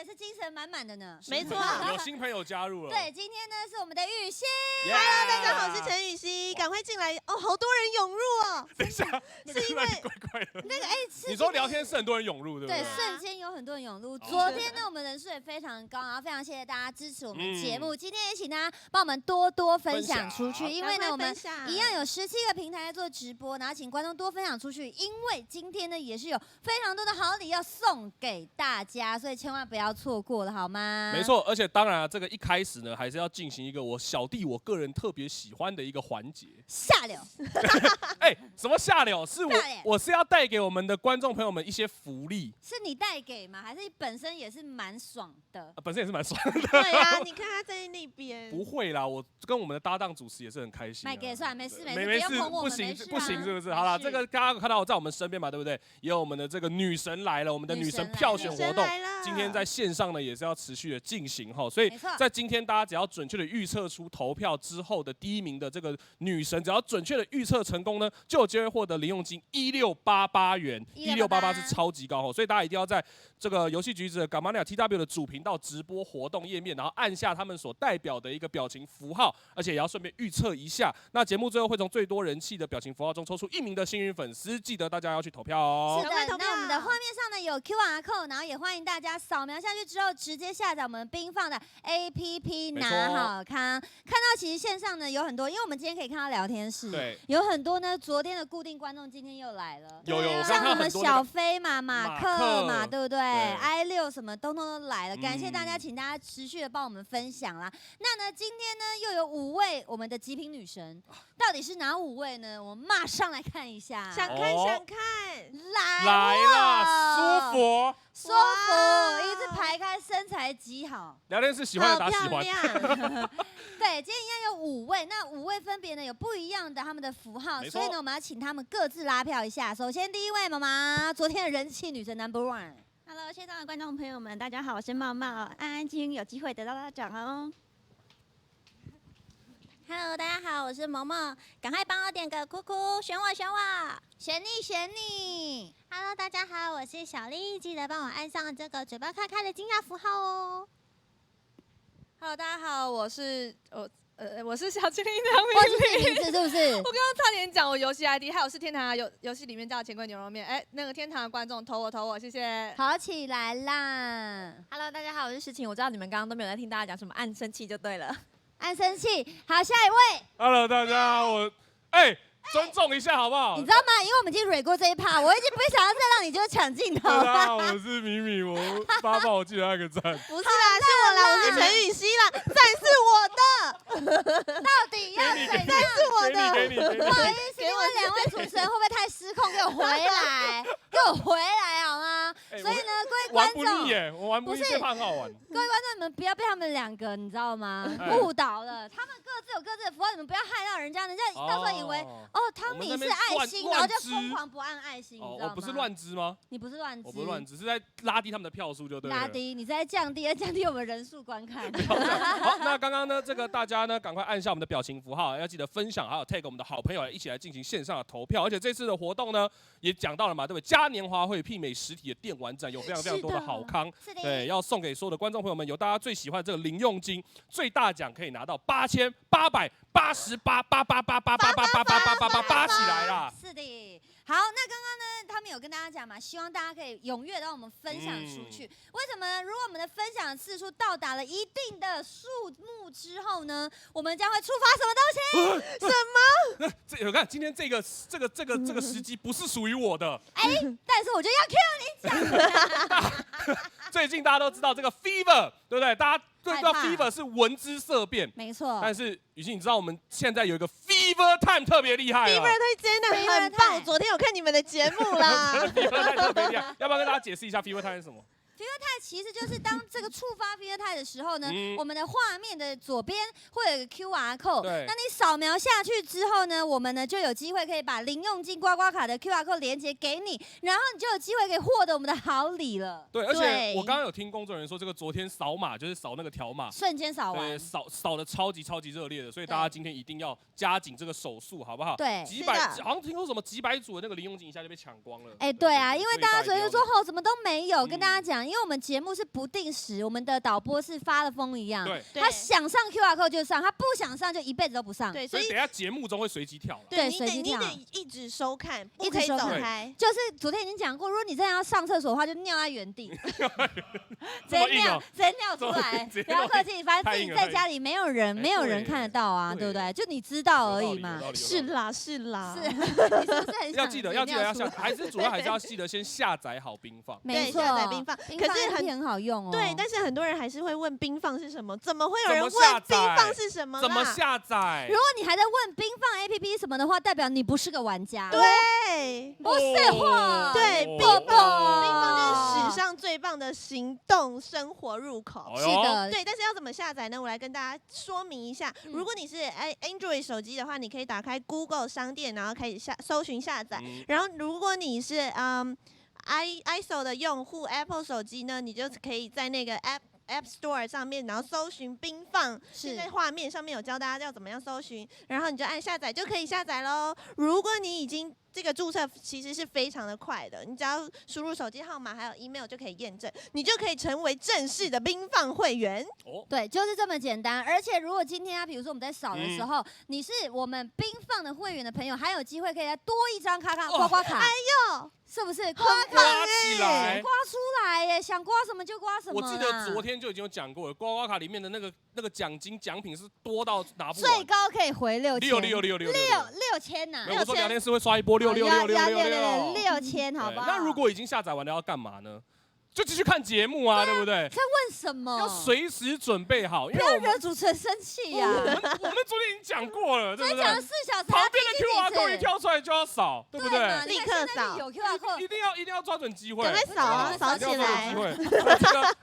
是精神满满的呢。没错，有新朋友加入了。对，今天呢是我们的雨欣。Hello， 大家好，我是陈雨欣，赶快进来哦，好多人涌入哦。等一下，是因为怪怪的。那个你说聊天是很多人涌入，对不对？对，瞬间有很多人涌入。昨天呢，我们人数也非常高，然后非常谢谢大家支持我们的节目。今天也请大家帮我们多多分享出去，因为呢，我们一样有17个平台在做直播，然后请观众多分享出去，因为今天呢也是有非常多的好礼要送给大家，所以千万不要错过了，好吗？没错，而且当然啊，这个一开始呢，还是要进行一个我小弟我个人特别喜欢的一个环节。下流。什么下流？是我是要带给我们的观众朋友们一些福利。是你带给吗？还是你本身也是蛮爽的？本身也是蛮爽的。对呀，你看他在那边。不会啦，我跟我们的搭档主持也是很开心。卖给算没事，不行不行，是不是？好了，这个大家有看到我在我们身边嘛，对不对？也有我们的这个女神来了，我们的女神票选活动，今天在线上呢也是要持续的进行哈，所以在今天大家只要准确的预测出投票之后的第1名的这个女神，只要准确的预测成功呢，就有机会获得零用金1688元，1688是超级高哈，所以大家一定要在这个游戏橘子的 Gamania TW 的主频道直播活动页面，然后按下他们所代表的一个表情符号，而且也要顺便预测一下。那节目最后会从最多人气的表情符号中抽出1名的幸运粉丝，记得大家要去投票哦。是的，那我们的画面上呢有 QR code， 然后也欢迎大家扫描下去之后，直接下载我们冰放的 APP 拿好康。看到其实线上呢有很多，因为我们今天可以看到聊天室，对，有很多呢昨天的固定观众今天又来了，有像我们小飞嘛、马克嘛，对不对？I6什么通通都来了，感谢大家，请大家持续的帮我们分享啦。那呢，今天呢又有5位我们的极品女神，到底是哪5位呢？我们马上来看一下，想看，来啦，舒服，一字排开，身材极好，聊天室喜欢的打喜欢。对，今天一样有5位，那5位分别呢有不一样的他们的符号，所以呢我们要请他们各自拉票一下。首先第1位妈妈，昨天的人气女神 No.1。Hello， 线上的观众朋友们，大家好，我是茂茂，安安静静有机会得到大奖哦。Hello， 大家好，我是萌萌，赶快帮我点个哭哭，选我，选你。Hello， 大家好，我是小丽，记得帮我按上这个嘴巴开开的惊讶符号哦。Hello， 大家好，我是小精灵张明丽，是不是？我刚刚差点讲我游戏 ID， 还有是天堂游戏里面叫钱柜牛肉面。那个天堂的观众投我，谢谢。好起来啦 ！Hello， 大家好，我是诗晴。我知道你们刚刚都没有在听大家讲什么，按生气就对了。按生气。好，下一位。Hello， 大家好，尊重一下好不好？你知道吗？因为我们已经蕊过这一趴，我已经不想要再让你就抢镜头了。大家好，我是米米，我帮我记得那个赞。不是啦，是我啦，我是陈雨希啦，赞是我的。到底要怎样？赞是我的。给你。不好意思，因为2位主持人会不会太失控？给我回来，好吗？所以呢，各位观众，玩不腻耶，我玩不腻，这很好玩。各位观众，你们不要被他们2个，你知道吗？误导了，他们各自有各自的符号，你们不要害到人家到时候以为汤米是爱心，然后就疯狂不按爱心，你知道吗？我不是乱支吗？你不是乱支，我不是乱支，是在拉低他们的票数就对了。拉低，你在降低我们人数观看。好，那刚刚呢，这个大家呢，赶快按下我们的表情符号，要记得分享，还有 tag 我们的好朋友一起来进行线上的投票。而且这次的活动呢，也讲到了嘛，对不对？嘉年华会媲美实体的电玩展，有非常多的好康。对，要送给所有的观众朋友们，有大家最喜欢的这个零用金，最大奖可以拿到88888888888888起来啦！是的。好，那刚刚呢，他们有跟大家讲嘛，希望大家可以踊跃让我们分享出去。为什么呢？如果我们的分享次数到达了一定的数目之后呢，我们将会触发什么东西？什么？我看今天这个时机不是属于我的。但是我就要 cue 你讲。最近大家都知道这个 fever， 对不对？大家对这个 fever 是闻之色变，没错。但是雨欣，你知道我们现在有一个 fever time 特别厉害 ，fever time 真的很棒。昨天有看你们的节目啦，fever time 特别厉害，要不要跟大家解释一下 fever time 是什么？Fever time 其实就是当这个触发 Fever time 的时候呢，我们的画面的左边会有一个 QR code， 那你扫描下去之后呢，我们呢就有机会可以把零用金刮刮卡的 QR code 连接给你，然后你就有机会可以获得我们的好礼了。对，而且我刚刚有听工作人员说，这个昨天扫码就是扫那个条码，瞬间扫完，扫的超级热烈的，所以大家今天一定要加紧这个手速，好不好？对，好像听说什么几百组的那个零用金一下就被抢光了。对啊，因为大家昨天就说怎么都没有，跟大家讲。因为我们节目是不定时，我们的导播是发了疯一样，对，他想上 QR code 就上，他不想上就一辈子都不上。对，所以等一下节目中会随机跳。对，随机跳，你得一直收看，不一直收可以走看开。就是昨天已经讲过，如果你真的要上厕所的话，就尿在原地，直接尿出来，不要客气，反正自己在家里没有人看得到啊，对不对？就你知道而已嘛。是啦，是啦，是，你是不是很要记得要下，还是主要还是要记得先下载好冰放。没错，下载冰放，可是很好用哦。对，但是很多人还是会问冰放是什么？怎么会有人问冰放是什么？怎么下载？如果你还在问冰放 APP 什么的话，代表你不是个玩家。对，不是话。对，冰放就是史上最棒的行动生活入口。是的，对，但是要怎么下载呢？我来跟大家说明一下。如果你是Android 手机的话，你可以打开 Google 商店，然后开始搜寻下载。然后如果你是iPhone 的用户 ，Apple 手机呢，你就可以在那个 App Store 上面，然后搜寻冰放。现在画面上面有教大家要怎么样搜寻，然后你就按下载就可以下载咯。如果你已经这个注册其实是非常的快的，你只要输入手机号码还有 email 就可以验证，你就可以成为正式的冰放会员。对，就是这么简单。而且如果今天比如说我们在扫的时候，你是我们冰放的会员的朋友，还有机会可以再多一张刮刮卡。哎呦！是不是刮起来，刮出来耶？想刮什么就刮什么。我记得昨天就已经有讲过了，刮刮卡里面的那个奖金奖品是多到拿不完，最高可以回6000呐。我说聊天室会刷一波6000，好不好？那如果已经下载完了要干嘛呢？就继续看节目啊，对不对？在问什么？要随时准备好，不要惹主持人生气呀。我们昨天已经讲过了，对不对？讲了4小时，旁边的 QR code 一跳出来就要扫，对不对？立刻扫，有 QR code，一定要抓准机会，赶快扫啊，扫起来！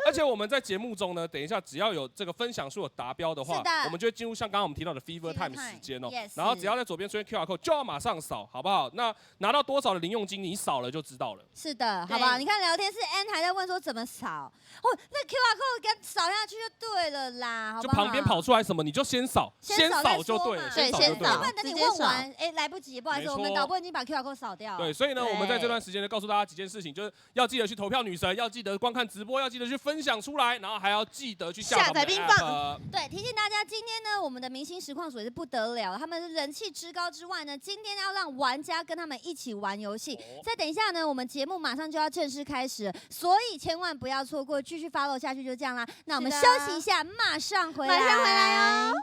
而且我们在节目中呢，等一下只要有这个分享数有达标的话，我们就会进入像刚刚我们提到的 Fever Time 时间哦。然后只要在左边出现 QR code，就要马上扫，好不好？那拿到多少的零用金，你扫了就知道了。是的，好不好？你看聊天室 N 还在问说怎么扫。那 QR code 给扫下去就对了啦，好不好？就旁边跑出来什么你就先扫，先扫就对了，对，先扫。不然等你问完，来不及，不好意思，我们导播已经把 QR code 扫掉了。对，所以呢，我们在这段时间呢，告诉大家几件事情，就是要记得去投票女神，要记得观看直播，要记得去分享出来，然后还要记得去下载冰放。对，提醒大家，今天呢，我们的明星实况组也是不得了，他们人气之高之外呢，今天要让玩家跟他们一起玩游戏。再等一下呢，我们节目马上就要正式开始了，所以千万不要错过。继续 follow 下去就这样啦，那我们休息一下，马上回来，马上回来哦。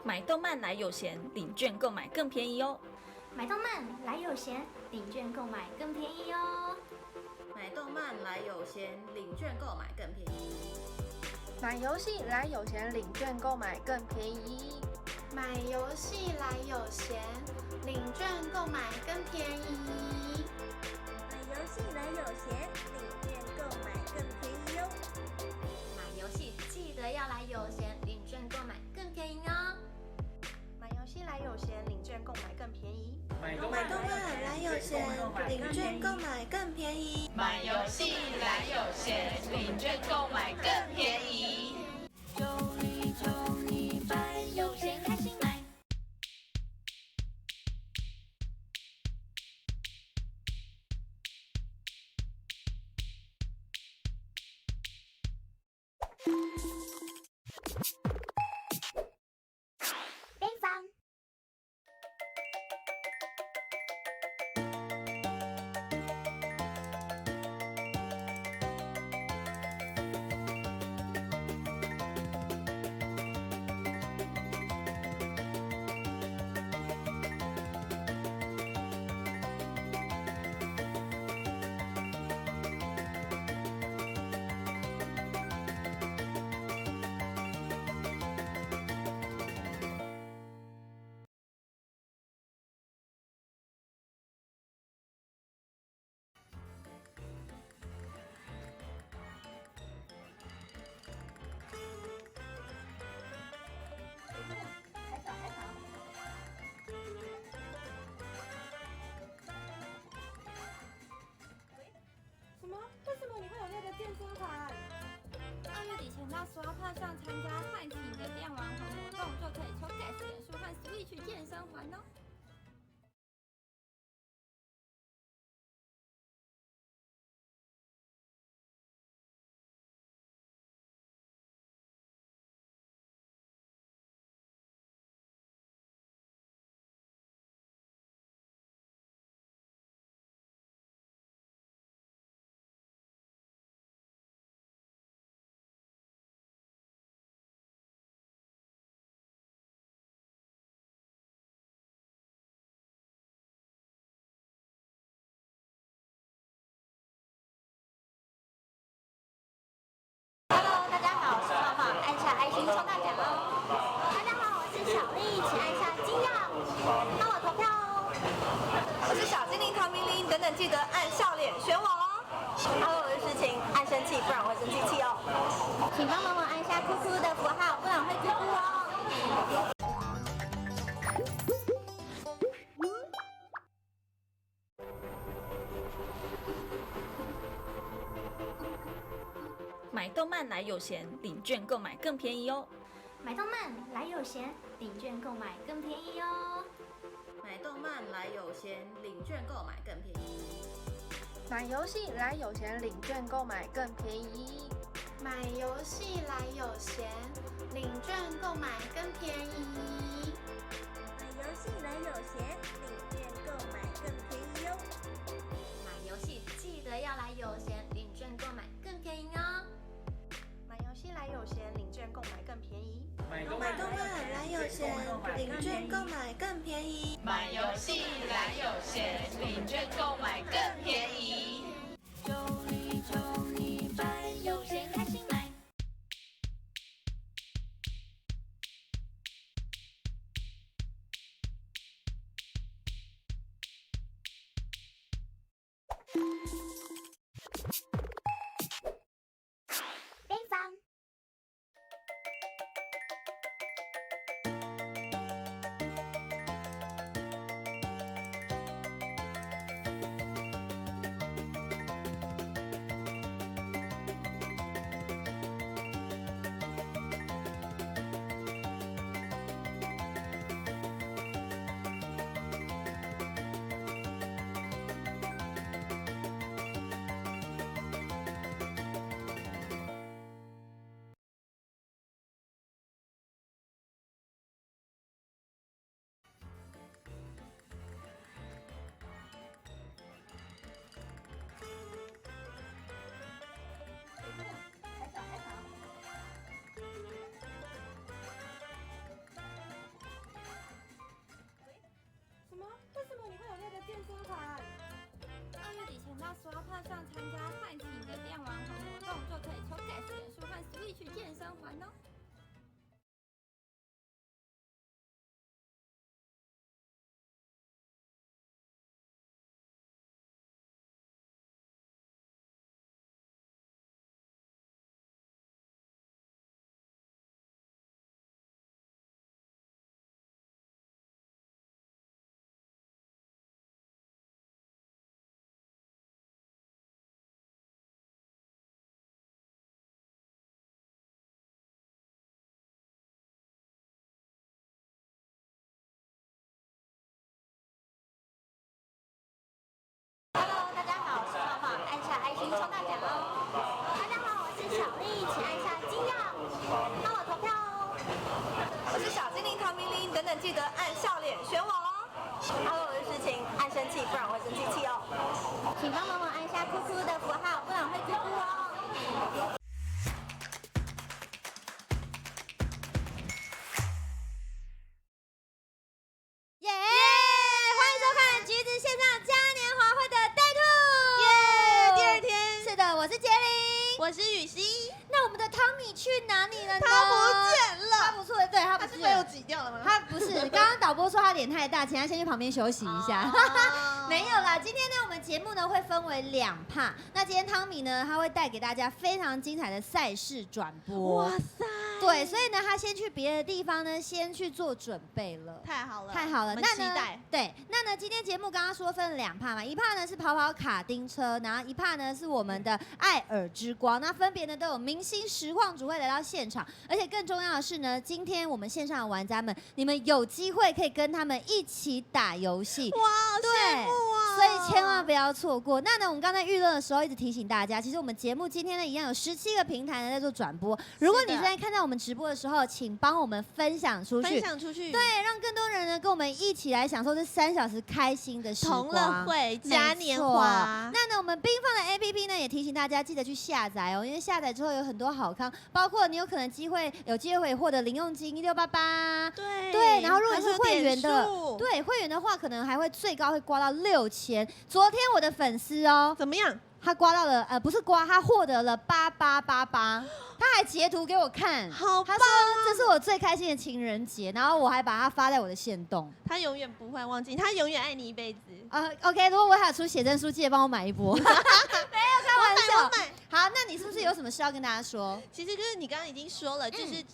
买动漫来有闲，领券购买更便宜哦。买动漫来有闲，领券购买更便宜哦。买动漫来有闲，领券购买更便宜。买游戏来有闲，领券购买更便宜。买游戏来有闲，领券购买更便宜。买游戏来有闲，领券购买更便宜哦。买游戏记得要来有闲，领券购买更便宜哦。买游戏来有闲，领券购买更便宜。买动漫来有闲，领券购买更便宜。买游戏来有闲，领券购买更便宜。9买有闲开心买。冰放。环哦。请抽大奖哦！大家好，我是小丽，请按下金样，帮我投票哦。我是小精灵唐明玲，等等记得按笑脸选我哦。Hello， 我是诗晴，按生气，不然我会生气气哦。请帮忙按下哭哭的符号，不然会哭哭哦。买动漫来有闲，领券购买更便宜哦。买动漫来有闲，领券购买更便宜哦。买动漫来有闲，领券购买更便宜。买游戏来有闲，领券购买更便宜。买游戏来有闲，领券购买更便宜。买游戏来有闲，领券购买更便宜哦。买游戏记得要来有闲，领券购买更便宜哦。买游戏来有闲，领券购买更便宜。买动漫来有闲，领券购买更便宜。买游戏来有闲，领券购买更便宜。中一百有闲开心买。北方。刷票上参加唤起你的电玩环活动，就可以抽 Gas 点数和 Switch 健身环哦。请抽大奖哦！大家好，我是小丽，请按下金样，帮我投票哦。我是小精灵唐明玲，等等记得按笑脸选我哦。Hello， 我是诗晴，按生气，不然我会生气气哦。请帮忙按下哭哭的符号，不然会哭哭哦。我是雨熙，那我们的汤米去哪里了呢？他不见了，他不错，对他不是被我挤掉了吗？他不是，刚刚导播说他脸太大，请他先去旁边休息一下。没有啦，今天呢，我们节目呢会分为2 part。那今天汤米呢，他会带给大家非常精彩的赛事转播。哇塞！对，所以呢，他先去别的地方呢，先去做准备了。太好了，太好了。那期待。对，那呢，今天节目刚刚说分了2趴嘛，一趴呢是跑跑卡丁车，然后一趴呢是我们的爱尔之光，那分别呢都有明星实况主会来到现场，而且更重要的是呢，今天我们线上的玩家们，你们有机会可以跟他们一起打游戏。哇，羡慕啊！所以千万不要错过。那呢，我们刚才预热的时候一直提醒大家，其实我们节目今天呢一样有17个平台呢在做转播。如果你现在看到我们直播的时候，请帮我们分享出去，对，让更多人呢跟我们一起来享受这3小时开心的时光。同乐会嘉年华。那呢，我们缤纷的 APP 呢也提醒大家记得去下载哦，因为下载之后有很多好康，包括你有可能有机会获得零用金1688，对，然后如果你是会员的，对，会员的话可能还会最高会刮到6000。昨天我的粉丝哦，怎么样？他刮到了，不是刮，他获得了8888，他还截图给我看，好棒啊！他说这是我最开心的情人节，然后我还把它发在我的限动。他永远不会忘记，他永远爱你一辈子。OK， 如果我还有出写真书，记得帮我买一波。没有，开玩笑。我买。好，那你是不是有什么事要跟大家说？其实就是你刚刚已经说了，就是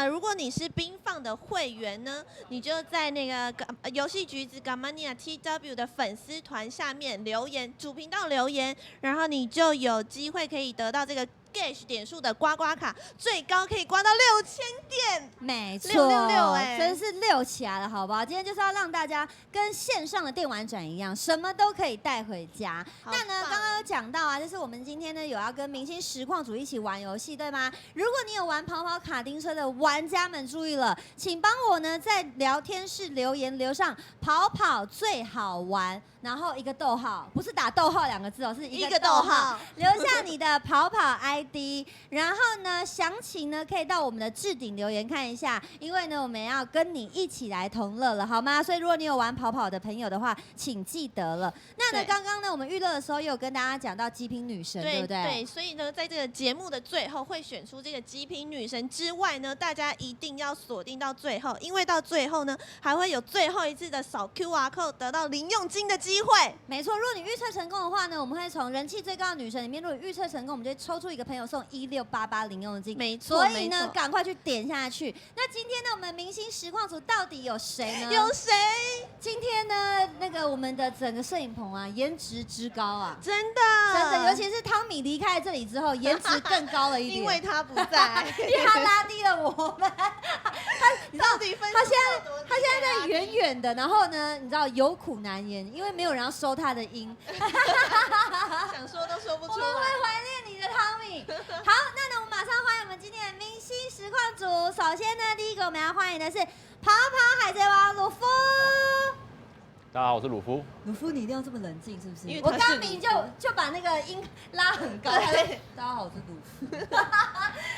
如果你是冰放的会员呢，你就在那个游戏橘子 Gamania TW 的粉丝团下面留言，主频道留言，然后你就有机会可以得到这个Gash 点数的刮刮卡，最高可以刮到6000点，没错，666真是6起来了，好不好？今天就是要让大家跟线上的电玩展一样，什么都可以带回家。那呢，刚刚有讲到啊，就是我们今天呢有要跟明星实况组一起玩游戏，对吗？如果你有玩跑跑卡丁车的玩家们注意了，请帮我呢在聊天室留言留上跑跑最好玩，然后一个逗号，不是打逗号2个字哦，是一个逗号，留下你的跑跑ID， 然后呢，详情呢可以到我们的置顶留言看一下，因为呢我们要跟你一起来同乐了，好吗？所以如果你有玩跑跑的朋友的话，请记得了。那呢，刚刚呢我们预热的时候也有跟大家讲到极品女神，对不对？对，所以呢，在这个节目的最后会选出这个极品女神之外呢，大家一定要锁定到最后，因为到最后呢还会有最后一次的扫 QR code 得到零用金的机会。没错，如果你预测成功的话呢，我们会从人气最高的女神里面，如果预测成功，我们就会抽出一个朋友送1688零用金。没错，所以呢，赶快去点下去。那今天呢，我们明星实况组到底有谁呢？有谁？今天呢，那个我们的整个摄影棚啊，颜值之高啊，真的，尤其是汤米离开了这里之后，颜值更高了一点。因为他不在，因为他拉低了我们。你知道，他现在在远远的，然后呢，你知道有苦难言，因为没有人要收他的音。想说都说不出来。我们会怀念你的汤米。好，那呢，我们马上欢迎我们今天的明星实况组。首先呢，第一个我们要欢迎的是跑跑海贼王鲁夫。大家好，我是鲁夫。鲁夫，你一定要这么冷静，是不是？因为我刚明就把那个音拉很高。大家好，我是鲁夫。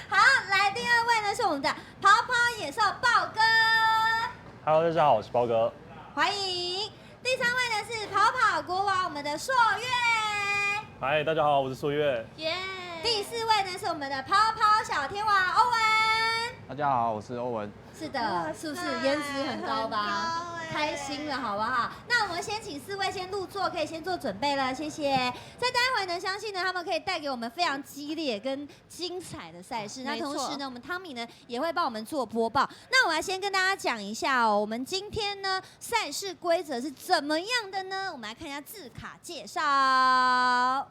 好，来第2位呢是我们的跑跑野兽豹哥。Hello， 大家好，我是豹哥。欢迎。第3位呢是跑跑国王，我们的朔月。嗨，大家好，我是朔月。耶。第4位呢是我们的跑跑小天王欧文。大家好，我是欧文。是的，是不是颜值很高吧？开心了，好不好？那我们先请4位先入座，可以先做准备了，谢谢。在待会呢，相信呢他们可以带给我们非常激烈跟精彩的赛事。那同时呢，我们汤米呢也会帮我们做播报。那我来先跟大家讲一下哦，我们今天呢赛事规则是怎么样的呢？我们来看一下字卡介绍。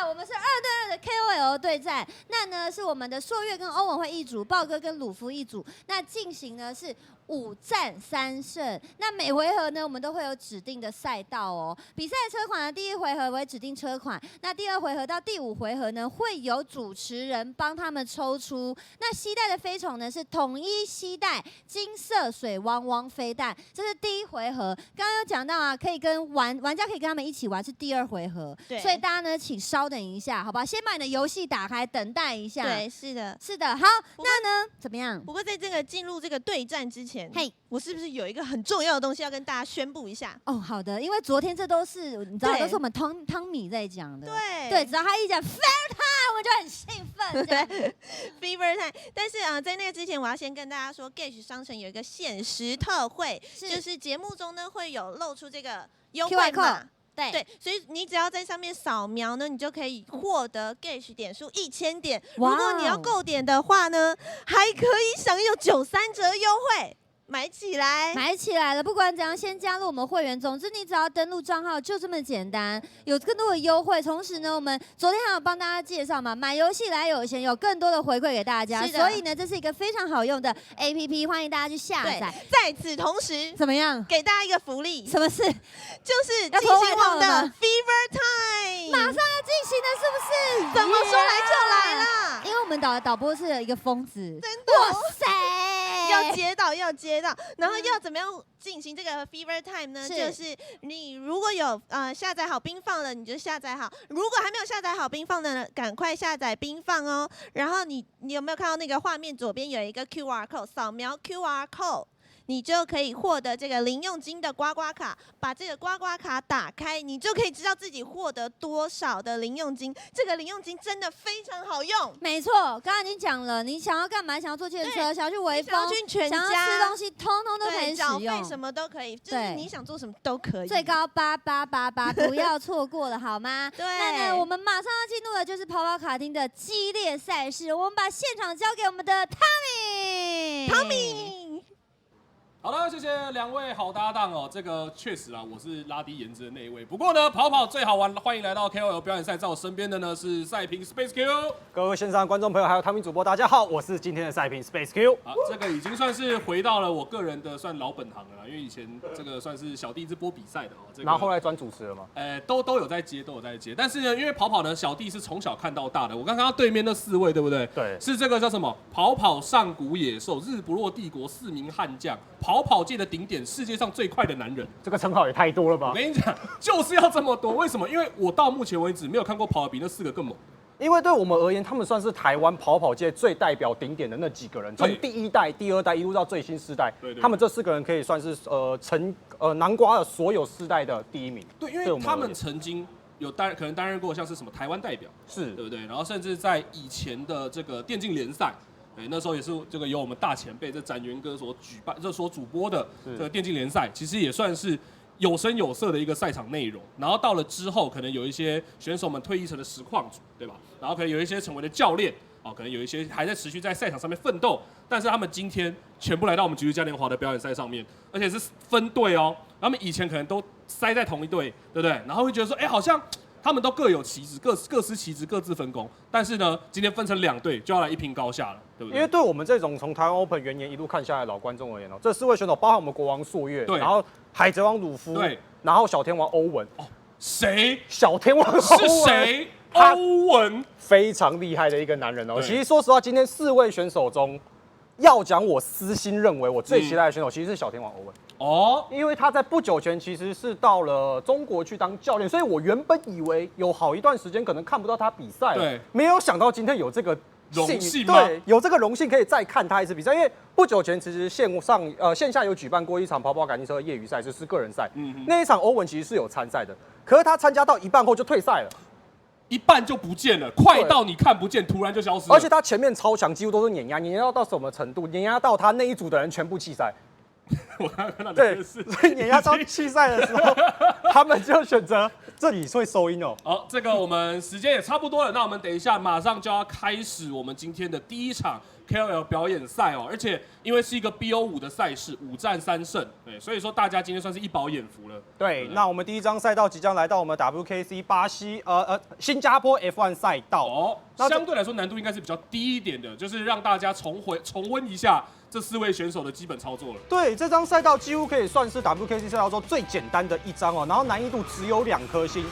我们是2对2的 KOL 对战，那呢是我们的朔月跟欧文会一组，豹哥跟鲁夫一组，那进行呢是5战3胜。那每回合呢，我们都会有指定的赛道哦。比赛车款的第1回合为指定车款，那第2回合到第5回合呢，会有主持人帮他们抽出。那携带的飞虫呢是统一携带金色水汪汪飞弹，这是第1回合。刚刚有讲到啊，可以跟玩家可以跟他们一起玩，是第2回合。对，所以大家呢，请稍等一下，好吧？先把你的游戏打开，等待一下。对，是的，是的。好，那呢怎么样？不过在这个进入这个对战之前，嘿，我是不是有一个很重要的东西要跟大家宣布一下？哦，好的，因为昨天这都是你知道，都是我们汤米在讲的。对，只要他一讲 Fair Time， 我们就很兴奋。对 ，Fever Time。但是在那个之前，我要先跟大家说 ，Gash 商城有一个限时特惠，就是节目中呢会有露出这个优惠码。对，所以你只要在上面扫描呢，你就可以获得 Gage 点数1000点。如果你要购点的话呢，还可以享有93折优惠。买起来，买起来了！不管怎样，先加入我们会员。总之，你只要登录账号，就这么简单。有更多的优惠，同时呢，我们昨天还有帮大家介绍嘛，买游戏来有钱，有更多的回馈给大家。所以呢，这是一个非常好用的 APP， 欢迎大家去下载。在此同时，怎么样？给大家一个福利，什么事？就是金星网的 Fever Time， 马上要进行了，是不是？怎么说来就来啦？因为我们导播是一个疯子，真的，哇塞！要接到，然后要怎么样进行这个 Fever Time 呢？就是你如果有下载好冰放了，你就下载好；如果还没有下载好冰放的呢，赶快下载冰放哦。然后你有没有看到那个画面左边有一个 QR code， 扫描 QR code。你就可以获得这个零用金的刮刮卡，把这个刮刮卡打开，你就可以知道自己获得多少的零用金。这个零用金真的非常好用。没错，刚刚已经讲了，你想要干嘛？想要坐计程车，想要去微风，想要去全家，想要吃东西，通通都可以使用。缴费什么都可以，就是你想做什么都可以。最高8888，不要错过了好吗？对。那我们马上要进入的就是跑跑卡丁的激烈赛事，我们把现场交给我们的Tommy。好的，谢谢两位好搭档哦。这个确实啊，我是拉低颜值的那一位。不过呢，跑跑最好玩，欢迎来到 KOL 表演赛。在我身边的呢是赛评 Space Q。各位线上观众朋友，还有汤米主播，大家好，我是今天的赛评 Space Q。啊，这个已经算是回到了我个人的算老本行了啦，因为以前这个算是小弟是播比赛的哦。然后后来转主持了吗？都有在接，都有在接。但是呢，因为跑跑呢，小弟是从小看到大的。我刚刚对面那4位，对不对？对，是这个叫什么？跑跑上古野兽，日不落帝国4名悍将，跑跑界的顶点。世界上最快的男人，这个称号也太多了吧！我跟你讲，就是要这么多。为什么？因为我到目前为止没有看过跑得比那4个更猛。因为对我们而言，他们算是台湾跑跑界最代表顶点的那几个人，从第1代、第2代一路到最新世代，他们这4个人可以算是囊括了所有世代的第1名。对，因为他们曾经有可能担任过像是什么台湾代表，是对不对？然后甚至在以前的这个电竞联赛。那时候也是这个由我们大前辈这展元哥所举办、所主播的这个电竞联赛，其实也算是有声有色的一个赛场内容。然后到了之后，可能有一些选手们退役成了实况主，对吧？然后可能有一些成为了教练，哦，可能有一些还在持续在赛场上面奋斗。但是他们今天全部来到我们极致嘉年华的表演赛上面，而且是分队哦。他们以前可能都塞在同一队，对不对？然后会觉得说，好像。他们都各有其职，各司其职，各自分工。但是呢，今天分成2队，就要来一拼高下了，对不对？因为对我们这种从台湾 Open 元年一路看下来的老观众而言哦，这4位选手包含我们国王朔月，然后海贼王鲁夫，对，然后小天王欧文。哦，谁？小天王是谁？欧文非常厉害的一个男人哦。其实说实话，今天4位选手中，要讲我私心认为我最期待的选手，其实是小天王欧文。哦，因为他在不久前其实是到了中国去当教练，所以我原本以为有好一段时间可能看不到他比赛了，对，没有想到今天有这个荣幸，对，有这个荣幸可以再看他一次比赛。因为不久前其实线下有举办过一场跑跑卡丁车的业余赛，是个人赛，那一场欧文其实是有参赛的，可是他参加到一半后就退赛了。一半就不见了，快到你看不见，突然就消失了。而且他前面超强，几乎都是碾压到什么程度？碾压到他那一组的人全部弃赛。我刚刚看到对，所以碾压到弃赛的时候，他们就选择这里会收音哦。好，这个我们时间也差不多了，那我们等一下马上就要开始我们今天的第1场 KOL 表演赛哦。而且因为是一个 BO5的赛事，5战3胜，对，所以说大家今天算是一饱眼福了。对，那我们第1张赛道即将来到我们 WKC 新加坡 F1 赛道哦，相对来说难度应该是比较低一点的，就是让大家重温一下这4位选手的基本操作了。对，这张赛道几乎可以算是 WKC 赛道中最简单的一张哦，然后难易度只有2颗星。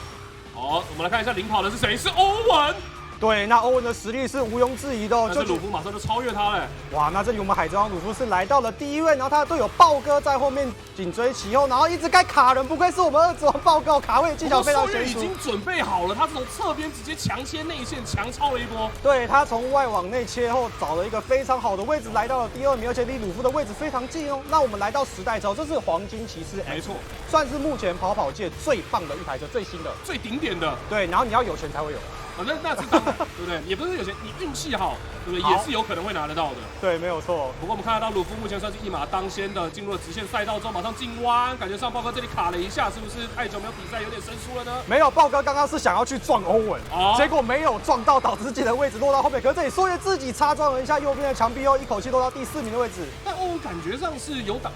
好，我们来看一下领跑的是谁？是欧文。对，那欧文的实力是毋庸置疑的哦。但是鲁夫马上就超越他了。哇，那这里我们海贼王鲁夫是来到了第1位，然后他的队友豹哥在后面紧追其后，然后一直该卡人，不愧是我们2子王豹哥，卡位技巧非常娴熟。已经准备好了，他从侧边直接强切内线，强超了一波。对，他从外往内切后找了一个非常好的位置，来到了第2名，而且离鲁夫的位置非常近哦。那我们来到10代之后，这是黄金骑士 X， 没错，算是目前跑跑界最棒的一台车，最新的、最顶点的。对，然后你要有钱才会有。那是当然，对不对？也不是有钱，你运气好，对不对？也是有可能会拿得到的。对，没有错。不过我们看得到鲁夫目前算是一马当先的，进入了直线赛道之后马上进弯，感觉上豹哥这里卡了一下，是不是太久没有比赛，有点生疏了呢？没有，豹哥刚刚是想要去撞欧文，结果没有撞到，导致自己的位置落到后面。可是这里说也自己擦撞了一下右边的墙壁哦，一口气落到第4名的位置。但欧文感觉上是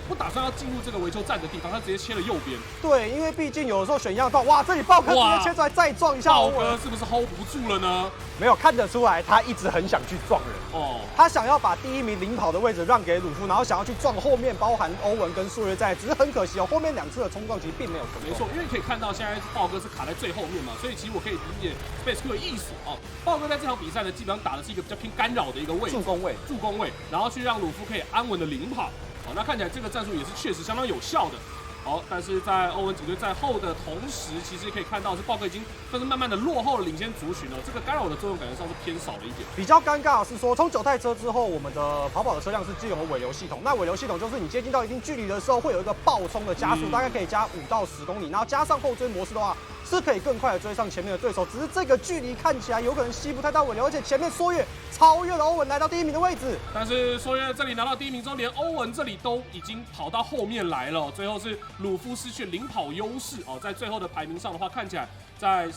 不打算要进入这个维修站的地方，他直接切了右边。对，因为毕竟有的时候选一样撞，哇，这里豹哥直接切出来再撞一下欧文。豹哥是不是 hold 不住了呢？没有看得出来，他一直很想去撞人哦，他想要把第1名领跑的位置让给鲁夫，然后想要去撞后面包含欧文跟朔月在，只是很可惜哦，后面2次的冲撞其实并没有成功。没错，因为可以看到现在豹哥是卡在最后面嘛，所以其实我可以理解 Space Q 的意思哦。豹哥在这场比赛呢，基本上打的是一个比较偏干扰的一个位置，助攻位，然后去让鲁夫可以安稳的领跑。哦，那看起来这个战术也是确实相当有效的。好，但是在欧文警队在后的同时，其实可以看到是豹哥已经算是慢慢的落后了领先族群了。这个干扰的作用感觉上是偏少了一点。比较尴尬的是说，从9台车之后，我们的跑的车辆是支援尾流系统。那尾流系统就是你接近到一定距离的时候，会有一个爆冲的加速，大概可以加5到10公里，然后加上后追模式的话，是可以更快的追上前面的对手。只是这个距离看起来有可能吸不太到尾流，而且前面朔月超越了欧文，来到第1名的位置。但是朔月这里拿到第1名之后，连欧文这里都已经跑到后面来了。最后是鲁夫失去领跑优势哦，在最后的排名上的话，看起来在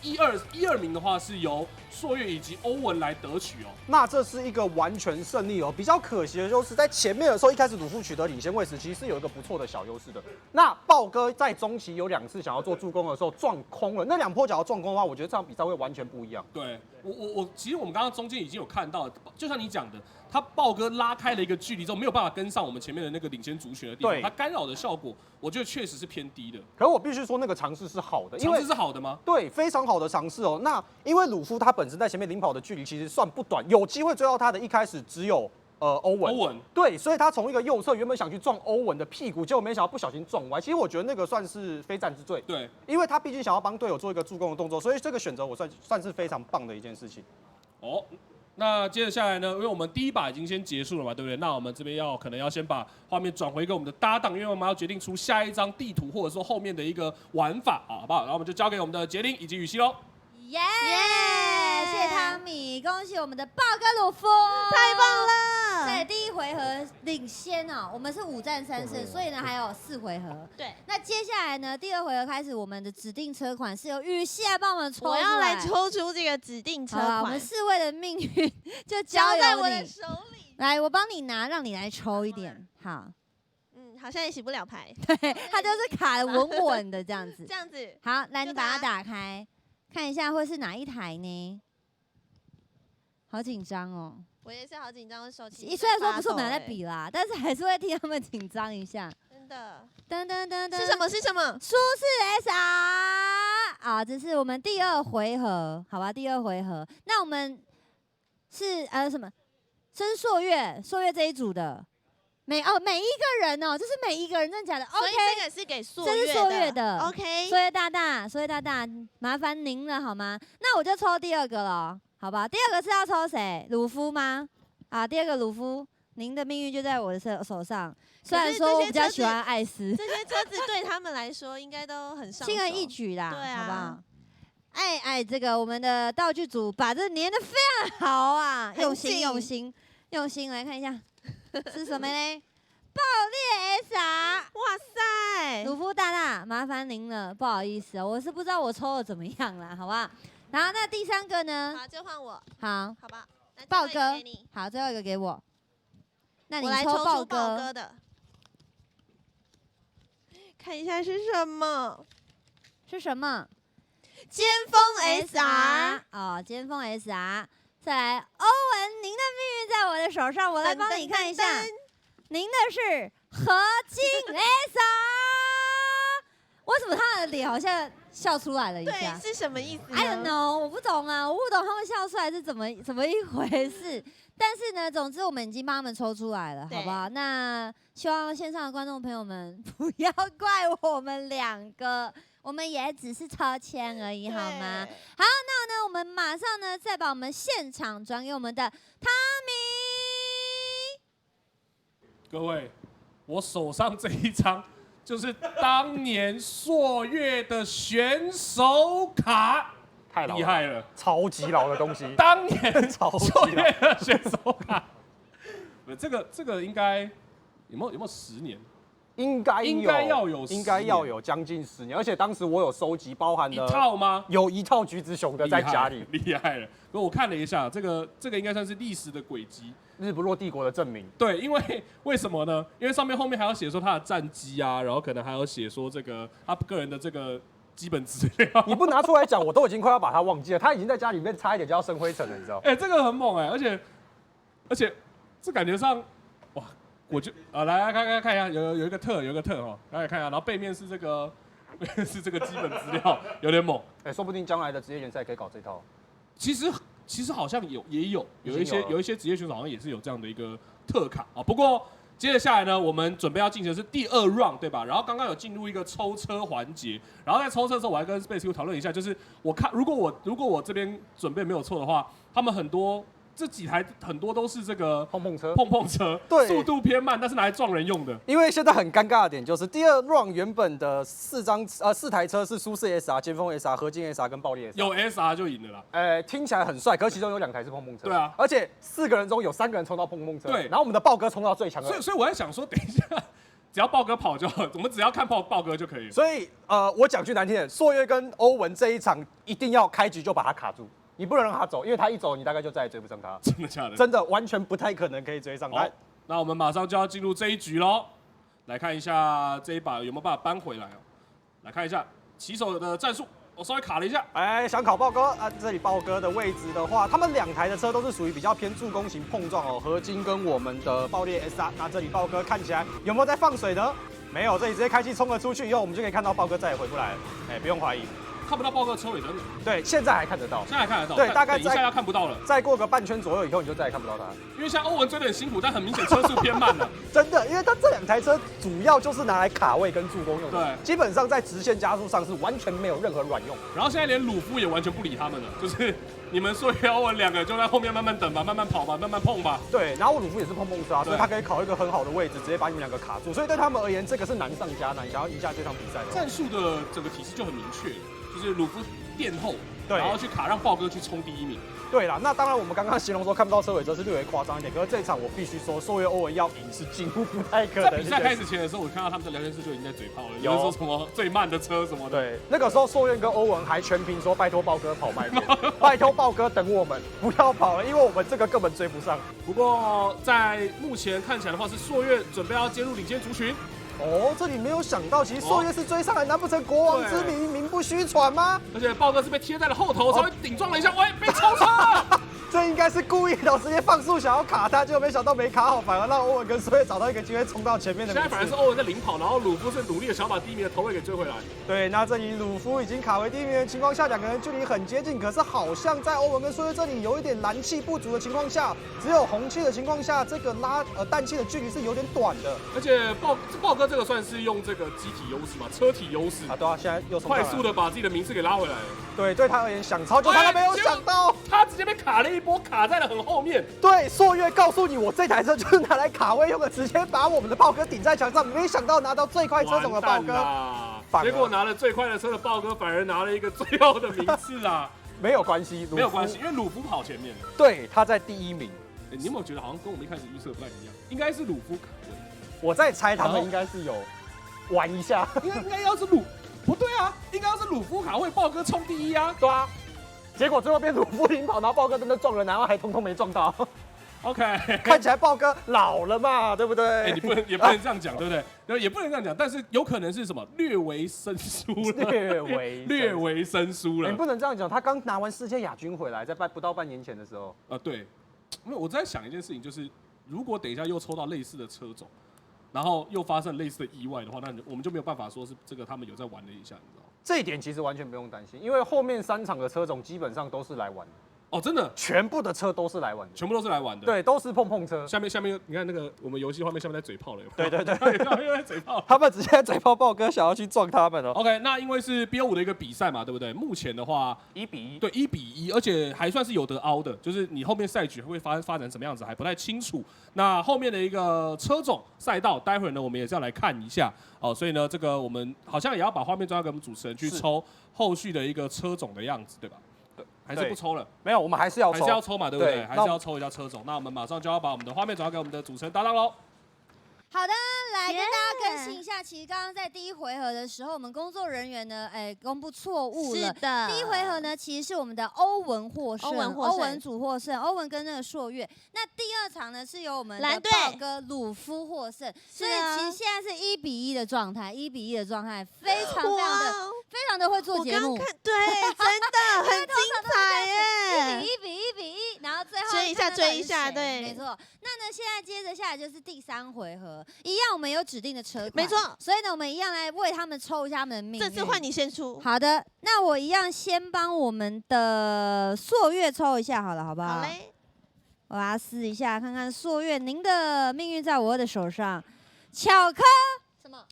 1、2名的话是由朔月以及欧文来得取哦。那这是一个完全胜利哦。比较可惜的就是在前面的时候，一开始鲁夫取得领先位置，其实是有一个不错的小优势的。那豹哥在中期有2次想要做助攻的时候撞空了，那2波脚的撞空的话，我觉得这场比赛会完全不一样。对其实我们刚刚中间已经有看到，就像你讲的。他豹哥拉开了一个距离之后，没有办法跟上我们前面的那个领先族群的地方，他干扰的效果，我觉得确实是偏低的。可是我必须说，那个尝试是好的，尝试是好的吗？对，非常好的尝试哦。那因为鲁夫他本身在前面领跑的距离其实算不短，有机会追到他的一开始只有欧文，对，所以他从一个右侧原本想去撞欧文的屁股，结果没想到不小心撞歪。其实我觉得那个算是非战之罪，对，因为他毕竟想要帮队友做一个助攻的动作，所以这个选择我算是非常棒的一件事情。哦。那接着下来呢，因为我们第1把已经先结束了嘛，对不对？那我们这边可能要先把画面转回给我们的搭档，因为我们要决定出下一张地图，或者说后面的一个玩法啊，好不好？然后我们就交给我们的杰林以及雨熙喽。耶！谢谢汤米，恭喜我们的豹哥鲁夫，太棒了！在第1回合领先哦，我们是5战3胜，所以呢还有4回合。对，那接下来呢，第2回合开始，我们的指定车款是由雨熙来帮我们抽，我要来抽出这个指定车款。我们4位的命运就交在我的手里。来，我帮你拿，让你来抽一点。好。好像也洗不了牌。对，它就是卡得稳稳的这样子。这样子。好，来你把它打开。看一下会是哪一台呢？好紧张哦！我也是好紧张，手机虽然说不是我们在比啦，但是还是会替他们紧张一下。真的。噔噔噔噔，是什么？是什么？舒适 SR 啊！这是我们第2回合，好吧？第2回合，那我们是什么？真朔月这一组的。每一个人哦，这是每一个人，真的假的 ？OK， 所以这个是给朔月的，这是朔月的 ，OK。朔月大大，麻烦您了好吗？那我就抽第2个了，好吧？第2个是要抽谁？鲁夫吗？啊，第2个鲁夫，您的命运就在我的手上。虽然说我比较喜欢艾斯，这些车子对他们来说应该都很上手，轻而易举啦，对啊，好不好？这个我们的道具组把这粘得非常好啊，用心来看一下。是什么呢？爆裂 SR！ 哇塞，鲁夫大，麻烦您了，不好意思哦，我是不知道我抽的怎么样啦，好不好？然后那第3个呢？好，就换我。好吧。豹哥，好，最后一个给我。那你抽豹哥的，看一下是什么？是什么？尖峰 SR 哦，尖峰 SR。再来，欧文，您的命运在我的手上，我来帮你看一下。您的是合金 SR， 为什么他的脸好像笑出来了一下？对，是什么意思 ？I don't know， 我不懂啊，我不懂他们笑出来是怎么一回事。但是呢，总之我们已经帮他们抽出来了，好不好？那希望线上的观众朋友们不要怪我们2个。我们也只是抽签而已，好吗？好，那呢，我们马上呢，再把我们现场转给我们的汤米。各位，我手上这一张就是当年朔月的选手卡。太老了，厉害了，超级老的东西。当年超级卓越的选手卡，这个应该有没有10年？应该要有将近10年，而且当时我有收集，包含了一套吗？有一套橘子熊的在家里，厉害了。我看了一下，这个应该算是历史的轨迹，日不落帝国的证明。对，因为什么呢？因为上面后面还要写说他的战绩啊，然后可能还有写说这个他个人的这个基本资料。你不拿出来讲，我都已经快要把它忘记了。他已经在家里面差一点就要生灰尘了，你知道？这个很猛而且这感觉上。我就来看一下，有一个特哦，大家看一下，然后背面是这个基本资料，有点猛。说不定将来的职业联赛可以搞这套。其实好像有一些职业选手好像也是有这样的一个特卡啊。不过接下来呢，我们准备要进行的是第2 round， 对吧？然后刚刚有进入一个抽车环节，然后在抽车的时候，我还跟 Space Q 讨论一下，就是我看如果我这边准备没有错的话，他们这几台很多都是这个碰车，对，速度偏慢，但是拿来撞人用的。因为现在很尴尬的点就是第2 round 原本的4台车是舒适 SR、尖峰 SR、合金 SR 跟暴力 SR， 有 SR 就赢了啦。听起来很帅，可是其中有2台是碰车。对啊，而且4个人中有3个人冲到碰车。对，然后我们的豹哥冲到最强。所以我在想说，等一下，只要豹哥跑就好，我们只要看豹哥就可以了。所以我讲句难听点，朔月跟欧文这一场一定要开局就把他卡住。你不能让他走，因为他一走，你大概就再也追不上他。真的假的？真的完全不太可能可以追上他。那我们马上就要进入这一局喽，来看一下这一把有没有办法扳回来哦。来看一下骑手的战术，我稍微卡了一下。想考豹哥啊，这里豹哥的位置的话，他们2台的车都是属于比较偏助攻型碰撞哦，合金跟我们的爆裂 SR。那这里豹哥看起来有没有在放水呢？没有，这里直接开气冲了出去以后，我们就可以看到豹哥再也回不来了。不用怀疑。看不到豹哥车尾灯，对，现在还看得到，对，大概等一下要看不到了，再过个半圈左右以后，你就再也看不到他。因为像欧文追得很辛苦，但很明显车速偏慢了。真的，因为他这2台车主要就是拿来卡位跟助攻用的，对，基本上在直线加速上是完全没有任何卵用。然后现在连鲁夫也完全不理他们了，就是你们朔月欧文2个就在后面慢慢等吧，慢慢跑吧，慢慢碰吧。对，然后鲁夫也是碰车啊，所以他可以考一个很好的位置，直接把你们2个卡住。所以对他们而言，这个是难上加难，想要赢下这场比赛。战术的整个体系就很明确，就是鲁夫垫后，对，然后去卡让豹哥去冲第1名。对啦，那当然我们刚刚形容说看不到车尾车是略微夸张一点，可是这一场我必须说，朔月欧文要赢是几乎不太可能。在比赛开始前的时候，我看到他们的聊天室就已经在嘴炮了，有人说什么最慢的车什么的。对，那个时候朔月跟欧文还全凭说拜托豹哥跑慢点，拜托豹哥等我们，不要跑了，因为我们这个根本追不上。不过在目前看起来的话，是朔月准备要接入领先族群。这里没有想到，其实朔月是追上来，难不成国王之名名不虚传吗？而且豹哥是被贴在了后头，稍微顶撞了一下，喂，被超车了。这应该是故意的，直接放速想要卡他，结果没想到没卡好，反而让欧文跟朔月找到一个机会冲到前面的。现在反而是欧文在领跑，然后鲁夫是努力的想把第1名的头位给追回来。对，那这里鲁夫已经卡回第1名的情况下，2个人距离很接近，可是好像在欧文跟朔月这里有一点蓝气不足的情况下，只有红气的情况下，这个氮气的距离是有点短的。而且豹哥这个算是用这个机体优势嘛，车体优势啊，对啊，现在又快速的把自己的名次给拉回来了。对，对他而言想超就他没有想到，他直接被卡了一波，卡在了很后面。对，朔月告诉你，我这台车就是拿来卡位用的，直接把我们的豹哥顶在墙上，没想到拿到最快车种的豹哥，结果拿了最快的车的豹哥，反而拿了一个最后的名次啦。没有关系，没有关系，因为鲁夫跑前面了。对，他在第1名。你有没有觉得好像跟我们一开始预测不太一样？应该是鲁夫卡位。我在猜他们应该是有玩一下，应该要是不对啊，应该要是鲁夫卡位，豹哥冲第1啊。对啊，结果最后变鲁夫领跑，然后豹哥真的撞人，然后还通通没撞到。OK， 看起来豹哥老了嘛，对不对？你也不能这样讲，对不对？也不能这样讲，但是有可能是什么略微生疏了，略微生疏了。你不能这样讲，他刚拿完世界亚军回来，在不到半年前的时候。对，因为我在想一件事情，就是如果等一下又抽到类似的车种，然后又发生类似的意外的话，那我们就没有办法说是这个他们有在玩了一下，你知道吗？这一点其实完全不用担心，因为后面3场的车种基本上都是来玩的。哦，真的，全部的车都是来玩的，全部都是来玩的，对，都是碰车。下面，你看那个我们游戏画面下面在嘴炮了，对，又在嘴炮，他们直接在嘴炮豹哥，想要去撞他们哦。OK， 那因为是 BO5的一个比赛嘛，对不对？目前的话1-1，对，1-1，而且还算是有得凹的，就是你后面赛局会发展什么样子还不太清楚。那后面的一个车种赛道，待会儿呢我们也是要来看一下哦，所以呢这个我们好像也要把画面转给我们主持人去抽后续的一个车种的样子，对吧？还是不抽了？没有，我们还是要抽嘛，对不对？还是要抽一下车种。那我们马上就要把我们的画面转交给我们的主持人搭档喽。好的，来跟大家更新一下。其实刚刚在第一回合的时候，我们工作人员呢，公布错误了。是的，第一回合呢，其实是我们的欧文获胜，欧文组获胜，欧文跟那个朔月。那第二场呢，是由我们的豹哥鲁夫获胜。所以其实现在是1-1的状态，1-1的状态，非常的会做节目。我刚看，对，真的很精彩耶！1比1，然后最後追一下，对，没错。那呢，现在接着下来就是第3回合，一样我们有指定的车款，没错。所以呢，我们一样来为他们抽一下他们的命运。这次换你先出。好的，那我一样先帮我们的朔月抽一下好了，好不好？好嘞。我要试一下，看看朔月，您的命运在我的手上。巧克什么？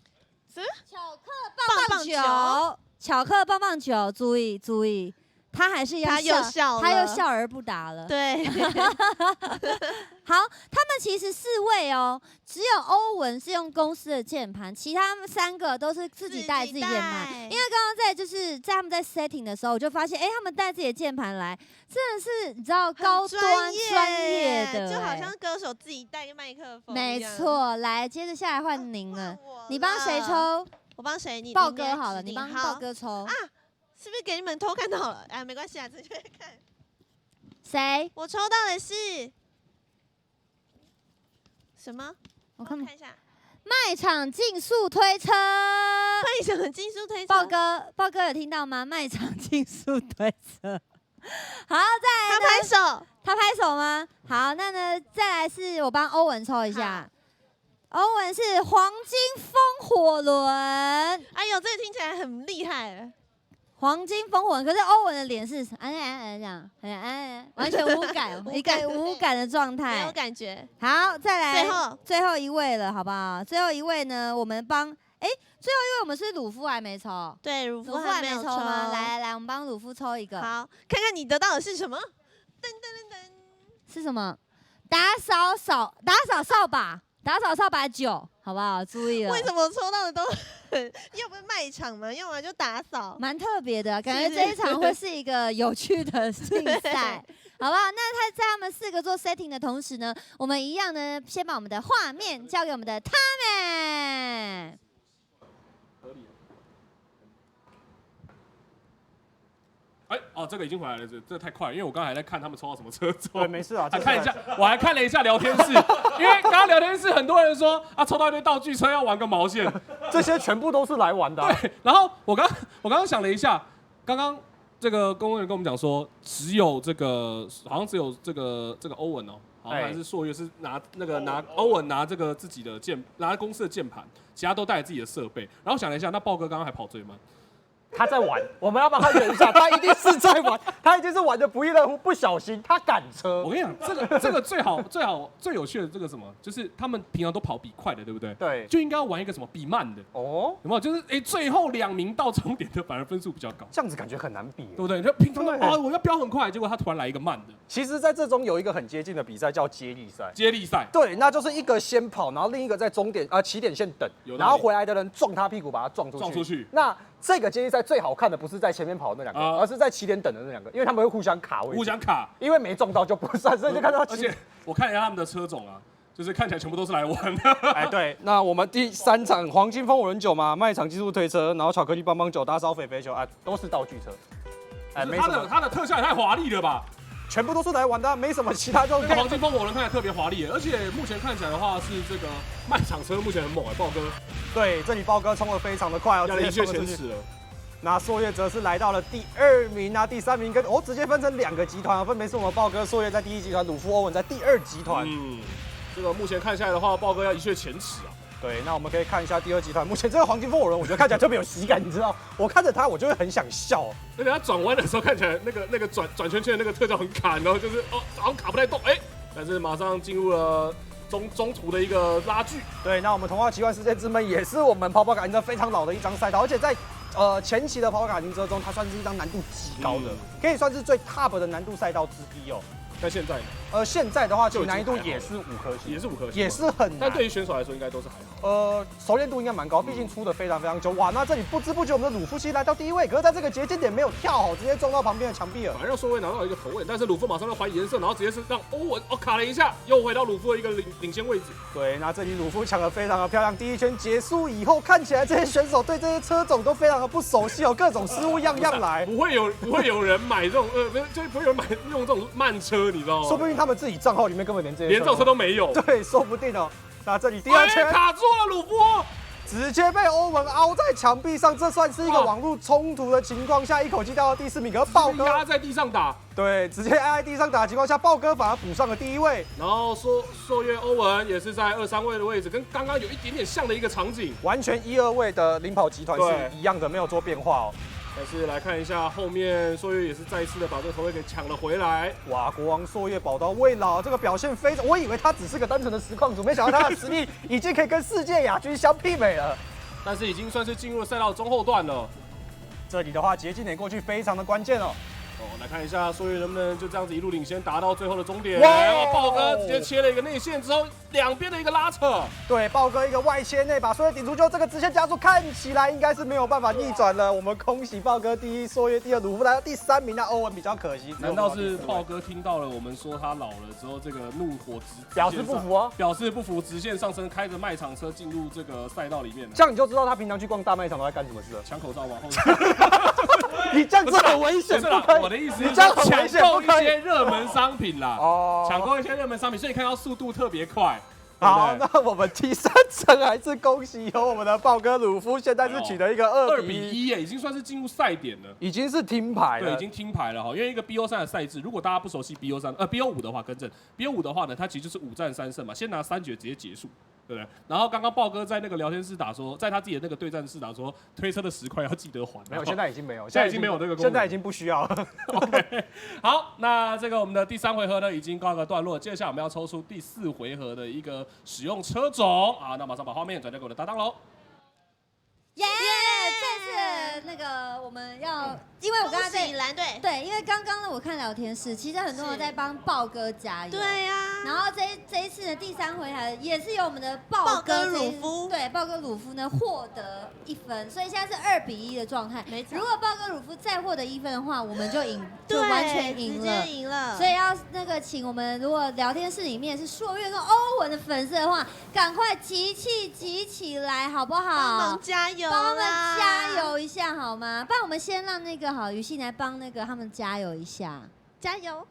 巧克棒棒酒，巧克棒棒酒，注意。他还是要笑，他又笑而不答了。对，好，他们其实4位哦，只有欧文是用公司的键盘，其他3个都是自己带自己键盘。因为刚刚在他们在 setting 的时候，我就发现，他们带自己的键盘来，真的是你知道高端专业的，就好像歌手自己带个麦克风。没错，来，接着下来换您了，你帮谁抽？我帮谁？你豹哥好了，你帮豹哥抽啊。是不是给你们偷看到了？哎，没关系啊，直接看。谁？我抽到的是什么？我看一下。卖场竞速推车。卖场竞速推车。豹哥有听到吗？卖场竞速推车。好，再来。他拍手吗？好，那呢，再来是我帮欧文抽一下。欧文是黄金风火轮。哎呦，这个听起来很厉害。黄金风火轮，可是欧文的脸是这样，完全无感，一个无感的状态，没有感觉。好，再来最后一位了，好不好？最后一位呢，我们帮最后一位我们是鲁夫还没抽，对，鲁夫还没有抽吗？来，我们帮鲁夫抽一个。好，看看你得到的是什么？噔噔噔噔，是什么？打扫扫把9，好不好？注意了。为什么抽到的都要不是卖场嘛，要么就打扫，蛮特别的，感觉这一场会是一个有趣的竞赛，好不好？那在他们4个做 setting 的同时呢，我们一样呢，先把我们的画面交给我们的他们。这个已经回来了，这太快了，因为我刚才还在看他们抽到什么车种。对，没事啊，看一下，我还看了一下聊天室，因为刚刚聊天室很多人说抽到一堆道具车要玩个毛线，这些全部都是来玩的。对，然后我刚刚想了一下，刚刚这个工作人员跟我们讲说，好像只有这个欧文哦，好像还是朔月是拿欧文拿这个自己的拿公司的键盘，其他都带自己的设备。然后想了一下，那豹哥刚刚还跑最慢。他在玩，我们要帮他圆一下，他一定是在玩，他一定是玩的不亦乐乎，不小心他赶车。我跟你讲，这个最有趣的这个什么，就是他们平常都跑比快的，对不对？对，就应该要玩一个什么比慢的哦，有没有？就是最后2名到终点的反而分数比较高，这样子感觉很难比，对不对？他平常我要飙很快，结果他突然来一个慢的。其实，在这中有一个很接近的比赛叫接力赛。接力赛，对，那就是一个先跑，然后另一个在起点线等，然后回来的人撞他屁股，把他撞出去。那这个接力赛最好看的不是在前面跑的那2个，而是在起点等的那2个，因为他们会互相卡位，因为没撞到就不算，所以就看到。而且我看一下他们的车种啊，就是看起来全部都是来玩的。对，那我们第3场黄金风火轮9嘛，卖场技术推车，然后巧克力棒棒酒、打扫肥肥球都是道具车。没什么，它的特效也太华丽了吧！全部都是来玩的，没什么其他就。黄金风火轮看起来特别华丽，而且目前看起来的话是这个卖场车目前很猛豹哥。对，这里豹哥冲得非常的快哦，要一跃前耻了。那朔月则是来到了第2名，那第3名直接分成2个集团，分别是我们豹哥朔月在第1集团，鲁夫欧文在第2集团。这个目前看下来的话，豹哥要一跃前耻啊。对，那我们可以看一下第2集团，目前这个黄金风火轮，我觉得看起来特别有喜感，你知道？我看着他，我就会很想笑。而且他转弯的时候看起来那个转圈圈的那个特效很卡，然后就是好像卡不太动，但是马上进入了中途的一个拉锯。对，那我们童话奇幻世界之门也是我们跑跑卡丁车非常老的一张赛道，而且在前期的跑跑卡丁车中，它算是一张难度极高的，可以算是最 top 的难度赛道之一哦。但现在呢？现在的话，其实难易度也是5颗星，也是5颗星，也是很难。但对于选手来说，应该都是还好。熟练度应该蛮高，毕竟出的非常久。哇，那这里不知不觉我们的鲁夫其实来到第1位，可是在这个节点点没有跳好，直接撞到旁边的墙壁了，反而让硕威拿到一个头位，但是鲁夫马上要还颜色，然后直接是让欧文卡了一下，又回到鲁夫的一个领先位置。对，那这里鲁夫抢得非常的漂亮。第1圈结束以后，看起来这些选手对这些车种都非常的不熟悉哦，各种失误样来。不会有人买这种就不会有人买用这种慢车，你知道吗？说不定他们自己账号里面根本连这种车都没有。对，说不定哦。那这里第2圈卡住了，鲁夫直接被欧文凹在墙壁上，这算是一个网络冲突的情况下，一口气掉到第4名。可是豹哥压在地上打，对，直接压在地上打的情况下，豹哥反而补上了第1位。然后朔月欧文也是在2、3位的位置，跟刚刚有一点点像的一个场景，完全1、2位的领跑集团是一样的，没有做变化哦。但是来看一下后面，朔月也是再一次的把这个头位给抢了回来。哇，国王朔月宝刀未老，这个表现非常，我以为他只是个单纯的实况主，没想到他的实力已经可以跟世界亚军相媲美了。但是已经算是进入了赛道中后段了。这里的话，捷径点过去非常的关键哦。来看一下朔月能不能就这样子一路领先，达到最后的终点。哇，豹哥直接切了一个内线之后，两边的一个拉扯。对，豹哥一个外切内把朔月顶出，就这个直线加速看起来应该是没有办法逆转了。我们恭喜豹哥第1，朔月第2，鲁夫来到第3名，那欧文比较可惜。难道是豹哥听到了我们说他老了之后，这个怒火表示不服啊？表示不服，直线上升，开着卖场车进入这个赛道里面。这样你就知道他平常去逛大卖场都在干什么事了。抢口罩往后面。你这样子很危险，我的意思是抢购一些热门商品啦，抢购一些热门商品，所以看到速度特别快。好，那我们第3层还是恭喜有我们的豹哥鲁夫，现在是取得一个2比1耶，已经算是进入赛点了，已经是听牌了，对，已经听牌了哈。因为一个 BO3的赛制，如果大家不熟悉 BO5的话，更正 BO5的话呢，它其实就是5战3胜嘛，先拿3局直接结束。对不对？然后刚刚豹哥在那个聊天室打说，在他自己的那个对战室打说，推车的10块要记得还。没有，现在已经没有，现在已经没有这个功能，现在已经不需要了。OK， 好，那这个我们的第3回合呢已经告一个段落，接下来我们要抽出第4回合的一个使用车种啊，那马上把画面转交给我的搭档喽。耶！这次那个我们要，因为我刚刚在蓝队，对，因为刚刚呢我看聊天室，其实很多人在帮豹哥加油。对呀。然后这一次的第3回合也是由我们的豹哥鲁夫，对，豹哥鲁夫呢获得1分，所以现在是2比1的状态。没错。如果豹哥鲁夫再获得1分的话，我们就赢，就完全赢了，直接赢了。所以要那个请我们，如果聊天室里面是朔月跟欧文的粉丝的话，赶快集气集起来，好不好？帮忙加油！帮我们加油一下好吗？不然我们先让那个好于信来帮那个他们加油一下，加油！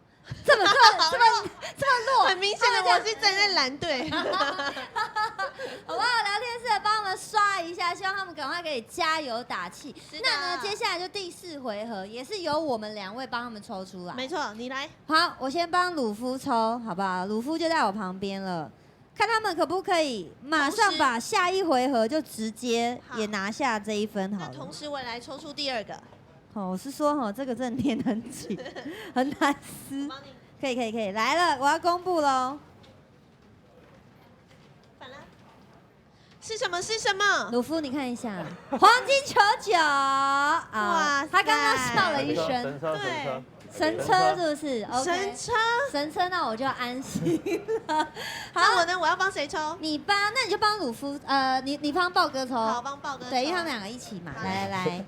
这么弱，很明显的我是站在蓝队，好不好？聊天室帮我们刷一下，希望他们赶快可以加油打气。那呢，接下来就第4回合，也是由我们2位帮他们抽出来。没错，你来。好，我先帮鲁夫抽，好不好？鲁夫就在我旁边了。看他们可不可以马上把下1回合就直接也拿下这1分好了。那同时我来抽出第2个。我是说这个真的粘很紧，很难撕。可以，来了，我要公布喽。反了，是什么？鲁夫，你看一下，黄金球球啊！他刚刚笑了一声，对。神车是不是？神车，那我就安心了。好，我呢？我要帮谁抽？你帮，那你就帮鲁夫，你帮豹哥抽。好，帮豹哥抽。对，因为他们2个一起嘛。来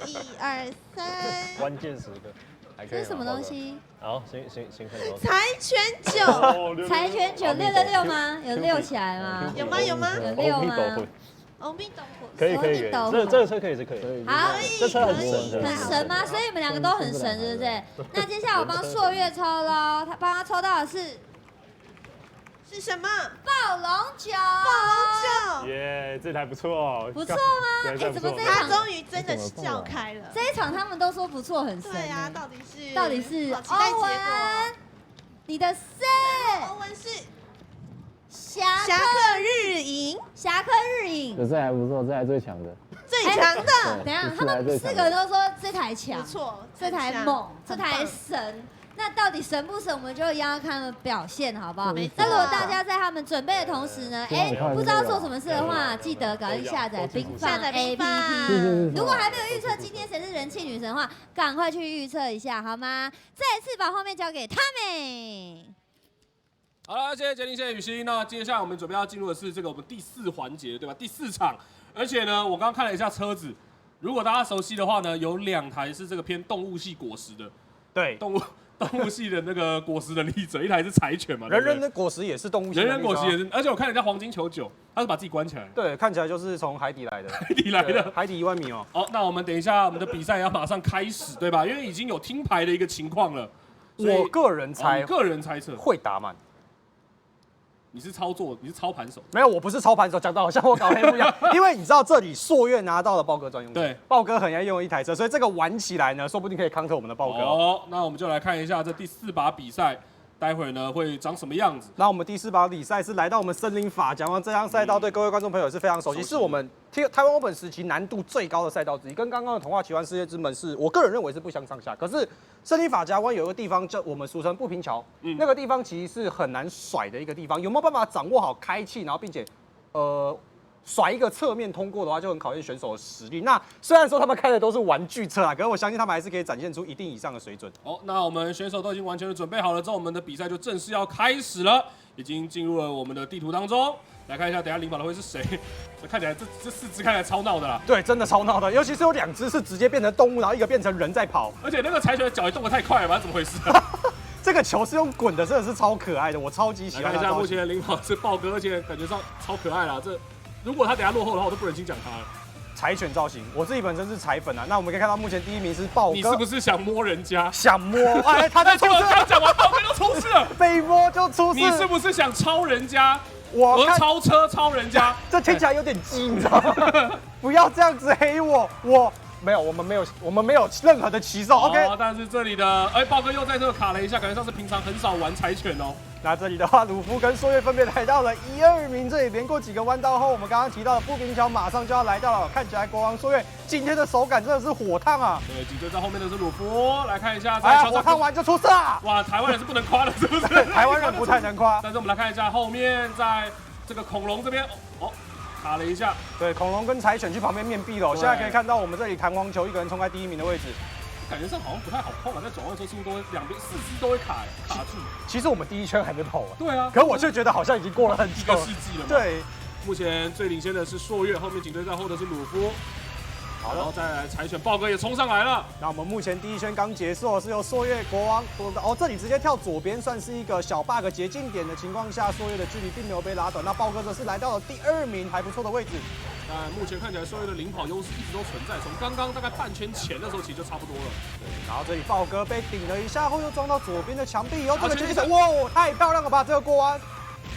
，1、2、3。关键时刻，这是什么东西？好，行，柴犬酒。柴犬酒666吗？有6起来吗？有吗？有6吗？阿弥陀佛。可以，这个车可以是可以。好，这车很神，很神吗？所以你们2个都很神，对不对？那接下来我帮朔月抽喽，他帮他抽到的是什么？暴龙酒。耶，这台不错。不错吗？怎么这一场他终于真的笑开了？这一场他们都说不错，很神。对啊，到底是欧文，你的是？欧文是。侠客日影，这台不错，这台最强的。最强的。等一下，他们4个人都说这台强，不错，这台猛，这台神。那到底神不神，我们就一样要看他们表现，好不好？那如果大家在他们准备的同时呢，不知道做什么事的话，记得赶快下载冰棒 APP。如果还没有预测今天谁是人气女神的话，赶快去预测一下，好吗？再次把后面交给他们。好了，谢谢杰林，谢谢雨欣。那接下来我们准备要进入的是这个我们第4环节，对吧？第4场。而且呢，我刚刚看了一下车子，如果大家熟悉的话呢，有2台是这个偏动物系果实的，对，动物系的那个果实的力者，一台是柴犬嘛，人的果实也是动物系的，人果实也是，而且我看人家黄金球9，他是把自己关起来，对，看起来就是从海底来的，海底1万米哦。好，那我们等一下我们的比赛要马上开始，对吧？因为已经有听牌的一个情况了，我个人猜测会打满。你是操盘手？没有，我不是操盘手，讲到好像我搞黑幕一样。因为你知道这里朔月拿到了豹哥专用车，对，豹哥很爱用一台车，所以这个玩起来呢，说不定可以 counter 我们的豹哥。哦，那我们就来看一下这第4把比赛，待会呢会长什么样子。那我们第4把比赛是来到我们森林法甲湾这项赛道，对各位观众朋友也是非常熟悉，是我们台湾 Open 时期难度最高的赛道之一，跟刚刚的童话奇幻世界之门是我个人认为是不相上下。可是森林法甲湾有一个地方叫我们俗称不平桥，那个地方其实是很难甩的一个地方，有没有办法掌握好开气，然后并且甩一个侧面通过的话，就很考验选手的实力。那虽然说他们开的都是玩具车啊，可是我相信他们还是可以展现出一定以上的水准。好，那我们选手都已经完全的准备好了之后，我们的比赛就正式要开始了，已经进入了我们的地图当中。来看一下，等一下领跑的会是谁？看起来这4只看起来超闹的啦。对，真的超闹的，尤其是有2只是直接变成动物，然后一个变成人在跑。而且那个柴犬的脚也动得太快了吧？怎么回事啊？这个球是用滚的，真的是超可爱的，我超级喜欢。来看一下目前的领跑是豹哥，而且感觉上超可爱啦。这如果他等一下落后的话，我都不忍心讲他了。柴犬造型，我自己本身是柴粉啊。那我们可以看到目前第1名是豹哥，你是不是想摸人家？想摸？哎，他在出事。刚讲完，豹哥就出事了，被摸就出事。你是不是想超人家？我超车超人家，这听起来有点鸡，你知道吗？不要这样子黑我，没有，我们没有任何的骑手。OK， 但是这里的豹哥又在这卡了一下，感觉上是平常很少玩柴犬哦。那这里的话，鲁夫跟朔月分别来到了1、2名，这里连过几个弯道后，我们刚刚提到的不平桥马上就要来到了。看起来国王朔月今天的手感真的是火烫啊！对，紧追在后面的是鲁夫，来看一下，火烫完就出事了。哇，台湾人是不能夸的，是不是？台湾人不太能夸。但是我们来看一下后面，在这个恐龙这边，卡了一下。对，恐龙跟柴犬去旁边面壁了。现在可以看到我们这里弹簧球一个人冲在第1名的位置。感觉上好像不太好碰啊，在转弯的时候似乎都会4只都会卡住。其实我们第1圈还没跑完。对啊，可我却觉得好像已经过了很久1个世纪了。对，目前最领先的是朔月，后面紧追在后的是鲁夫。好，然后再来柴犬豹哥也冲上来了。那我们目前第1圈刚结束，是由朔月国王这里直接跳左边，算是一个小 bug 捷径点的情况下，朔月的距离并没有被拉短。那豹哥则是来到了第2名，还不错的位置。但目前看起来朔月的领跑优势一直都存在，从刚刚大概半圈前的时候其实就差不多了。对，然后这里豹哥被顶了一下后，又撞到左边的墙壁，这个决定哇，太漂亮了吧！这个过弯。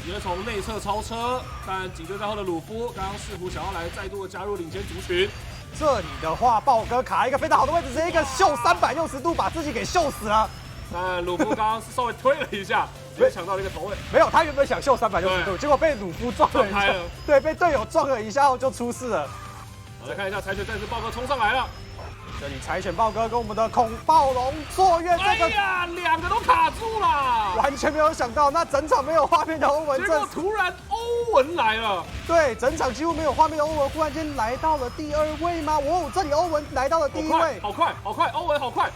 直接从内侧超车，但紧追在后的鲁夫刚刚试图想要来再度的加入领先族群。这里的话，豹哥卡一个非常好的位置，直接一个秀360度把自己给秀死了。但鲁夫刚刚是稍微推了一下，没抢到了一个头位。没有，他原本想秀360度，结果被鲁夫撞开了。对，被队友撞了一下后就出事了。我来看一下柴犬战士豹哥冲上来了。这里柴犬豹哥跟我们的恐暴龙朔月这个，哎呀，2个都卡住了，完全没有想到，那整场没有画面的欧文，结果突然欧文来了。对，整场几乎没有画面的欧文，忽然间来到了第2位吗？这里欧文来到了第1位，好快，欧文好快。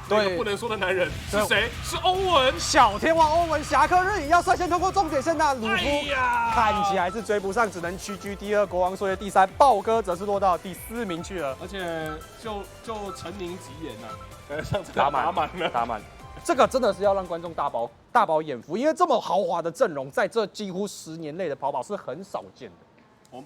对，不能说的男人是谁？是欧文，小天王欧文，侠客日影要率先通过终点线，那鲁夫看起来是追不上，只能屈居第2，国王朔月第3，豹哥则是落到第4名去了。而且就陈宁吉言呐，像打满，这个真的是要让观众大饱眼福，因为这么豪华的阵容，在这几乎10年内的跑跑是很少见的。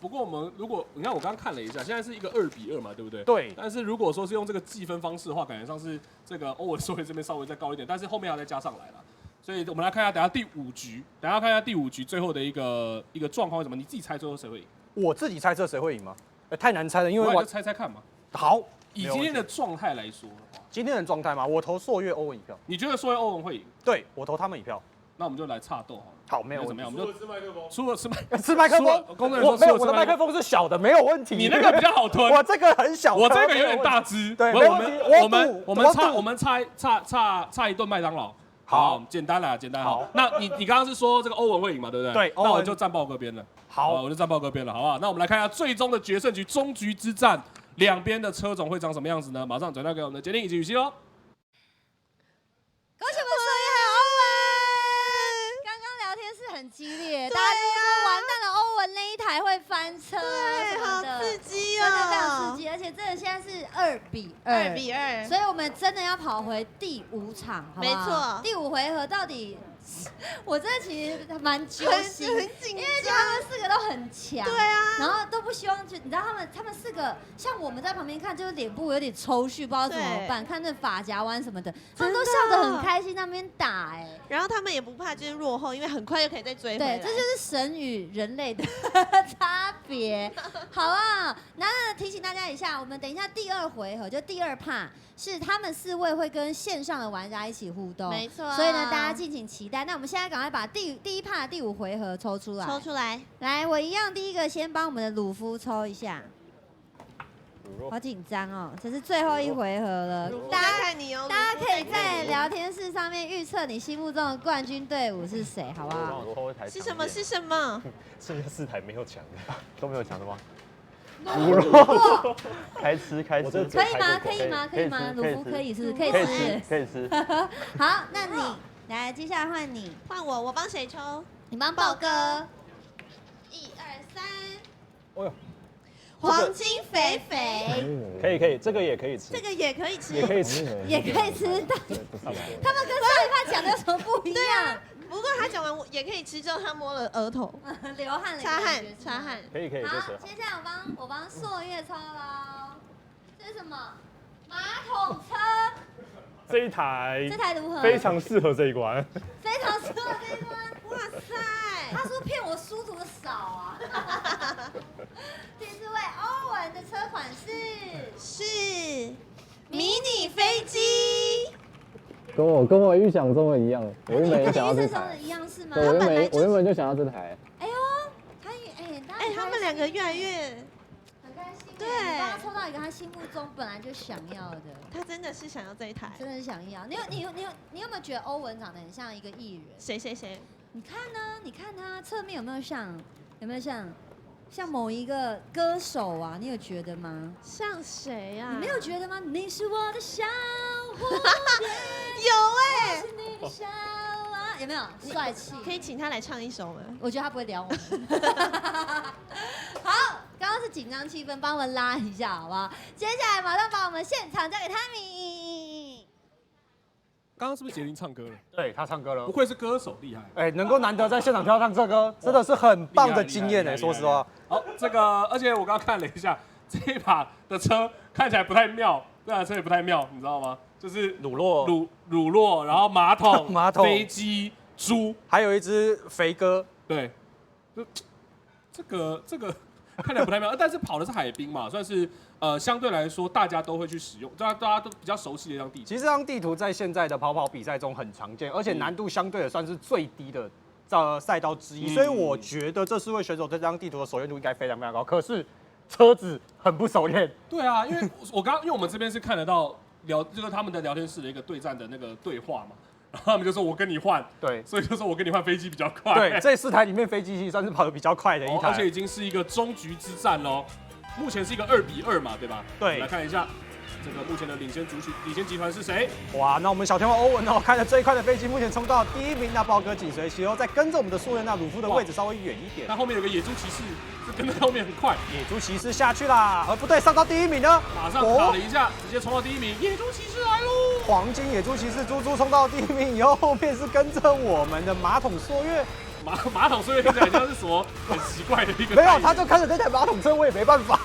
不过我们如果你看我刚刚看了一下，现在是一个2-2嘛，对不对？对。但是如果说是用这个计分方式的话，感觉上是这个欧文朔月这边稍微再高一点，但是后面要再加上来了。所以我们来看一下，等下第5局最后的一个状况是什么？你自己猜最后谁会赢？我自己猜测谁会赢吗？太难猜了，因为我就猜猜看嘛。好，以今天的状态来说的话，今天的状态嘛，我投朔月欧文1票。你觉得朔月欧文会赢？对，我投他们1票。那我们就来插斗好了。好，没有怎么样？我们就吃麦克风，输了吃麦克风。工作人员说，没有，我的麦克风是小的，没有问题。你那个比较好吞，我这个很小，我这个有点大只。对，没问题。我们差一顿麦当劳。好，简单啦，简单。好，那你刚刚是说这个欧文会赢嘛，对不对？对，那我就站豹哥边了。好，我就站豹哥边了，好不好？那我们来看一下最终的决胜局，终局之战，两边的车种会长什么样子呢？马上转交给我们的杰林以及雨熙哦。恭喜我们所以还有欧文，刚刚聊天室很激烈，大家就说完蛋了，欧文那一台会翻车，对，好刺激哦，真的非常刺激，而且这个现在是2-2，所以我们真的要跑回第5场，好不好？没错，第5回合到底。我真的其实蛮揪心，很紧张，因为他们4个都很强，对啊，然后都不希望就你知道他们4个，像我们在旁边看，就是脸部有点抽搐，不知道怎么办，看那发夹弯什么的，他们都笑得很开心，那边打然后他们也不怕就是落后，因为很快就可以再追回来。对，这就是神与人类的差别，好啊。那提醒大家一下，我们等一下第2回合就第2趴是他们4位会跟线上的玩家一起互动，没错。所以呢，大家敬请期待。那我们现在赶快把第1趴的第5回合抽出来。来，我一样第一个先帮我们的鲁夫抽一下。好紧张哦，这是最后1回合了。大家可以在聊天室上面预测你心目中的冠军队伍是谁，好不好？是什么？是什么？剩下4台没有抢的，都没有抢的吗？卤肉，开吃。可以吗？鲁夫可以吃。好，那你来，接下来换你，换我帮谁抽？你帮豹哥。1、2、3。哦呦，黄金肥肥。可以，这个也可以吃。这个也可以吃。也可以吃。他们跟上一趴讲的有什么不一样？不过他讲完也可以吃之后，他摸了额头，流汗了，擦汗。可以。好，接下来我帮朔月抽喽。这是什么？马桶车。这一台如何？非常适合这一关。非常适合这一关。哇塞！他是不是骗我书读的少啊？第4位欧文的车款是迷你飞机。跟我预想中的一样，我原本想要这台。一样是吗？我原本就想要这台。哎呦，他们2个越来越很开心。对，帮他抽到一个他心目中本来就想要的。他真的是想要这一台，真的是想要。你有没有觉得欧文长得很像一个艺人？谁？你看呢？你看他侧面有没有像某一个歌手啊？你有觉得吗？像谁啊？你没有觉得吗？你是我的小蝴蝶。有是你的小啊，有没有帅气？可以请他来唱一首吗？我觉得他不会撩我们。好，刚刚是紧张气氛，帮我们拉一下好不好？接下来马上把我们现场交给泰米。刚刚是不是杰林唱歌了？对，他唱歌了。不愧是歌手，厉害。能够难得在现场跳唱这歌，真的是很棒的经验说实话。好，而且我刚刚看了一下，这一把的车看起来不太妙，这台车也不太妙，你知道吗？就是乳酪，然后马桶、飞机、猪，还有一只肥哥。对，这个看起来不太妙，但是跑的是海滨嘛，算是相对来说大家都会去使用，大家都比较熟悉的一张地图。其实这张地图在现在的跑比赛中很常见，而且难度相对也算是最低的赛道之一，所以我觉得这4位选手这张地图的熟练度应该非常非常高。可是车子很不熟练。对啊，因为我们这边是看得到就是他们的聊天室的一个对战的那个对话嘛。然后他们就说我跟你换，对，所以就说我跟你换飞机比较快。对，这4台里面飞机其实算是跑得比较快的一台，而且已经是一个终局之战喽。目前是一个2-2嘛，对吧？对，来看一下这个目前的领先集团是谁？哇，那我们小天王欧文开了最快的飞机，目前冲到第1名，那豹哥紧随其后，再跟着我们的素人那鲁夫的位置稍微远一点。那后面有个野猪骑士是跟在后面很快，野猪骑士下去啦，不对，上到第1名呢，马上卡了一下，直接冲到第1名，野猪骑士来喽！黄金野猪骑士猪冲到第1名以后，后面是跟着我们的马桶朔月。马桶岁月听起来像是什么很奇怪的一个。没有，他就开着这台马桶车，我也没办法。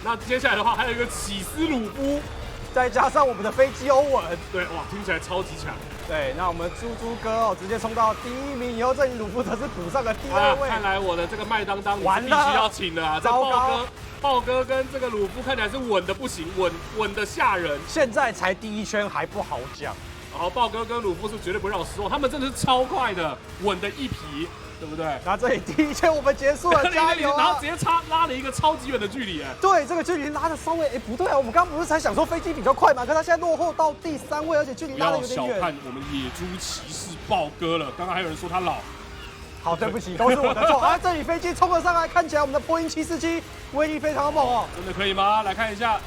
那接下来的话，还有一个起司鲁夫，再加上我们的飞机欧文。对，哇，听起来超级强。对，那我们猪哥直接冲到第1名以后，这里鲁夫则是补上了第2位。看来我的这个麦当当完了，必须要请了啊！这豹哥跟这个鲁夫看起来是稳的不行，稳的吓人。现在才第1圈还不好讲。然后豹哥跟鲁夫是绝对不会让我失望，他们真的是超快的，稳的一匹，对不对？那这里第一圈我们结束了，加油！然后直接拉了一个超级远的距离，哎，对，这个距离拉的稍微，不对啊，我们刚刚不是才想说飞机比较快嘛，可他现在落后到第3位，而且距离拉的有点远。不要小看我们野猪骑士豹哥了，刚刚还有人说他老。好，对不起，都是我的错。这里飞机冲了上来，看起来我们的波音747威力非常猛哦。真的可以吗？来看一下。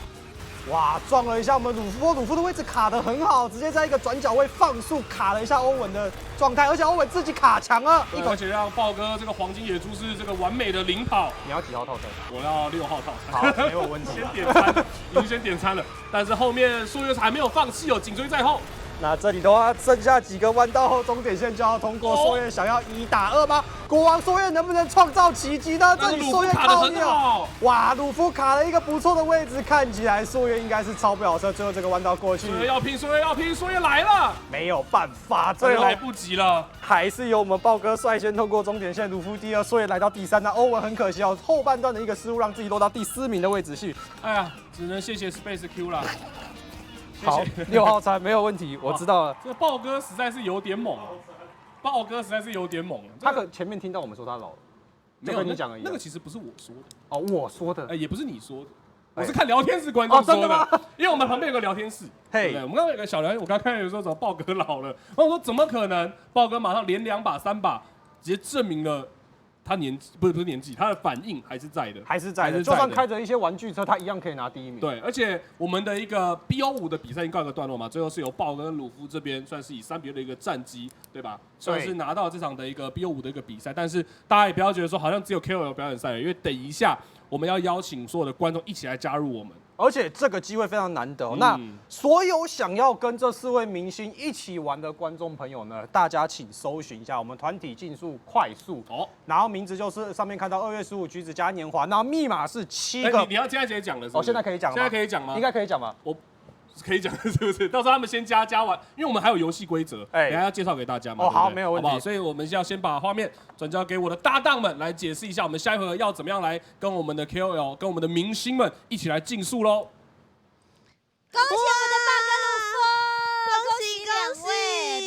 哇，撞了一下我们鲁夫的位置卡得很好，直接在一个转角位放速卡了一下欧文的状态，而且欧文自己卡墙了，而且让豹哥这个黄金野猪是这个完美的领跑。你要几号套餐？我要6号套餐。好，没有问题。先点餐，已经先点餐了，但是后面苏月还没有放弃哦，紧追在后。那这里的话，剩下几个弯道后，终点线就要通过。硕彦想要1打2吗？国王硕彦能不能创造奇迹呢？这里硕彦靠你了。哇，鲁夫卡了一个不错的位置，看起来硕彦应该是超不了车。最后这个弯道过去，硕彦要拼，硕彦来了，没有办法，最后来不及了，还是由我们豹哥率先通过终点线，鲁夫第2，硕彦来到第3。那欧文很可惜哦，后半段的一个失误，让自己落到第4名的位置去。哎呀，只能谢谢 Space Q 了。好，6号餐没有问题，我知道了。这个豹哥实在是有点猛，他可前面听到我们说他老了，没有跟你讲而已。那个其实不是我说的哦，我说的，也不是你说的，我是看聊天室观众说的，因为我们旁边有个聊天室，对，我们刚刚有个小聊天，我刚看有说怎么豹哥老了，然后我说怎么可能？豹哥马上连2把3把，直接证明了。他年纪不是年纪，他的反应还是在的，还是在的。就算开着一些玩具车，他一样可以拿第1名。对，而且我们的一个 BO5的比赛已经告一个段落嘛，最后是由豹哥跟鲁夫这边算是以3比2的一个战绩，对吧？算是拿到这场的一个 BO5的一个比赛。但是大家也不要觉得说好像只有 KOL 表演赛，因为等一下我们要邀请所有的观众一起来加入我们。而且这个机会非常难得、那所有想要跟这4位明星一起玩的观众朋友呢，大家请搜寻一下我们团体竞速快速哦，然后名字就是上面看到2月15橘子嘉年华，然后密码是7个。你要现在直接讲了是不是？哦，现在可以讲吗？现在可以讲吗？应该可以讲吧。我可以讲是不是？到时候他们先加完，因为我们还有游戏规则，等下要介绍给大家嘛。哦，好，没有问题。好不好？所以我们要先把画面转交给我的搭档们来解释一下，我们下一回合要怎么样来跟我们的 KOL、跟我们的明星们一起来竞速喽。恭喜我的豹跟鲁夫，恭喜恭喜！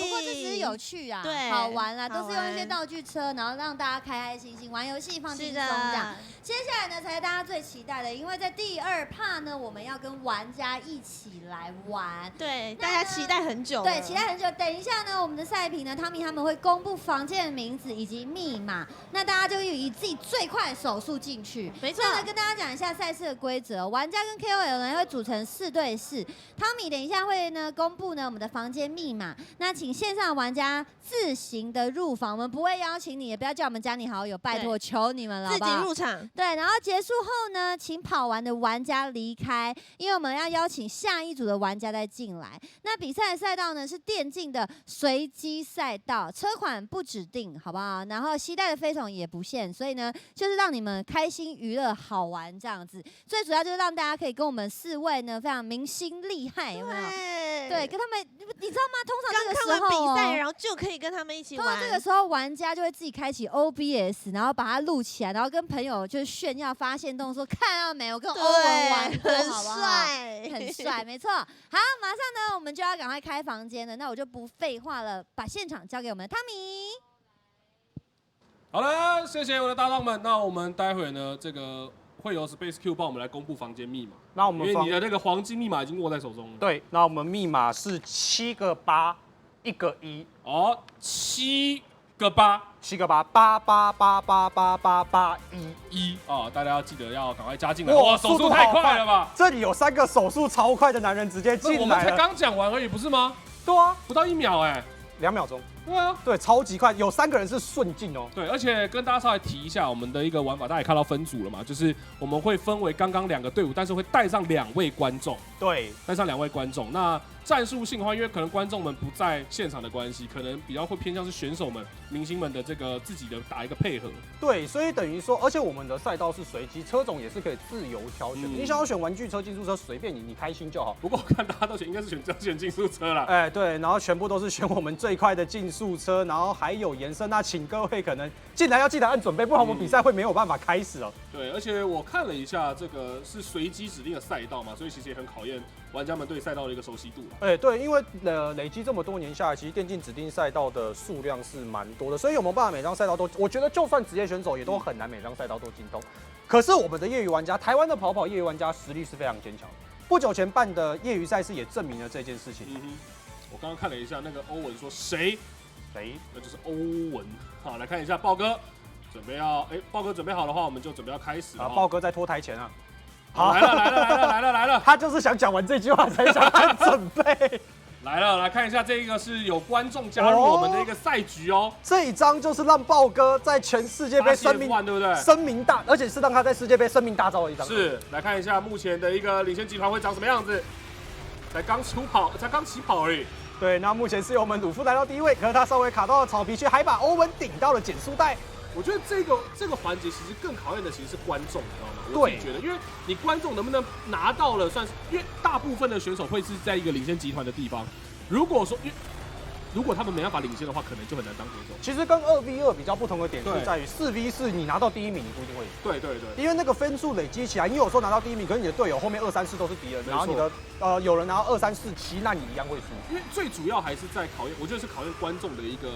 不过这只是有趣啊，对，好玩啦，都是用一些道具车，然后让大家开开心心玩游戏，放轻松这样。接下来呢，才是大家最期待的，因为在第2 part 呢，我们要跟玩家一起来玩。对，大家期待很久。对，期待很久。等一下呢，我们的赛评呢，汤米他们会公布房间的名字以及密码，那大家就以自己最快的手速进去。没错。那跟大家讲一下赛事的规则，玩家跟 KOL 呢会组成4对4。汤米等一下会呢公布呢我们的房间密码，那请线上玩家自行的入房，我们不会邀请你，也不要叫我们加你好友，拜托求你们了，自己入场。对，然后结束后呢，请跑完的玩家离开，因为我们要邀请下一组的玩家再进来。那比赛的赛道呢是电竞的随机赛道，车款不指定，好不好？然后携带的飞桶也不限，所以呢就是让你们开心娱乐好玩这样子。最主要就是让大家可以跟我们4位呢非常明星厉害，有没有？对，跟他们，你知道吗？通常这个时候比赛，然后就可以跟他们一起玩。通常这个时候，玩家就会自己开启 OBS， 然后把它录起来，然后跟朋友就是炫耀发现动说，看到没，我跟欧文玩过，很好不好？帅，很帅，没错。好，马上呢，我们就要赶快开房间了。那我就不废话了，把现场交给我们的汤米。好了，谢谢我的搭档们。那我们待会呢，这个会由 Space Q 帮我们来公布房间密码。那我们因为你的那个黄金密码已经握在手中了。对，那我们密码是7个8，1个1。哦，7个8，7个8，88888881啊！大家要记得要赶快加进来。哇，手速太快了吧！这里有3个手速超快的男人直接进来了。我们才刚讲完而已，不是吗？对啊，不到1秒哎，2秒钟。对啊，对，超级快，有3个人是顺进哦。对，而且跟大家稍微提一下我们的一个玩法，大家也看到分组了嘛，就是我们会分为刚刚2个队伍，但是会带上2位观众。对，带上2位观众。那战术性的话，因为可能观众们不在现场的关系，可能比较会偏向是选手们、明星们的这个自己的打一个配合。对，所以等于说，而且我们的赛道是随机，车种也是可以自由挑选。你想要选玩具车、竞速车，随便你开心就好。不过我看大家都应该是选竞速车啦。哎，对，然后全部都是选我们最快的竞速车，然后还有延伸。那请各位可能进来要记得按准备，不然我们比赛会没有办法开始了。对，而且我看了一下，这个是随机指定的赛道嘛，所以其实也很考验玩家们对赛道的一个熟悉度。对，因为累积这么多年下来，其实电竞指定赛道的数量是蛮多的，所以有没有办法每张赛道都？我觉得就算职业选手也都很难每张赛道都精通。可是我们的业余玩家，台湾的跑跑业余玩家实力是非常坚强的。不久前办的业余赛事也证明了这件事情。我刚刚看了一下，那个欧文说谁，那就是欧文。好，来看一下豹哥，准备要，豹哥准备好的话，我们就准备要开始了。豹哥在拖台前啊。好，来了！他就是想讲完这句话才想按准备。来了，来看一下这个是有观众加入我们的一个赛局哦。这一张就是让豹哥在全世界杯声名，对不对？声名大，而且是让他在世界杯声名大噪的一张。是，来看一下目前的一个领先集团会长什么样子。才刚起跑而已。对，那目前是由我们鲁夫来到第一位，可是他稍微卡到了草皮，却还把欧文顶到了减速带。我觉得这个环节其实更考验的其实是观众，你知道吗？对，我自己觉得，因为你观众能不能拿到了，算是因为大部分的选手会是在一个领先集团的地方。如果他们没办法领先的话，可能就很难当选手。其实跟2v2比较不同的点是在于4v4，你拿到第一名，你不一定会赢。对，因为那个分数累积起来，你有时候拿到第一名，可是你的队友后面2、3、4都是敌人，然后你的有人拿到2、3、4、7，那你一样会输。因为最主要还是在考验，我觉得是考验观众的一个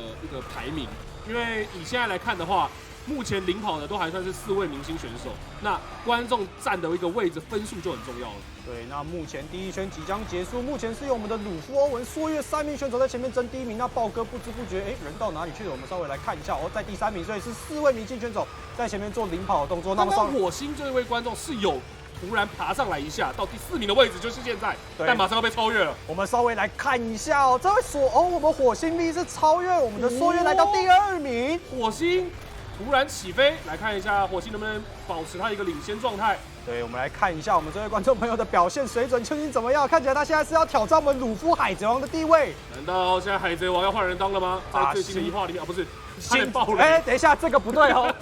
排名。因为以现在来看的话，目前领跑的都还算是4位明星选手，那观众站的一个位置分数就很重要了。对，那目前第一圈即将结束，目前是由我们的鲁夫、欧文、朔月3名选手在前面争第一名。那豹哥不知不觉，人到哪里去了？我们稍微来看一下哦，在第3名，所以是4位明星选手在前面做领跑的动作。那么火星这位观众是有突然爬上来一下，到第4名的位置就是现在，但马上要被超越了。我们稍微来看一下哦，这位我们火星 V 是超越我们的朔月来到第2名，火星突然起飞，来看一下火星能不能保持他一个领先状态。对，我们来看一下我们这位观众朋友的表现水准究竟怎么样？看起来他现在是要挑战我们鲁夫海贼王的地位。难道现在海贼王要换人当了吗？在最新的1话里面不是先爆了。等一下，这个不对哦。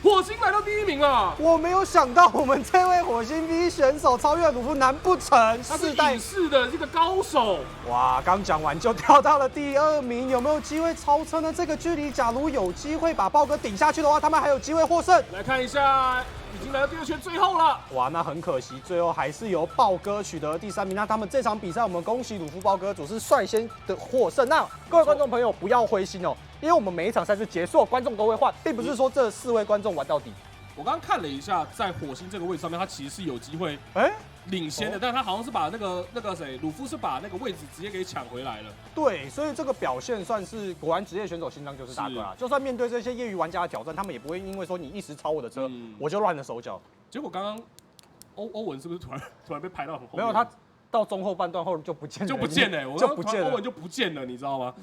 火星来到第1名了。我没有想到我们这位火星 V 选手超越鲁夫，难不成他是影视的这个高手？哇，刚讲完就跳到了第2名，有没有机会超车呢？这个距离，假如有机会把豹哥顶下去的话，他们还有机会获胜。来看一下，已经来到第2圈最后了。哇，那很可惜，最后还是由豹哥取得第3名。那他们这场比赛，我们恭喜鲁夫豹哥组是率先的获胜。那各位观众朋友不要灰心哦，因为我们每一场赛事结束，观众都会换，并不是说这4位观众玩到底。我刚刚看了一下，在火星这个位置上面，他其实是有机会领先的，但他好像是把那个谁，鲁夫是把那个位置直接给抢回来了。对，所以这个表现算是果然职业选手心脏就是大哥啦。就算面对这些业余玩家的挑战，他们也不会因为说你一时超我的车，我就乱了手脚。结果刚刚欧文是不是突然被拍到很后面？没有，他到中后半段后就不见了，就不见了，欧文就不见了，你知道吗？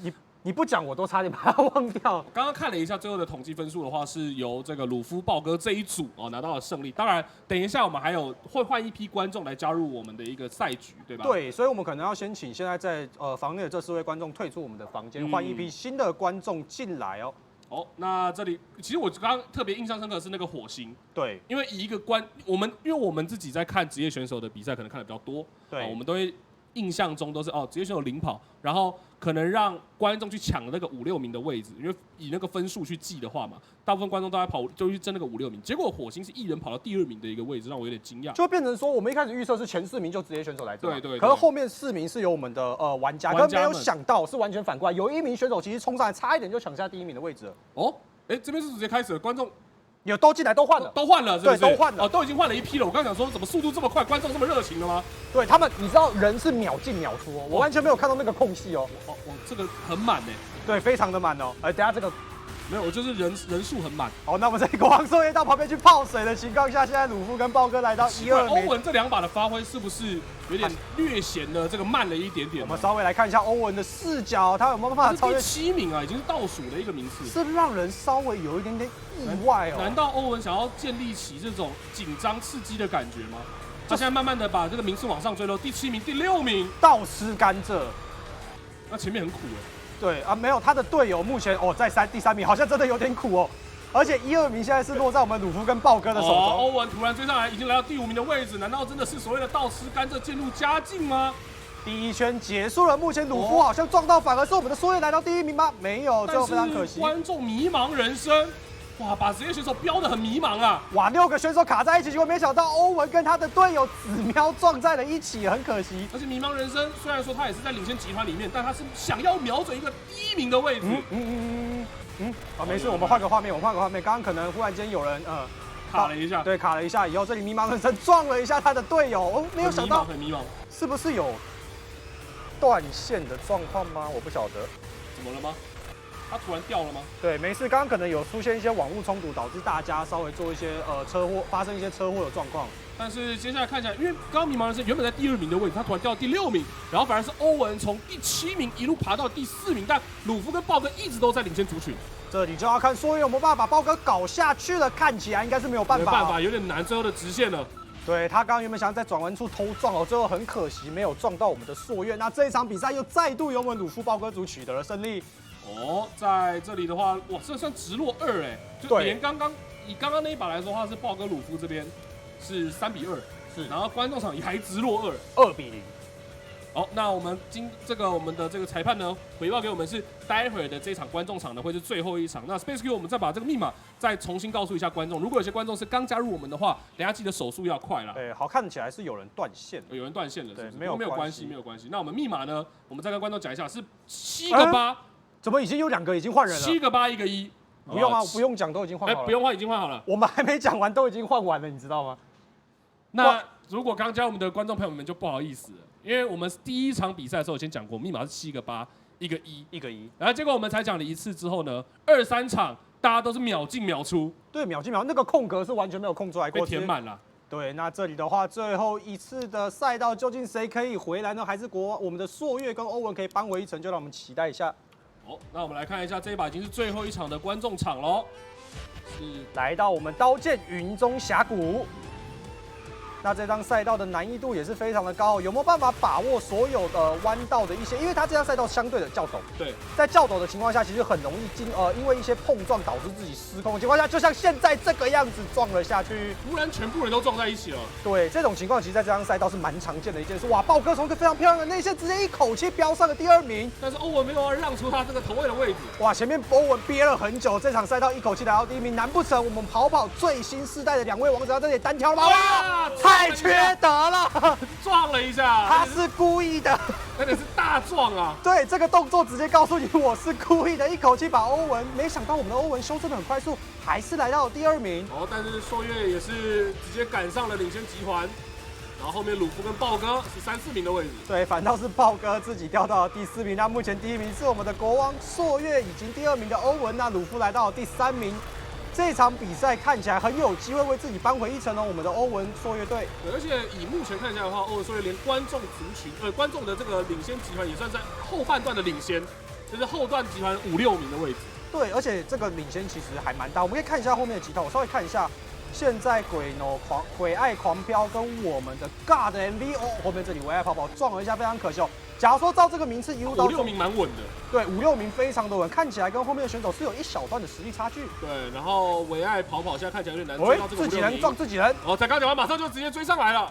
你不讲我都差点把它忘掉。刚刚看了一下最后的统计分数的话，是由这个鲁夫、豹哥这一组拿到了胜利。当然，等一下我们还有会换一批观众来加入我们的一个赛局，对吧？对，所以我们可能要先请现在在房内的这4位观众退出我们的房间，换一批新的观众进来哦。那这里其实我刚刚特别印象深刻的是那个火星，对，因为以一个因为我们自己在看职业选手的比赛，可能看的比较多，对，我们都会印象中都是职业选手领跑，然后可能让观众去抢那个5、6名的位置，因为以那个分数去计的话嘛，大部分观众都在跑，就去争那个5、6名。结果火星是一人跑到第2名的一个位置，让我有点惊讶。就变成说，我们一开始预测是前4名就职业选手来这，对，可是后面4名是由我们的玩家，可是没有想到是完全反过来，有1名选手其实冲上来，差一点就抢下第1名的位置了。这边是直接开始了，观众。有都进来都换了，都换了，是不是？对，都换了，都已经换了一批了。我刚想说，怎么速度这么快，观众这么热情了吗？对他们，你知道人是秒进秒出哦，我完全没有看到那个空隙哦。这个很满哎。对，非常的满哦。等下这个没有，就是人数很满。好，那我们在国王朔夜到旁边去泡水的情况下，现在鲁夫跟豹哥来到1、2名。欧文这2把的发挥是不是有点略显的这个慢了一点点？我们稍微来看一下欧文的视角，他有没有办法超越第7名啊？已经是倒数的一个名次，是让人稍微有一点点意外哦。难道欧文想要建立起这种紧张刺激的感觉吗？他现在慢慢的把这个名次往上追了，第7名、第6名，倒吃甘蔗，那前面很苦哎。对啊，没有他的队友目前在第3名，好像真的有点苦哦。而且1、2名现在是落在我们鲁夫跟豹哥的手中。欧文突然追上来，已经来到第5名的位置，难道真的是所谓的倒吃甘蔗渐入佳境吗？第1圈结束了，目前鲁夫好像撞到，反而是我们的朔夜来到第1名吗？没有，最后非常可惜。观众迷茫人生，哇，把职业选手标得很迷茫啊！哇，6个选手卡在一起，结果没想到欧文跟他的队友紫喵撞在了一起，很可惜。而且迷茫人生虽然说他也是在领先集团里面，但他是想要瞄准一个第1名的位置。没事，我们换个画面，刚刚可能忽然间有人卡了一下，对，卡了一下以后，这里迷茫人生撞了一下他的队友，没有想到很迷茫，是不是有断线的状况吗？我不晓得，怎么了吗？他突然掉了吗？对，没事，刚刚可能有出现一些网络冲突，导致大家稍微做一些车祸，发生一些车祸的状况。但是接下来看起来，因为刚刚迷茫人生原本在第2名的位置，他突然掉到第6名，然后反而是欧文从第7名一路爬到第4名，但鲁夫跟豹哥一直都在领先族群。这里就要看说有没有办法把豹哥搞下去了，看起来应该是没有办法，没办法，有点难，最后的直线了。对他刚刚原本想在转弯处偷撞最后很可惜没有撞到我们的朔月。那这一场比赛又再度由我们鲁夫豹哥组取得了胜利。在这里的话，哇，这算直落2哎，就连以刚刚那一把来说的话，是豹哥鲁夫这边是3比2，是，然后观众场也还直落2比0。好，那我们我们的这个裁判呢，回报给我们是待会儿的这场观众场呢会是最后一场。那 Space Q 我们再把这个密码再重新告诉一下观众，如果有些观众是刚加入我们的话，等下记得手速要快啦。好，看起来是有人断线，有人断线了，对，没有关系。那我们密码呢，我们再跟观众讲一下，是7个8。怎么已经有2个已经换人了？ 7个8，1个1。不用啊，不用讲，都已经换好了。不用换，已经换好了。我们还没讲完，都已经换完了，你知道吗？那如果刚加入我们的观众朋友们就不好意思了，因为我们第1场比赛的时候我先讲过，密码是7个8，一个1，然后结果我们才讲了1次之后呢，2、3场大家都是秒进秒出。对，秒进秒，那个空格是完全没有空出来过，被填满了。对，那这里的话，最后一次的赛道究竟谁可以回来呢？还是我们的朔月跟欧文可以扳回一城？就让我们期待一下。那我们来看一下，这一把已经是最后一场的观众场喽，是来到我们刀剑云中峡谷。那这张赛道的难易度也是非常的高，有没有办法把握所有的弯道的一些？因为它这张赛道相对的较陡，对，在较陡的情况下，其实很容易因为一些碰撞导致自己失控的情况下，就像现在这个样子撞了下去，突然全部人都撞在一起了。对，这种情况其实在这张赛道是蛮常见的一件事。哇，豹哥从一个非常漂亮的内线直接一口气飙上了第2名，但是欧文没有让出他这个头位的位置。哇，前面欧文憋了很久，这场赛道一口气来到第1名，难不成我们跑最新世代的2位王者要这里单挑了吗？哇，太缺德了，撞了一下，他是故意的，那个是大撞啊！对，这个动作直接告诉你我是故意的，一口气把欧文，没想到我们的欧文修正的很快速，还是来到了第2名。但是朔月也是直接赶上了领先集团，然后后面鲁夫跟豹哥是3、4名的位置。对，反倒是豹哥自己掉到了第4名。那目前第1名是我们的国王朔月，以及第2名的欧文，那鲁夫来到了第3名。这场比赛看起来很有机会为自己扳回一城哦，我们的欧文朔月队。对，而且以目前看起来的话，欧文朔月连观众族群，观众的这个领先集团也算在后半段的领先，就是后段集团5、6名的位置。对，而且这个领先其实还蛮大。我们可以看一下后面的集团，我稍微看一下，现在鬼爱狂飙跟我们的 God MV 后面这里唯爱跑跑撞了一下，非常可惜哦。假如说照这个名次一路到5、6名蛮稳的，对，5、6名非常的稳，看起来跟后面的选手是有一小段的实力差距。对，然后唯爱跑现在看起来有点难追到这个5、6名，自己人撞自己人。才刚讲完，马上就直接追上来了。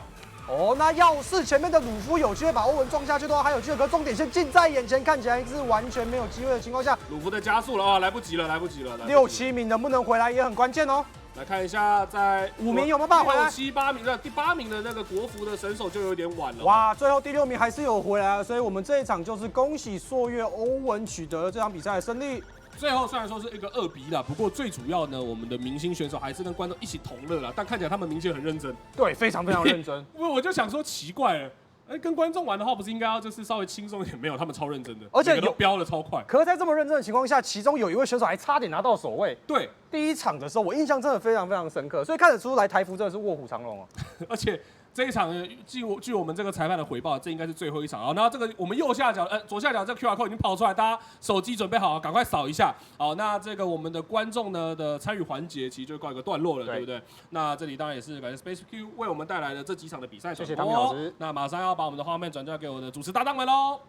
那要是前面的鲁夫有机会把欧文撞下去的话，还有机会，可终点线近在眼前，看起来是完全没有机会的情况下，鲁夫的加速了来不及了，6、7名能不能回来也很关键哦。来看一下，在5名有没有办法回来？ 6、7、8名的第8名的那个国服的神手就有点晚了。哇，最后第6名还是有回来，所以我们这一场就是恭喜朔月欧文取得了这场比赛的胜利。最后虽然说是一个2比1啦，不过最主要呢，我们的明星选手还是跟观众一起同乐啦。但看起来他们明显很认真，对，非常认真。我就想说奇怪了。跟观众玩的话，不是应该要就是稍微轻松一点？没有，他们超认真的，而且都飙的超快。可是，在这么认真的情况下，其中有一位选手还差点拿到首位。对，第1场的时候，我印象真的非常深刻，所以看得出来台服真的是卧虎藏龙哦。而且这一场据我们这个裁判的回报，这应该是最后一场。然后这个我们右下角左下角这个 QR code 已经跑出来，大家手机准备好，赶快扫一下。好，那这个我们的观众呢的参与环节其实就告一个段落了， 对不对？那这里当然也是感谢 Space Q 为我们带来的这几场的比赛，谢谢汤米老师。那马上要把我们的画面转交给我的主持搭档们喽。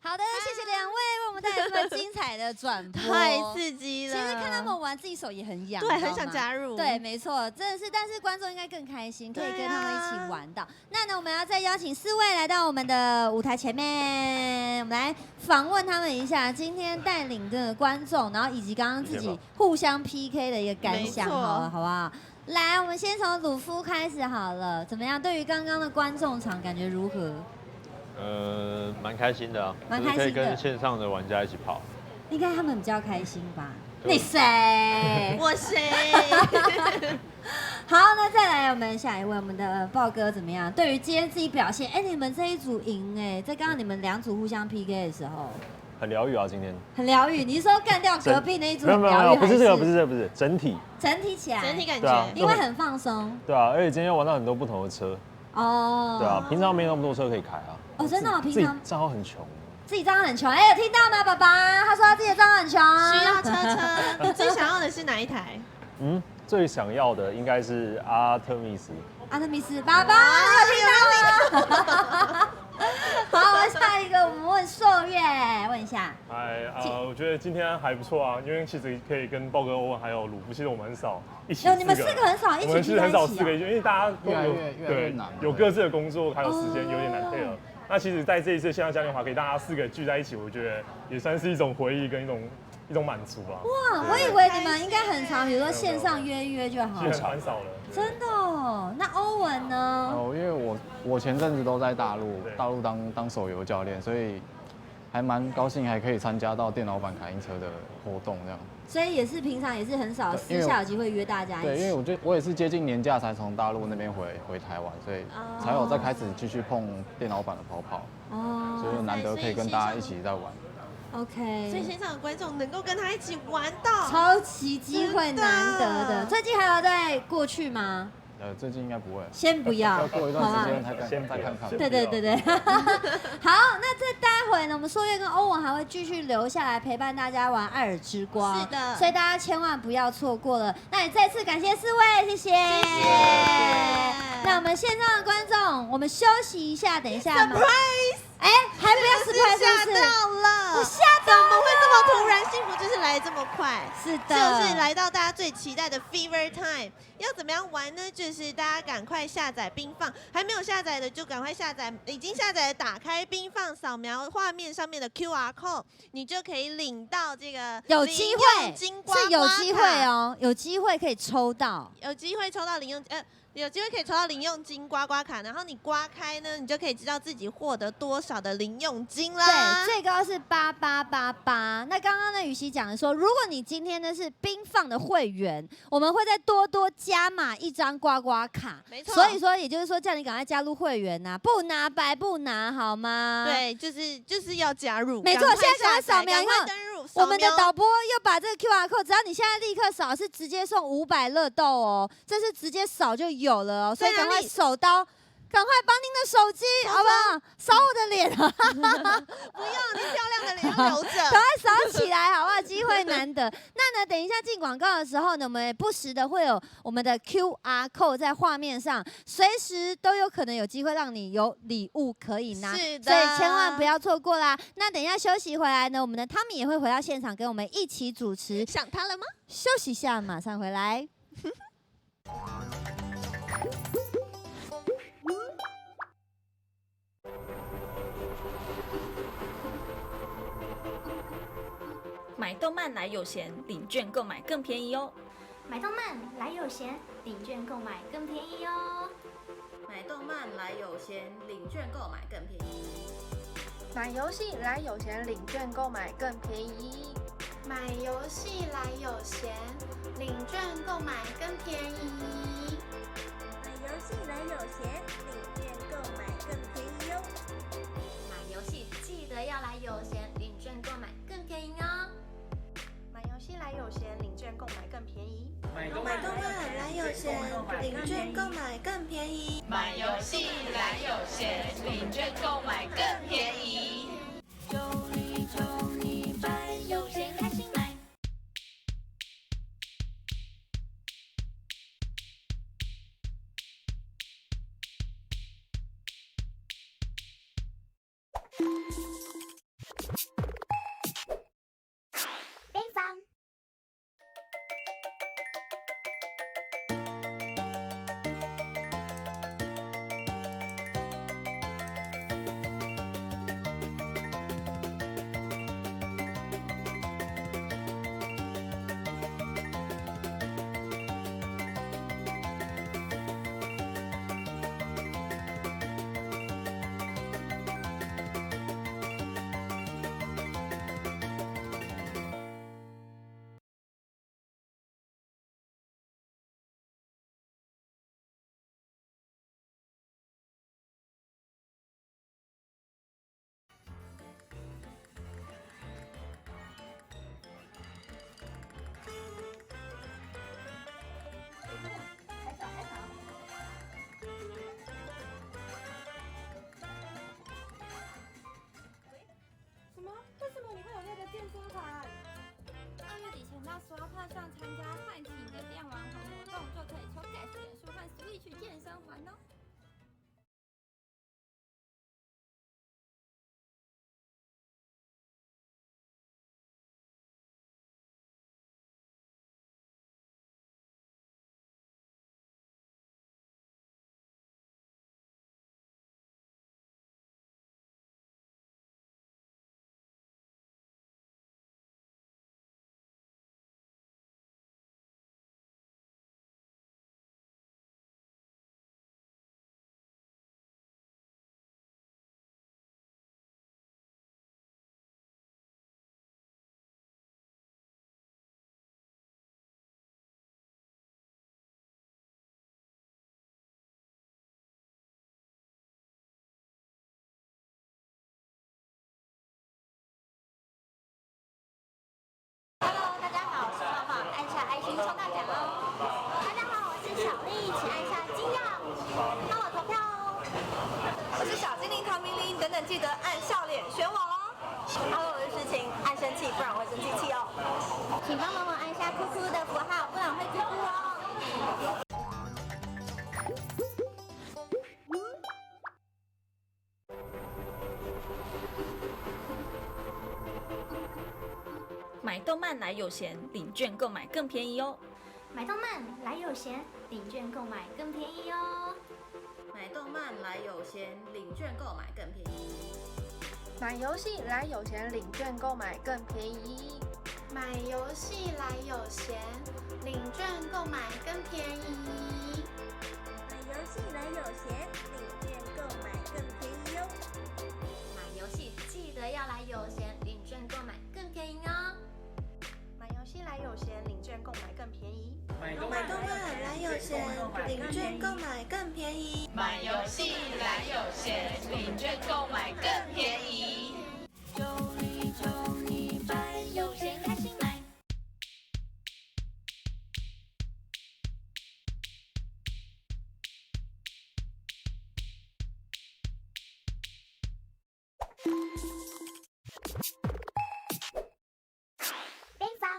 好的，谢谢2位为我们带来这么精彩的转播，太刺激了。其实看他们玩，自己手也很痒，对，很想加入。对，没错，真的是，但是观众应该更开心，可以跟他们一起玩到。那呢，我们要再邀请4位来到我们的舞台前面，我们来访问他们一下，今天带领的观众，然后以及刚刚自己互相 PK 的一个感想，好不好？来，我们先从鲁夫开始好了，怎么样？对于刚刚的观众场感觉如何？蛮开心的啊，蛮开心的，可以跟线上的玩家一起跑，应该他们比较开心吧？你谁？我谁？好，那再来我们下一位，我们的豹哥怎么样？对于今天自己表现，你们这一组赢在刚刚你们2组互相 PK 的时候，很疗愈啊，今天很疗愈。你是说干掉隔壁那一组很疗愈？没有，不是这个，不是整体起来，整体感觉，因为很放松。对啊，而且今天玩到很多不同的车。哦。对啊，平常没有那么多车可以开啊。哦，真的，平常账号很穷。自己账号很穷，有听到吗，爸爸？他说他自己的账号很穷，需要车。你最想要的是哪一台？最想要的应该是阿特密斯。阿特密斯，爸爸有听到吗？好，我们下一个，我们问朔月，问一下。我觉得今天还不错啊，因为其实可以跟豹哥、欧文还有鲁夫，其实我们很少一起。你们4个很少一起聚在一起。我们其实很少4个，因为大家都有各自的工作还有时间，有点难配合。那其实，在这一次线上嘉年华，可以大家4个聚在一起，我觉得也算是一种回忆跟一种满足吧。哇，我以为你们应该很常，比如说线上约就好。很少了。真的哦？那欧文呢？因为我前阵子都在大陆当手游教练，所以还蛮高兴，还可以参加到电脑版卡丁车的活动这样。所以平常也是很少私下有机会约大家一起。对，因为我也是接近年假才从大陆那边回台湾，所以才有再开始继续碰电脑版的跑跑。哦。所以难得可以跟大家一起在玩。OK。所以线上的观众能够跟他一起玩到，超级机会难得的。最近还有在过去吗？最近应该不会。先不要，要过一段时间再看看。对。好，那再待会呢，我们朔月跟欧文还会继续留下来陪伴大家玩《艾尔之光》。是的，所以大家千万不要错过了。那也再次感谢4位，谢谢。那我们线上的观众，我们休息一下，等一下。Surprise！ 还不要 surprise，吓到了！我吓到了，怎么会这么突然？幸福就是来这么快，是的，就是来到大家最期待的 Fever Time。要怎么样玩呢？就是大家赶快下载冰放，还没有下载的就赶快下载，已经下载的打开冰放，扫描画面上面的 QR code， 你就可以领到这个有机会，是有机会哦，有机会可以抽到，有机会抽到有机会可以抽到零用金刮刮卡，然后你刮开呢，你就可以知道自己获得多少的零用金啦。对，最高是8888。那刚刚呢，雨熙讲的说，如果你今天呢是冰放的会员，我们会再多加码1张刮刮卡。没错。所以说，也就是说，叫你赶快加入会员呐，不拿白不拿，好吗？对，就是要加入。没错，现在赶快扫描以后，登入。我们的导播又把这个 QR code， 只要你现在立刻扫，是直接送500乐豆哦，这是直接扫就有了哦，所以赶快手刀，赶快把您的手机好不好？扫我的脸啊！不要，你漂亮的脸要留着，赶快扫起来好不好？机会难得。那呢，等一下进广告的时候呢，我们不时的会有我们的 QR code 在画面上，随时都有可能有机会让你有礼物可以拿，是的，所以千万不要错过啦。那等一下休息回来呢，我们的汤米也会回到现场跟我们一起主持。想他了吗？休息一下，马上回来。买动漫来有闲，领券购买更便宜哦。买动漫来有闲，领券购买更便宜哦。买动漫来有闲，领券购买更便宜。买游戏来有闲，领券购买更便宜。买游戏来有闲，领券购买更便宜。买游戏来有闲，领券购买更便宜哦。买游戏记得要来有闲，领券购买更便宜哦。买游戏来有闲，领券购买更便宜。买动漫来有闲，领券购买更便宜。买游戏来有闲，领券购买更便宜。你买有闲开心买。抽大奖哦！大家好，我是小丽，请按下金钥，帮我投票哦！我是小精灵唐明玲，等等记得按笑脸选我哦。Hello， 我是诗晴，按生气，不然会生气气哦。请帮忙按下哭哭的符号，不然会哭哭哦。买动漫来有闲，领券购买更便宜哦。买动漫来有闲，领券购买更便宜哦。买动漫来有闲，领券购买更便宜。买游戏来有闲，领券购买更便宜。买游戏来有闲，领券购买更便宜。买游戏来有闲，领券购买更便宜哟。买游戏记得要来有闲，领券购买更便宜哦。买游戏来有闲，领券购买更便宜。买动漫来有闲，领券购买更便宜。买游戏来有闲，领券购买更便宜。9百有闲开心买。边防。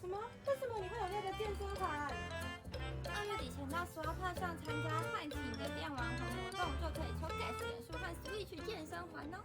什么？为什么你会有那个健身环？2月底前到10号派上参加唤起你的电玩环活动，就可以抽 Gas 点数和 Switch 健身环哦。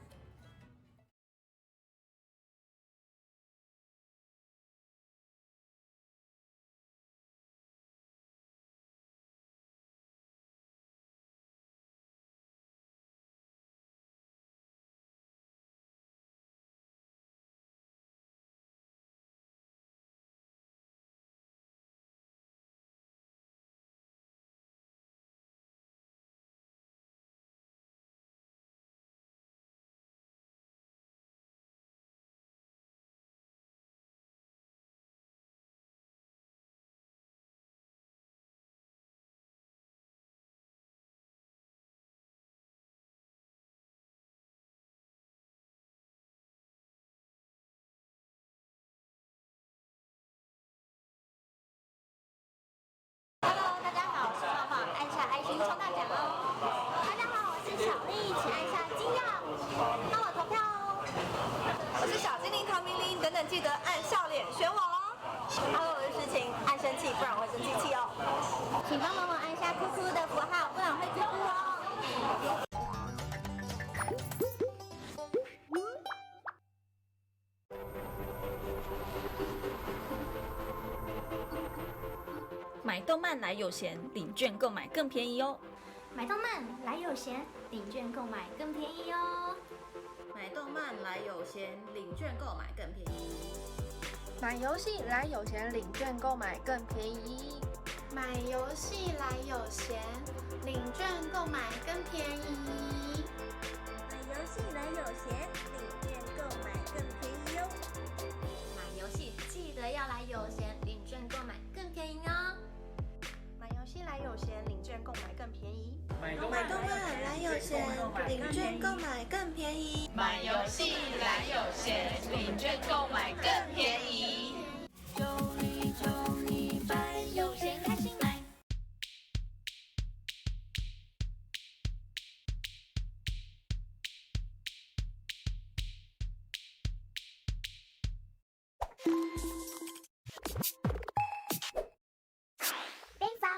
Hello， 大家好，我是泡泡，按下爱心抽大奖哦！大家好，我是小丽，请按下金钥，帮我投票哦！我是小精灵唐明玲，等等记得按笑脸选我哦。Hello， 我是诗晴，按生气，不然会生气气哦。请帮忙按下哭哭的符号，不然会哭哭哦。买动漫来有闲，领券购买更便宜哦。买动漫来有闲，领券购买更便宜哦。买动漫来有闲，领券购买更便宜。买游戏来有闲，领券购买更便宜。买游戏来有闲，领券购买更便宜。买游戏来有闲，领券购买更便宜哟。买游戏记得要来有闲，领券购买更便宜哦。买游戏来有闲，领券购买更便宜。买动漫来有闲，领券购买更便宜。买游戏来有闲，领券购买更便宜。9有闲开心买。边防。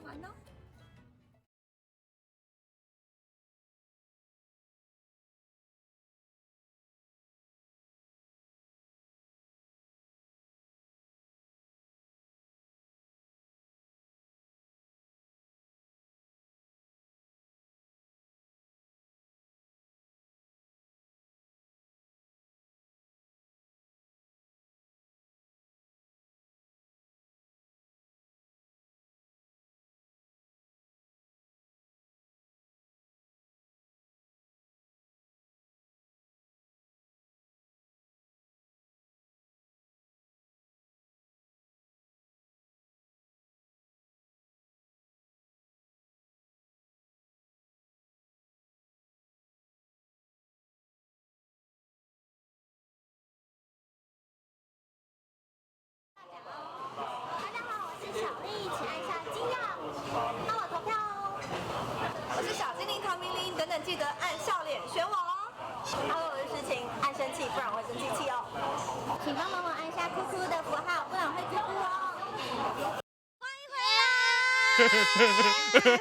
环哦。记得按笑脸选我哦。Hello， 我是诗晴，按生气，不然我会生气气哦。请帮忙按下酷酷的符号，不然会哭哭哦。欢迎回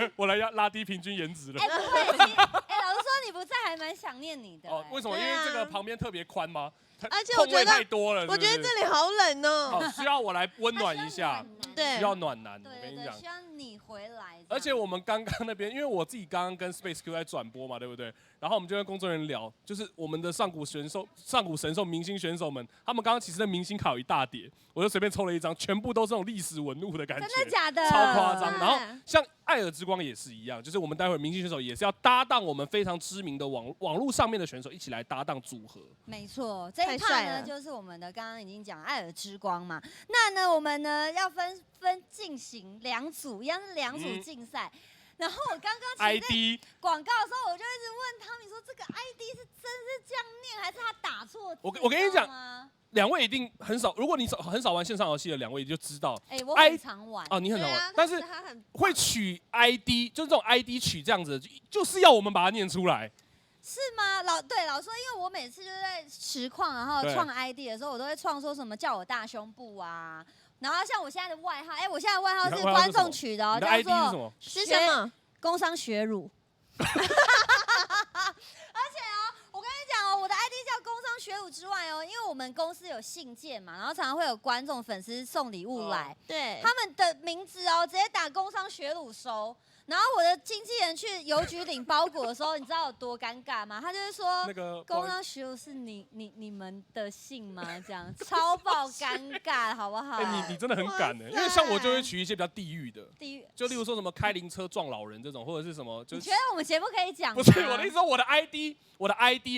来！我来拉低平均颜值了。不会，老实说你不在还蛮想念你的。哦，为什么？因为这个旁边特别宽吗？而且我觉得太多了，我觉得这里好冷哦。需要我来温暖一下，对，需要暖男。我跟你讲，需要你回来。而且我们刚刚那边，因为我自己刚刚跟 Space Q 在转播嘛，对不对？然后我们就跟工作人员聊，就是我们的上古神兽明星选手们，他们刚刚其实的明星卡有一大叠，我就随便抽了一张，全部都是那种历史文物的感觉，真的假的？超夸张。然后像艾尔之光也是一样，就是我们待会明星选手也是要搭档我们非常知名的网络上面的选手一起来搭档组合。没错，这一趴呢就是我们的刚刚已经讲艾尔之光嘛。那呢我们呢要分进行2组，一样是2组竞赛。然后我刚刚其实广告的时候，我就一直问汤米说，这个 ID 是真是这样念，还是他打错字？我跟你讲，2位一定很少，如果你很少玩线上游戏的2位，你就知道。我很常玩。哦，你很常玩，但是会取 ID， 就是这种 ID 取这样子，就是要我们把它念出来。是吗？老说，因为我每次就是在实况，然后创 ID 的时候，我都会创说什么叫我大胸部啊。然后像我现在的外号，我现在的外号是观众取的哦，叫做是什么？工商学乳。而且我跟你讲哦，我的 ID 叫工商学乳之外哦，因为我们公司有信件嘛，然后常常会有观众粉丝送礼物来，对，他们的名字哦，直接打工商学乳收。然后我的经纪人去邮局领包裹的时候，你知道有多尴尬吗？他就是说，那个工商学乳是你们的姓吗？这样超爆尴尬，好不好？你真的很敢因为像我就会取一些比较地狱的，就例如说什么开灵车撞老人这种，或者是什么，就你觉得我们节目可以讲吗？不是我的意思说我的 ID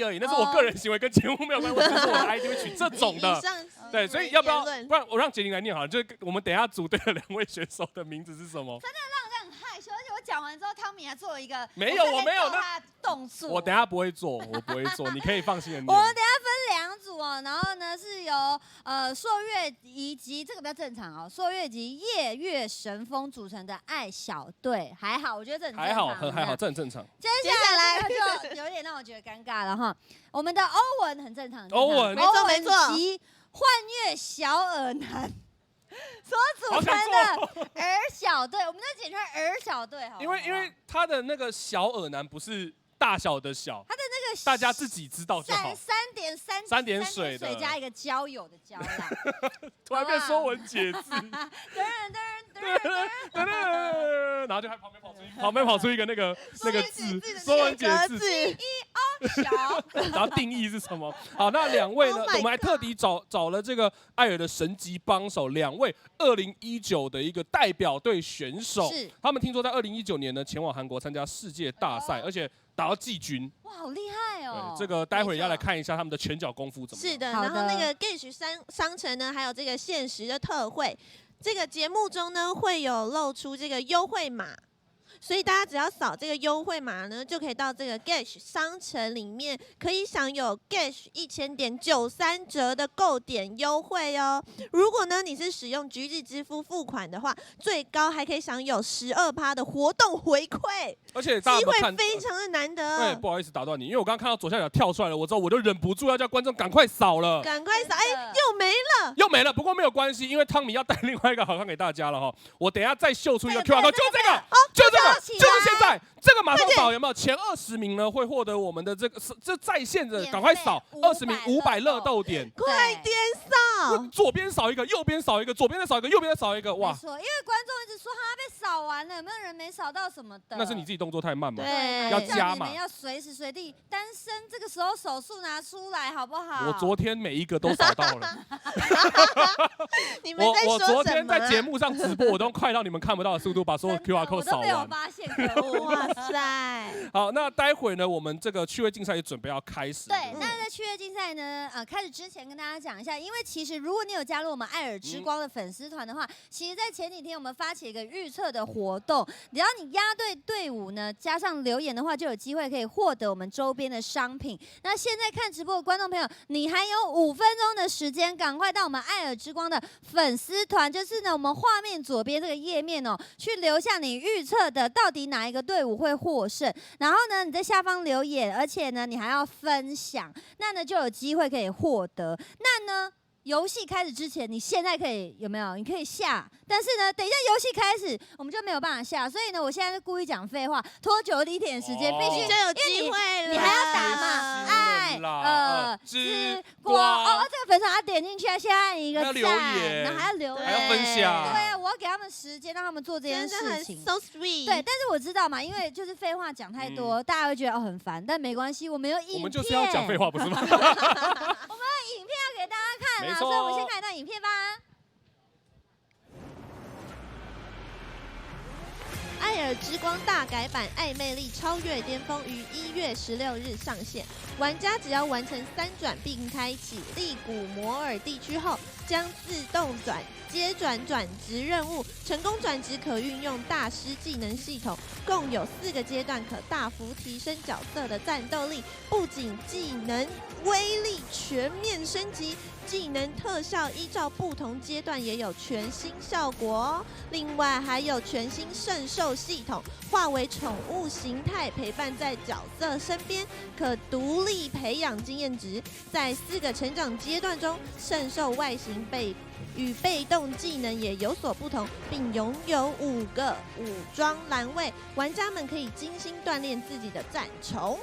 而已，那是我个人行为，跟节目没有关系。就是我的 ID 会取这种的，对，所以要不要？不然我让杰林来念好了，就我们等一下组队的2位选手的名字是什么？真的让人很害羞，而且我讲完之后，汤米还做了一个我没有他动作。我等一下不会做，我不会做，你可以放心的念。我们等一下分2组哦，然后呢是由朔月以及这个比较正常哦，朔月及夜月神风组成的爱小队，还好，我觉得这很正常，还好，这很正常。接下来就有点让我觉得尴尬了哈，我们的欧文很正常，欧文没错，及幻月小耳男。所组成的儿小队，我们就简称儿小队好。因为他的那个小耳男不是大小的小，他的那个大家自己知道就好。3点水加一个交友的交啦。突然变说文解字。然后就旁边跑出一个那个字，说文解字。小，然后定义是什么？好，那2位呢？我们还特地找了这个艾尔的神级帮手，2位2019的一个代表队选手。是，他们听说在2019年呢前往韩国参加世界大赛，而且打到季军。哇，好厉害哦！这个待会要来看一下他们的拳脚功夫怎么样。是的，然后那个 Gage 商城呢，还有这个限时的特惠，这个节目中呢会有露出这个优惠码。所以大家只要扫这个优惠码呢，就可以到这个 Gash 商城里面，可以享有 Gash 1000点93折的购点优惠哦。如果呢你是使用橘子支付付款的话，最高还可以享有12%的活动回馈，而且机会非常的难得。对，不好意思打断你，因为我刚刚看到左下角跳出来了，我之后我就忍不住要叫观众赶快扫了，赶快扫，又没了，不过没有关系，因为汤米要带另外一个好看给大家了哈。我等一下再秀出一个 QR code，就这个，就是现在，这个马上扫有没有？前20名呢会获得我们的这在线的，赶快扫20名500乐豆点，快点扫，左边扫一个，右边扫一个，左边再扫一个，右边再扫一个，哇！没错，因为观众一直说他被扫完了，有没有人没扫到什么的？那是你自己动作太慢嘛？对，要加嘛。你们要随时随地，单身这个时候手速拿出来好不好？我昨天每一个都扫到了。你们在说什么？我昨天在节目上直播，我都快到你们看不到的速度把所有 QR code 扫完。我都没有发现，可恶！哇塞！好，那待会呢，我们这个趣味竞赛也准备要开始。对，那在趣味竞赛呢，开始之前跟大家讲一下，因为其实如果你有加入我们爱尔之光的粉丝团的话，其实在前几天我们发起一个预测的活动，只要你押对队伍呢，加上留言的话，就有机会可以获得我们周边的商品。那现在看直播的观众朋友，你还有5分钟的时间，赶快到我们爱尔之光的粉丝团，就是呢我们画面左边这个页面哦，去留下你预测的到底哪一个队伍会获胜，然后呢你在下方留言，而且呢你还要分享，那呢就有机会可以获得。那呢游戏开始之前，你现在可以有没有？你可以下，但是呢，等一下游戏开始，我们就没有办法下，所以呢，我现在是故意讲废话，拖久一点时间，必须就有机会了，你还要打嘛？爱之光哦，这个粉丝要点进去，先按一个赞，然后还要留言，还要分享，对，我要给他们时间，让他们做这件事情， so sweet。对，但是我知道嘛，因为就是废话讲太多，大家会觉得很烦，但没关系，我们有影片，我们就是要讲废话，不是吗？我们有影片要给大家看啊，所以我们先看一段影片吧。爱尔之光大改版《爱魅力超越巅峰》于1月16日上线，玩家只要完成3转并开启利古摩尔地区后，将自动接转职任务，成功转职可运用大师技能系统，共有4个阶段，可大幅提升角色的战斗力。不仅技能威力全面升级，技能特效依照不同阶段也有全新效果哦。另外还有全新圣兽系统，化为宠物形态陪伴在角色身边，可独立培养经验值。在4个成长阶段中，圣兽外形与被动技能也有所不同，并拥有5个武装栏位，玩家们可以精心锻炼自己的战虫，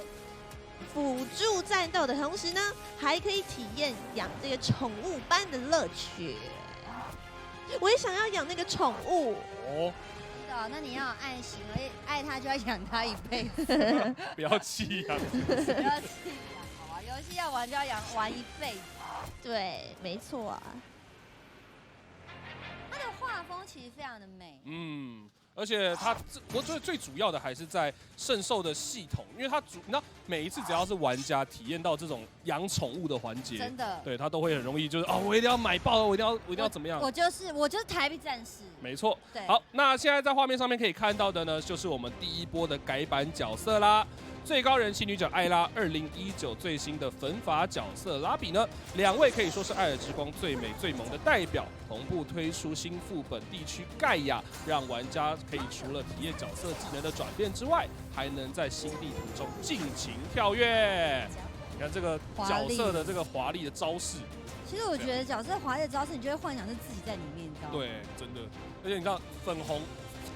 辅助战斗的同时呢，还可以体验养这个宠物般的乐趣。我也想要养那个宠物哦。那你要有爱心，而爱它就要养它一辈子。不要弃养，不要弃养，好吧？游戏要玩就要玩一辈子。对，没错啊。它的画风其实非常的美。而且我觉得最主要的还是在圣兽的系统，因为它你知道每一次只要是玩家体验到这种养宠物的环节，真的，对他都会很容易就是我一定要买爆，我一定要怎么样？我就是台币战士。没错。对。好，那现在在画面上面可以看到的呢，就是我们第1波的改版角色啦。最高人气女角艾拉，2019最新的粉发角色拉比呢，2位可以说是爱尔之光最美最萌的代表，同步推出新副本地区盖亚，让玩家可以除了体验角色技能的转变之外，还能在新地图中尽情跳跃。你看这个角色的这个华丽的招式，其实我觉得角色华丽的招式，你就会幻想是自己在里面，你知道吗？对，真的，而且你知道粉红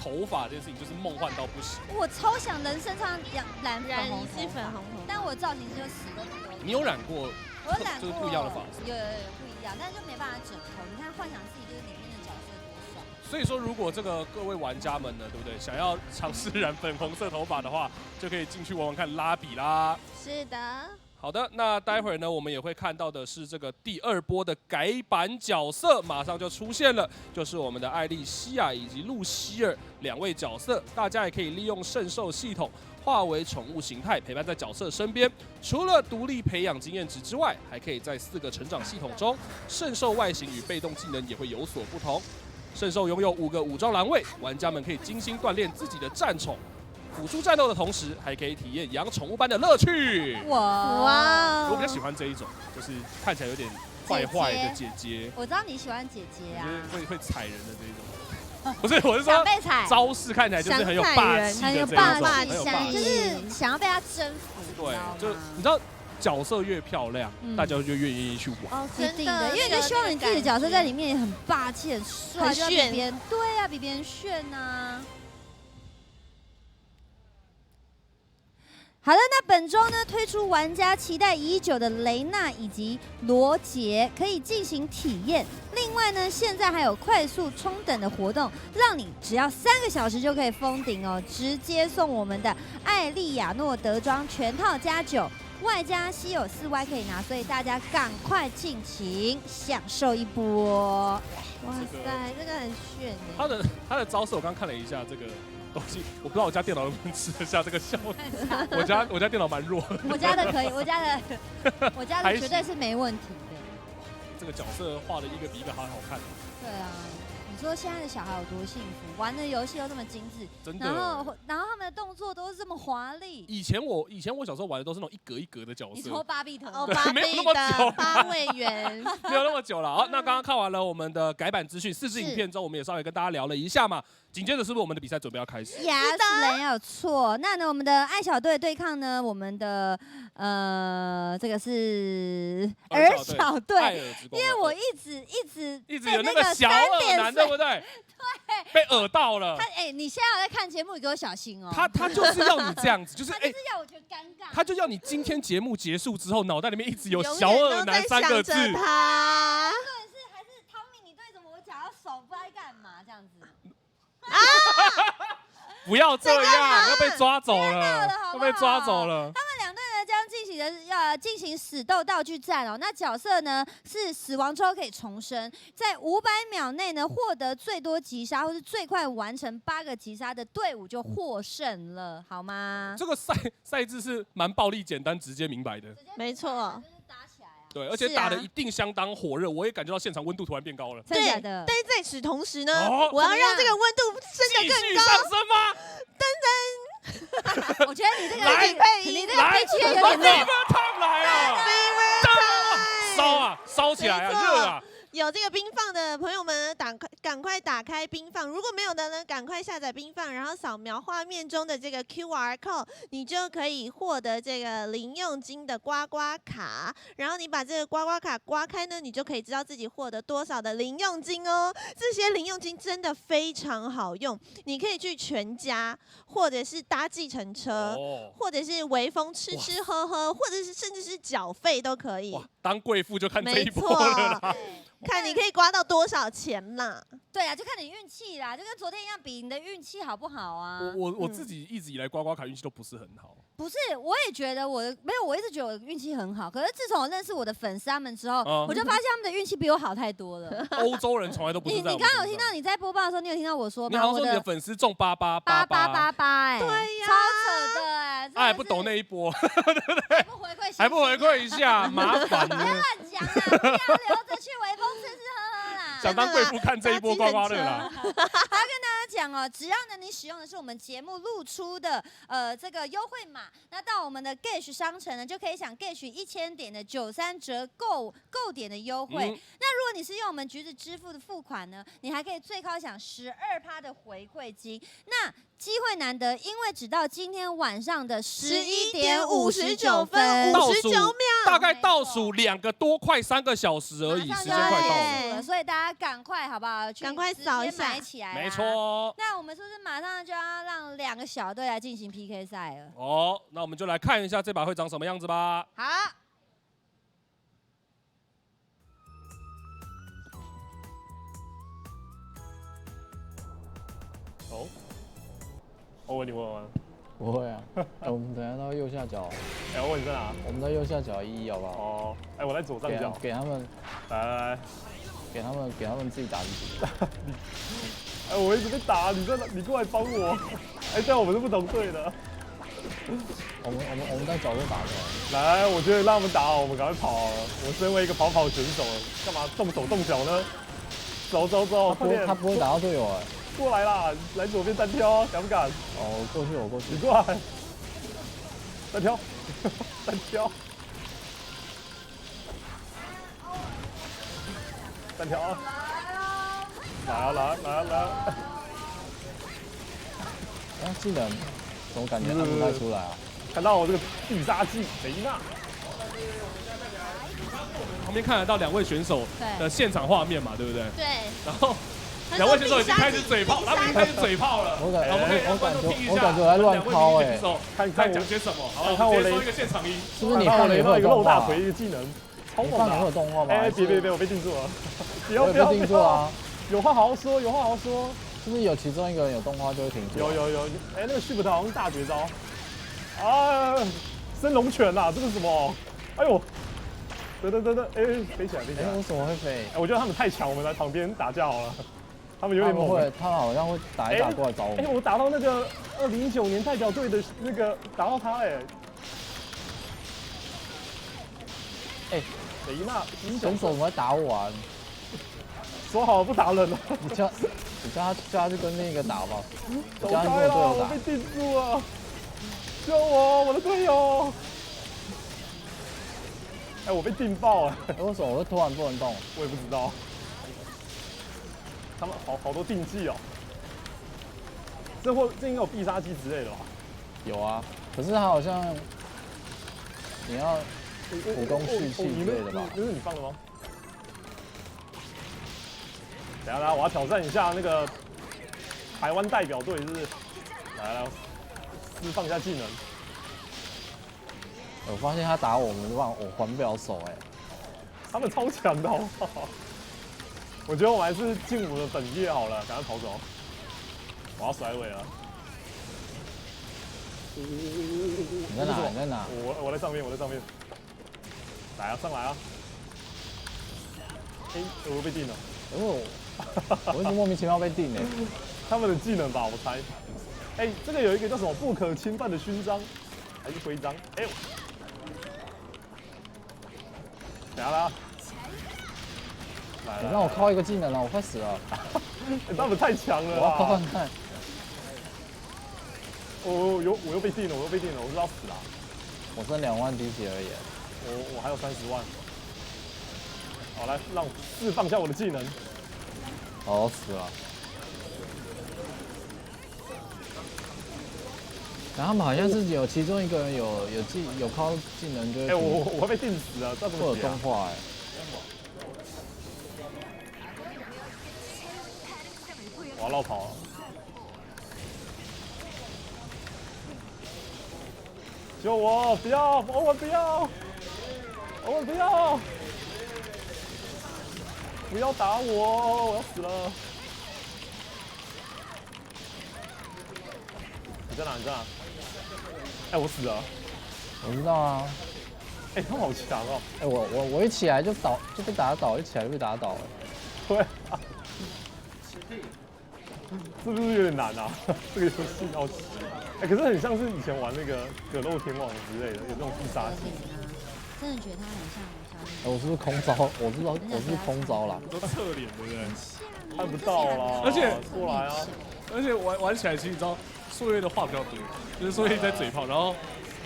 头发这件事情就是梦幻到不行。我超想人身上染一次粉红头，但我造型师就死都不有。你有染过？我有染过，就是不一样的发色。有不一样，但是就没办法整头。你看幻想自己就是里面的角色多爽。所以说，如果这个各位玩家们呢，对不对？想要尝试染粉红色头发的话，就可以进去玩玩看拉比啦。是的。好的，那待会儿呢，我们也会看到的是这个第2波的改版角色，马上就出现了，就是我们的艾莉西亚以及露西尔2位角色，大家也可以利用圣兽系统化为宠物形态，陪伴在角色身边。除了独立培养经验值之外，还可以在4个成长系统中，圣兽外形与被动技能也会有所不同。圣兽拥有5个武装栏位，玩家们可以精心锻炼自己的战宠，辅助战斗的同时，还可以体验养宠物般的乐趣。哇！我比较喜欢这一种，就是看起来有点坏坏的姐姐。我知道你喜欢姐姐啊，会踩人的这一种。不是，我是说招式看起来就是很有霸气的这一种，很有霸气，就是想要被他征服。对，就你知道。角色越漂亮，大家就越愿意去玩。哦，真的，因为你就希望你自己的角色在里面也很霸气、很帅，很炫。对啊，比别人炫啊。好的，那本周呢推出玩家期待已久的雷娜以及罗杰可以进行体验。另外呢，现在还有快速冲等的活动，让你只要3个小时就可以封顶哦，直接送我们的艾利亚诺德装全套加9。外加稀有4Y 可以拿，所以大家赶快尽情享受一波！哇塞，这个很炫耶！他的招式我刚看了一下，这个东西我不知道我家电脑能不能吃得下这个效果。我家电脑蛮弱。我家的可以，我家的绝对是没问题的。这个角色画的一个比一个还好看。对啊。你说现在的小孩有多幸福，玩的游戏又这么精致，真的。然后他们的动作都是这么华丽。以前我小时候玩的都是那种一格一格的角色。你说芭比头？哦，芭比的8位元，没有那么久了。好，那刚刚看完了我们的改版资讯，4支影片之后，我们也稍微跟大家聊了一下嘛。紧接着是不是我们的比赛准备要开始？是的，没有错。那呢，我们的爱小队对抗呢，我们的这个是儿小队，因为我一直有那个小耳男，对不对？对，被耳到了。你现在有在看节目，你给我小心哦。他就是要你这样子，就是他就是要我觉得尴尬。他就要你今天节目结束之后，脑袋里面一直有小耳男3个字。他。还是汤米，你对着我讲，要手不知道在干嘛这样子。啊！不要这样，要被抓走了，要被抓走了。他们2队呢将进行死斗道具战哦。那角色呢是死亡之后可以重生，在500秒内呢获得最多击杀，或是最快完成8个击杀的队伍就获胜了，好吗？这个赛制是蛮暴力、简单、直接、明白的。没错。对，而且打的一定相当火热，我也感觉到现场温度突然变高了。对的。但是在此同时呢，我要让这个温度升得更高。上升吗？噔噔。我觉得你这个你这个飞机有点累。烫来啊！烧起来啊，热啊！有这个冰放的朋友们，赶快打开冰放。如果没有的呢，赶快下载冰放，然后扫描画面中的这个 QR code， 你就可以获得这个零用金的刮刮卡。然后你把这个刮刮卡刮开呢，你就可以知道自己获得多少的零用金哦。这些零用金真的非常好用，你可以去全家，或者是搭计程车，或者是微风吃吃喝喝，或者是甚至是缴费都可以。哇，当贵妇就看这一波了啦。看你可以刮到多少钱啦？对啊，就看你运气啦，就跟昨天一样，比你的运气好不好啊？我自己一直以来刮刮卡运气都不是很好。不是，我也觉得我一直觉得我的运气很好。可是自从我认识我的粉丝他们之后，我就发现他们的运气比我好太多了。欧洲人从来都不是这样。你刚刚有听到你在播报的时候，你有听到我说吗？你好像说你的粉丝中8888，哎，对呀，超扯的哎，还不抖那一波，对不对？还不回馈一下，麻烦了。不要乱讲啊，不要留着去微风吃吃喝喝啦。想当贵妇看这一波刮刮乐啦。还要跟大家讲哦，只要呢你使用的是我们节目露出的这个优惠码，那到我们的 Gash 商城呢就可以享 Gash 1000点的93折购点的优惠。那如果你是用我们橘子支付的付款呢，你还可以最高享12%的回馈金。那机会难得，因为只到今天晚上的11点59分59秒，大概倒数2个多快3个小时而已，时间快到了，所以大家赶快好不好？赶快扫一下，买起来。没错。那我们是不是马上就要让2个小队来进行 PK 赛了？哦，那我们就来看一下这把会长什么样子吧。好。哦。我问你问吗？不会啊，我们等下到右下角。我问你在哪？我们在右下角1，好不好？哦，我在左上角。给他们，来，给他们自己打自己。我一直被打，你过来帮我。这样我们是不同队的。我们在角落打的。来，我觉得让他们打好，我们赶快跑好了。我身为一个跑选手，干嘛动手动脚呢？走，他不会打到队友哎。过来啦，来左边单挑，敢不敢？哦，过去，我过去。你过来，单挑，单挑，单挑啊！来！哎，技能怎么感觉按不太出来啊？看到我这个必杀技雷娜。旁边看得到2位选手的现场画面嘛，对不对？对。然后2位选手已经开始嘴炮，他们已经开始嘴炮了。我感觉我在乱抛哎。看在讲些什么？好，看我雷说一个现场音。是不是你看雷到一个漏大锤一个技能？超猛的。会有动画吗？哎，别，我被定住了。不要定住啊！有话好好说。是不是有其中一个人有动画就会停住？有。哎，那个Shift好像是大绝招。啊，升龙拳呐，这是什么？哎呦！等，哎，飞起来！哎，为什么会飞？我觉得他们太强，我们来旁边打架好了。他们有点猛。他们好像会打一打过来找我们。哎，我打到那个2019年代表队的那个，打到他哎。哎，雷娜，选手怎么会打我啊？说好不打人了。你叫他去跟那个打吧。走开了，我被定住了。救我的队友！哎，我被定爆了！为什么我会突然不能动？我也不知道。他们好多定技哦。这应该有必杀技之类的吧？有啊，可是他好像你要武功蓄气之类的吧？这是你放的吗？等下，我要挑战一下那个台湾代表队，是不是？来，释放一下技能。我发现他打我还不了手哎。他们超强的好不好？我觉得我们还是进我的本业好了，赶快跑走。我要甩尾了。你在哪？你在哪？我在上面，来啊，上来啊！哎，我被定了。哦，我为什么莫名其妙被定呢？他们的技能吧，我猜。哎，这个有一个叫什么不可侵犯的勋章，还是徽章？哎，等下啦。你让我靠一个技能了，我快死了。他们太强了。我要靠看看。我又被定了，我是要死啦。我剩2万滴血而已。我还有30万。好，来让我释放一下我的技能。好死了。然后他们好像是有其中一个人有靠技能就会。哎，我会被定死啊！这怎么会有动画哎。我要绕跑了。救我！不要！欧文不要！不要打我！我要死了！你在哪？哎，我死了。我知道啊。哎，他们好强哦！哎，我一起来就被打倒，一起来就被打倒了。对啊。是不是有点难啊？这个游戏好奇。哎，可是很像是以前玩那个葛漏天网之类的，有这种必杀技。真的觉得它很像小李。我是不是空招？我是空招啦。都侧脸对不对？看不到啦。而且过来啊！而且玩起来其实你知道，朔月的话比较多，就是朔月在嘴炮，然后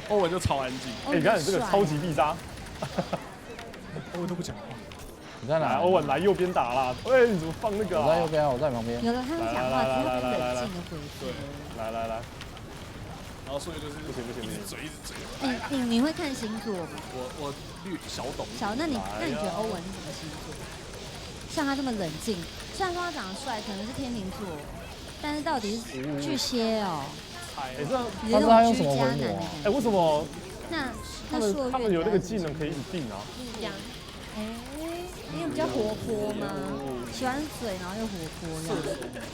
欧文就超安静。哎，你看你这个超级必杀。欧文都不讲话。你在哪？欧文来右边打啦！喂，你怎么放那个？我在右边啊，我在旁边。有了，他们讲话只会冷静的回复。来。然后所以就是不行，一直嘴。你会看星座吗？我小懂。那你觉得欧文是什么星座？像他这么冷静，虽然说他长得帅，可能是天秤座，但是到底是巨蟹哦。哎，这样你这种居家男的感觉。哎，为什么？他们有那个技能可以一直定啊？不一样。哎，因为比较活泼嘛，喜欢水，然后又活泼这样。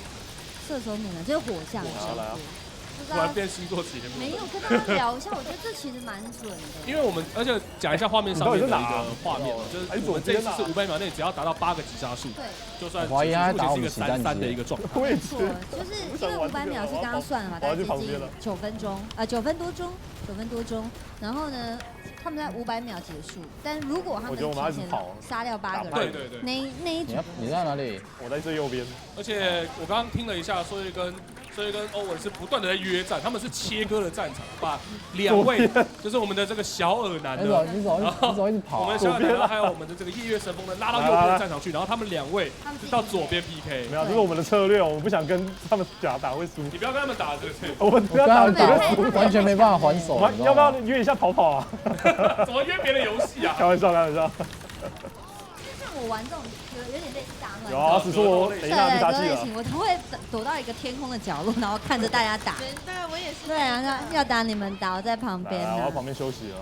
射手女呢，就是火象的。来啊！突然变星座节目。没有跟大家聊一下，我觉得这其实蛮准的。因为我们而且讲一下画面上面的一个画面，就是我们这一次是500秒内只要达到8个击杀数，对，就算怀疑他打我是一个3-3的一个状态。没错，就是因为500秒是刚刚算了嘛，大概接近9分钟，9分多钟。然后呢，他们在500秒结束，但如果他们提前杀掉8个人，对，那一组你在哪里？我在最右边。而且我刚刚听了一下，所以跟欧文是不断的在约战，他们是切割了战场，把2位就是我们的这个小耳男的，你走一直跑，我们小耳男还有我们的这个夜月神风呢拉到右边的战场去，然后他们2位就到左边 PK。没有，这是我们的策略，我们不想跟他们打会输。你不要跟他们打，对不对？我们不要打，完全没办法还手。要不要约一下跑跑啊？怎么约别的游戏啊？开玩笑。像我玩这种有点类似大乱斗，有啊，只是我等一下就打气了。我都会躲到一个天空的角落，然后看着大家打。对，我也是。对啊，要打你们打，我在旁边。我要旁边休息了。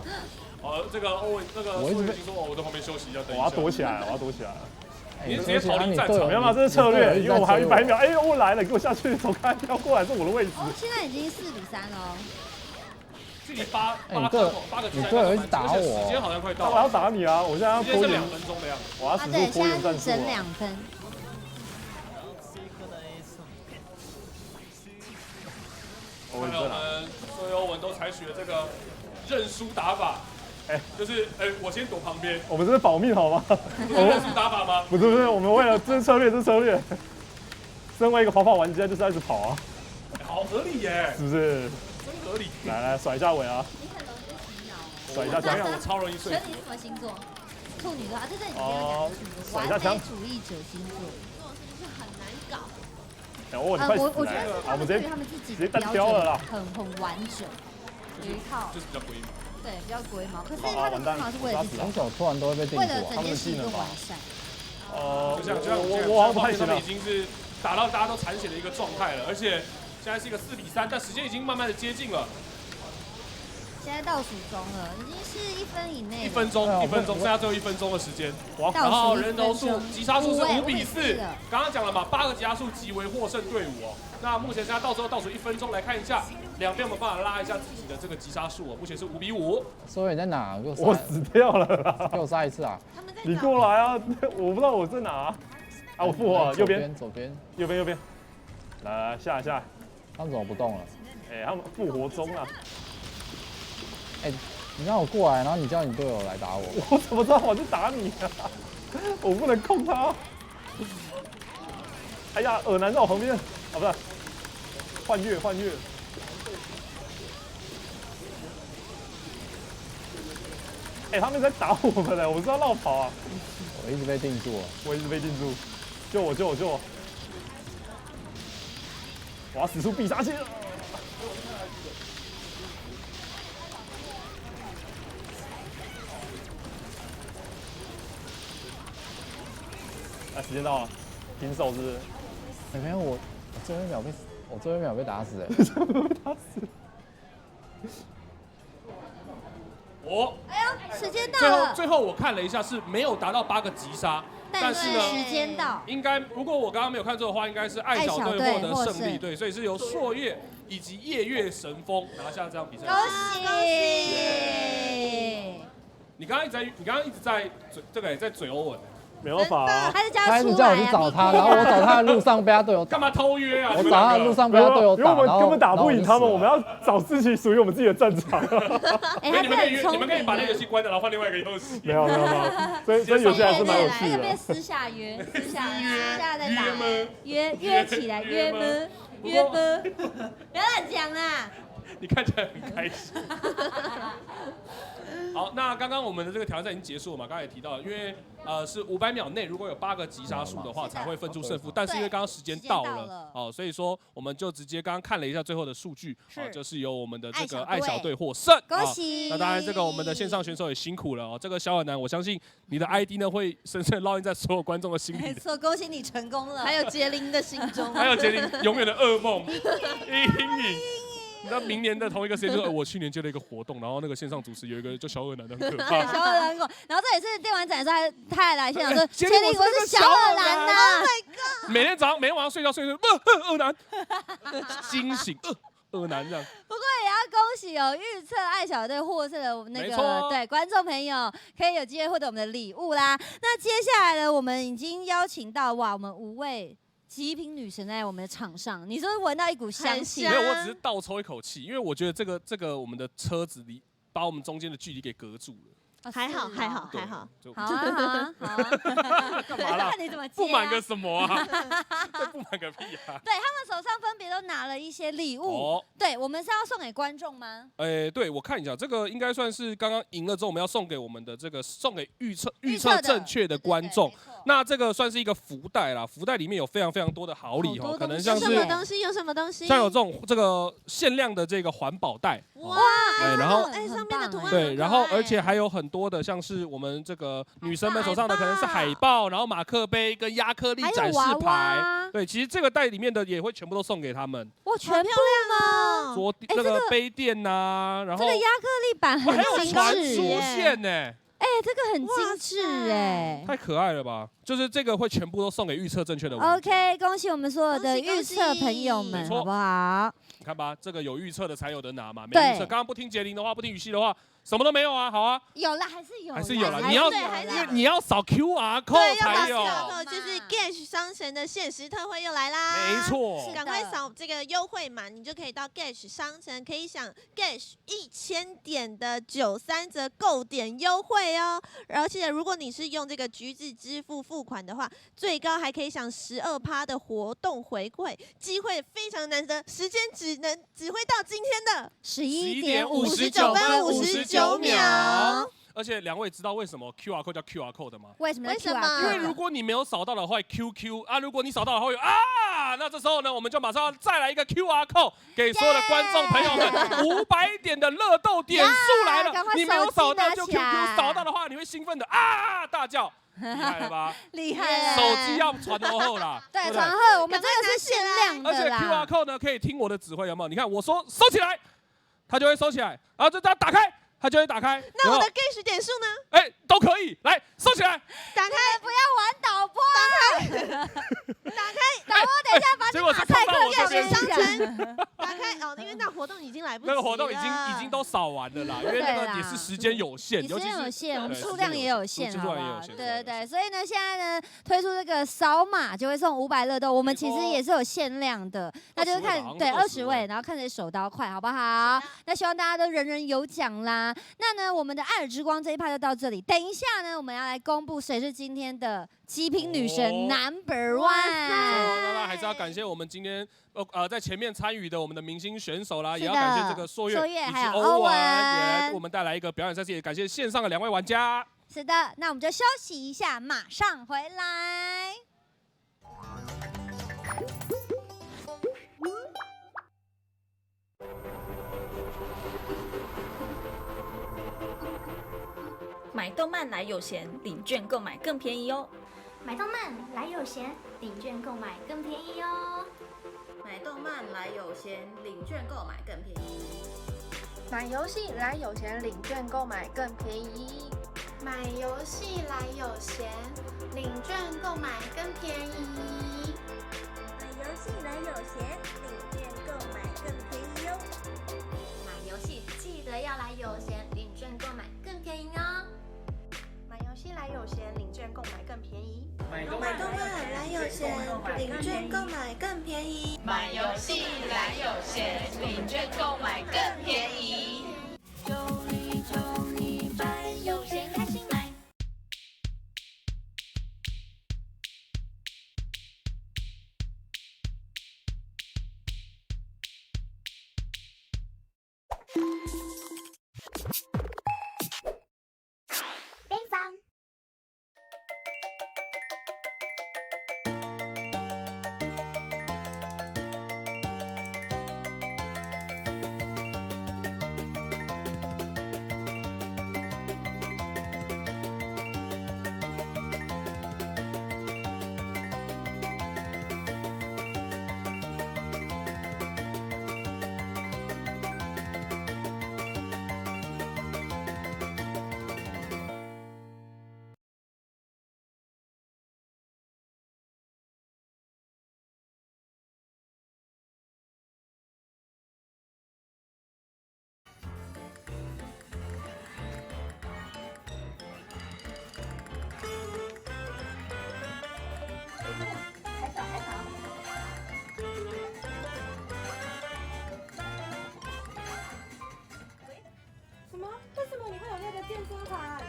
这个欧文那个我已经说我在旁边休息，要等一下。我要躲起来。你直接逃离战场，没有嘛？这是策略，因为我还有100秒。哎，欧文来了，给我下去，走开，不要过来，是我的位置。现在已经4比3了。距离8个你队友一直打我，时间好像快到了。我要打你啊！我现在要拖延2分钟的样子。我要使出拖延战术。整2分。我们所有欧文都采取了这个认输打法。就是我先躲旁边。我们这是保命好吗？认输打法吗？不是，我们为了这是策略。身为一个跑玩家，就是要一直跑啊。好合理耶，是不是？真合理。来甩一下尾啊！你很容易洗脑。甩一下枪，我超容易睡。你是什么星座？处女座啊，这是你今天讲的星座。完美主义者星座。这种事情是很难搞。我觉得是他们对于他们自己的标准很完整，有一套。就是比较龟毛。对，比较龟毛。可是他的龟毛是为了自己。从小突然都会被定住，为了整件事情完善。就像我好像不太行了，已经是打到大家都残血的一个状态了，而且现在是一个4比3，但时间已经慢慢的接近了。现在倒数中了，已经是1分以内。1分钟，剩下最后1分钟的时间。然后人头数、击杀数是5比4。刚刚讲了嘛，8个击杀数即为获胜队伍哦。那目前现在到时候倒数1分钟来看一下，两边有没有办法拉一下自己的这个击杀数哦？目前是5比5。所以你在哪？我死掉了啦！给我杀一次啊！你过来啊！我不知道我在哪啊！我复活了，右边，右边。来下。他们怎么不动了？他们复活中啊！你让我过来，然后你叫你队友来打我。我怎么知道我去打你啊？我不能控他。哎呀，耳男在我旁边，不是，换月。他们在打我们呢，我是要绕跑啊。我一直被定住了。救我！我要使出必杀技了。时间到了，平手是不是？没有，我最后一秒被打死哎！被打死。哎呀，时间到了。最后我看了一下是没有达到8个击杀，但是呢，时间到。应该如果我刚刚没有看错的话，应该是爱小队获得胜利，对，所以是由朔月以及夜月神风拿下这场比赛。恭喜！你刚刚一直在在嘴欧文。没办法啊，他一直叫我去找他，然后我找他的路上被他队友打。干嘛偷约啊？我找他的路上被他队友打，因为我们根本打不赢他们，我们要找自己属于我们自己的战场。你们可以把那个游戏关掉，然后换另外一个游戏。没有，所以游戏还是蛮有趣的。要不要私下约？私下再打。约起来约吗？不要乱讲啦。你看起来很开心。好，那刚刚我们的这个挑战已经结束了嘛？刚才也提到了，因为是500秒内，如果有8个击杀数的话，才会分出胜负。但是因为刚刚时间到了，所以说我们就直接刚刚看了一下最后的数据，就是由我们的这个爱小队获胜。恭喜！那当然，这个我们的线上选手也辛苦了哦。这个小耳男，我相信你的 ID 呢会深深烙印在所有观众的心里。没错，恭喜你成功了。还有杰林的心中，还有杰林永远的噩梦阴影。你知道明年的同一个时间，就是我去年接了一个活动，然后那个线上主持有一个叫小耳男的，很可怕。小耳男很可怕。然后这也是电玩展的时候，他还来现场说：“杰林，我是小耳男呐 ！”Oh my god！ 每天晚上睡觉，耳男，惊醒，耳男这样。不过也要恭喜哦，预测爱小队获胜的那个对观众朋友，可以有机会获得我们的礼物啦。那接下来呢，我们已经邀请到我们5位。极品女神在我们的场上，你是不是闻到一股香气？没有，我只是倒抽一口气，因为我觉得这个我们的车子里把我们中间的距离给隔住了。还好。好啊干嘛啦？看你怎么接不满个什么啊？不满个屁啊！对，他们手上分别都拿了一些礼物。对，我们是要送给观众吗？对，我看一下，这个应该算是刚刚赢了之后，我们要送给我们的这个送给预测正确的观众。那这个算是一个福袋啦，福袋里面有非常非常多的好礼哦，可能像是有什么东西？像有这个限量的这个环保袋。哇！然后上面的图案对，然后而且还有很多的，像是我们这个女生们手上的可能是海报，然后马克杯跟亚克力展示牌。对，其实这个袋里面的也会全部都送给他们。哇，全漂亮哦！那个杯垫呐，然后这个亚克力板很精致，还有传输线呢。这个很精致太可爱了吧！就是这个会全部都送给预测正确的。OK， 恭喜我们所有的预测朋友们，好不好？你看吧，这个有预测的才有得拿嘛，没预测，刚刚不听杰林的话，不听雨熙的话，什么都没有啊，好啊。有了，还是有了。你要扫 QR code 才有。就是 Gash 商城的限时特惠又来啦！没错，赶快扫这个优惠码，你就可以到 Gash 商城，可以享 Gash 1000点的93折购点优惠哦。而且如果你是用这个橘子支付付款的话，最高还可以享12%的活动回馈，机会非常难得，时间只会到今天的11点59分59秒。而且两位知道为什么 QR code 叫 QR code 的吗？为什么？因为如果你没有扫到的话 ，QQ 啊；如果你扫到的话，会那这时候呢，我们就马上要再来一个 QR code 给所有的观众朋友们，500点的乐豆点数来了。你没有扫到就 QQ， 扫到的话你会兴奋的大叫。厉害了吧？厉害了！手机要传后啦。对，传后，我们这个是限量的啦。而且 QR code 呢，可以听我的指挥，有没有？你看我说收起来，它就会收起来，然后就这样打开。它就会打开。那我的 Gash 点数呢？都可以，来收起来。打开，不要玩导播。打开，导播等一下把你马赛克 Gash 商城打开因为那活动已经来不及了。那个活动已经都扫完了啦，因为那个也是时间有限，时间有限，我们数量也有限，数量也有限。对，所以呢，现在呢推出这个扫码就会送500乐豆，我们其实也是有限量的，那就是看20位，然后看谁手刀快，好不好？那希望大家都人人有奖啦。那呢，我们的爱尔之光这一趴就到这里。等一下呢，我们要来公布谁是今天的极品女神 No.1。那还是要感谢我们今天在前面参与的我们的明星选手啦，也要感谢这个朔月以及欧文，也来给我们带来一个表演赛事，也感谢线上的2位玩家。是的，那我们就休息一下，马上回来。买动漫来有闲，领券购买更便宜哦。买动漫来有闲，领券购买更便宜哦。买动漫来有闲，领券购买更便宜。买游戏来有闲，领券购买更便宜。买游戏来有闲，领券购买更便宜。买游戏来有闲，领券购买更便宜哦。买游戏记得要来有闲，领券购买更便宜哦。买游戏来有闲，领券购买更便宜。买动漫来有闲，领券购买更便宜。买游戏来有闲，领券购买更便宜。9买有闲开心买。边防。有那个健身环。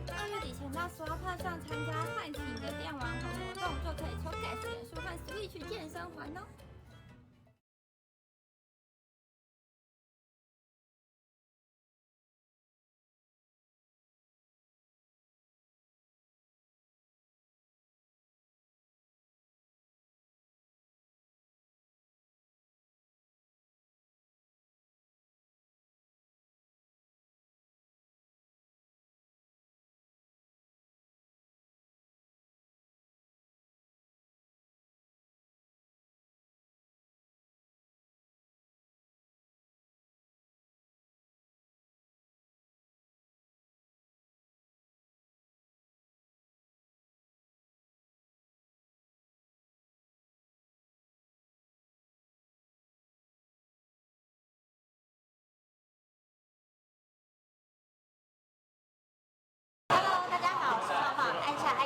2月底前到Swap上参加唤起你的电玩环活动，就可以抽 Gas 点数和 Switch 健身环哦。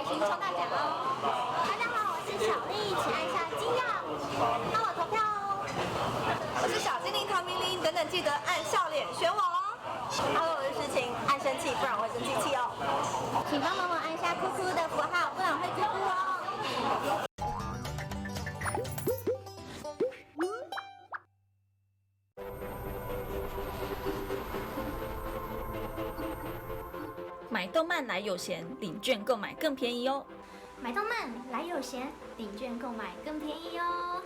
请抽大奖哦！大家好，我是小丽，请按下金钥，帮我投票哦。我是小精灵唐明玲，等等记得按笑脸选我哦。Hello， 我是诗晴，按生气，不然我会生气气哦。请帮忙按下哭哭的符号，不然会哭哭哦。买动漫来有闲，领券购买更便宜哦。买动漫来有闲，领券购买更便宜哦。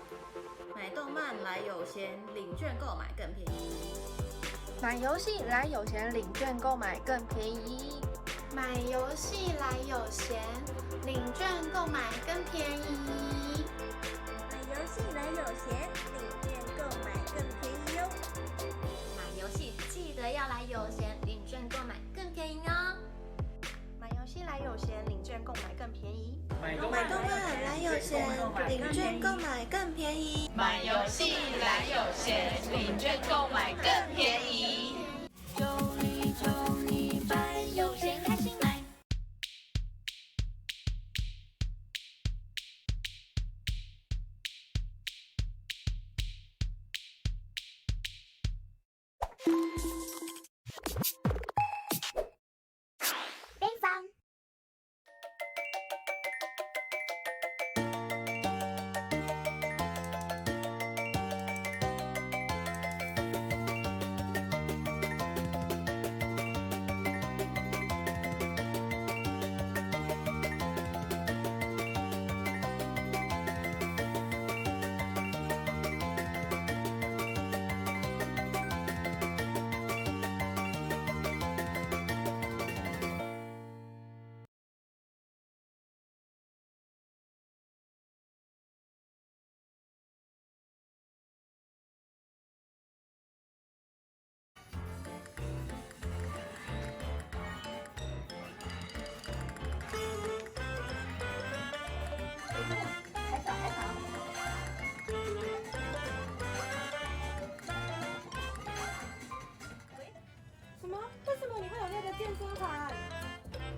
买动漫来有闲，领券购买更便宜。买游戏来有闲，领券购买更便宜。买游戏来有闲，领券购买更便宜。买游戏来有闲，领券购买更便宜哦。买游戏记得要来有闲，领券购买更便宜哦。买游戏来有闲，领券购买更便宜。买动漫来有闲，领券购买更便宜。买游戏来有闲，领券购买更便宜。求你买有闲开心买。边防。为什么你会有那个健身环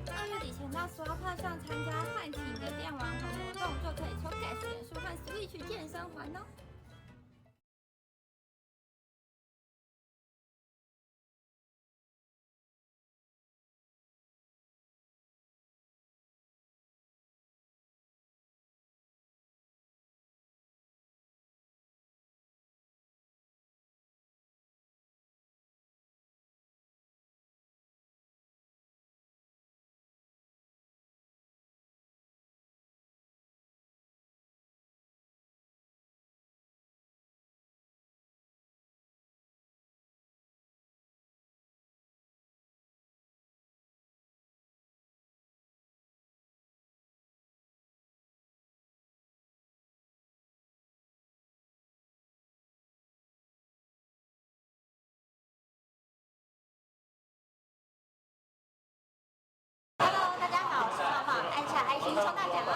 ？2月底前到Swap上参加唤起你的电玩环活动，就可以抽 Gas 点数和 Switch 健身环哦。Hello， 大家好，我是泡泡，按下爱心抽大奖哦。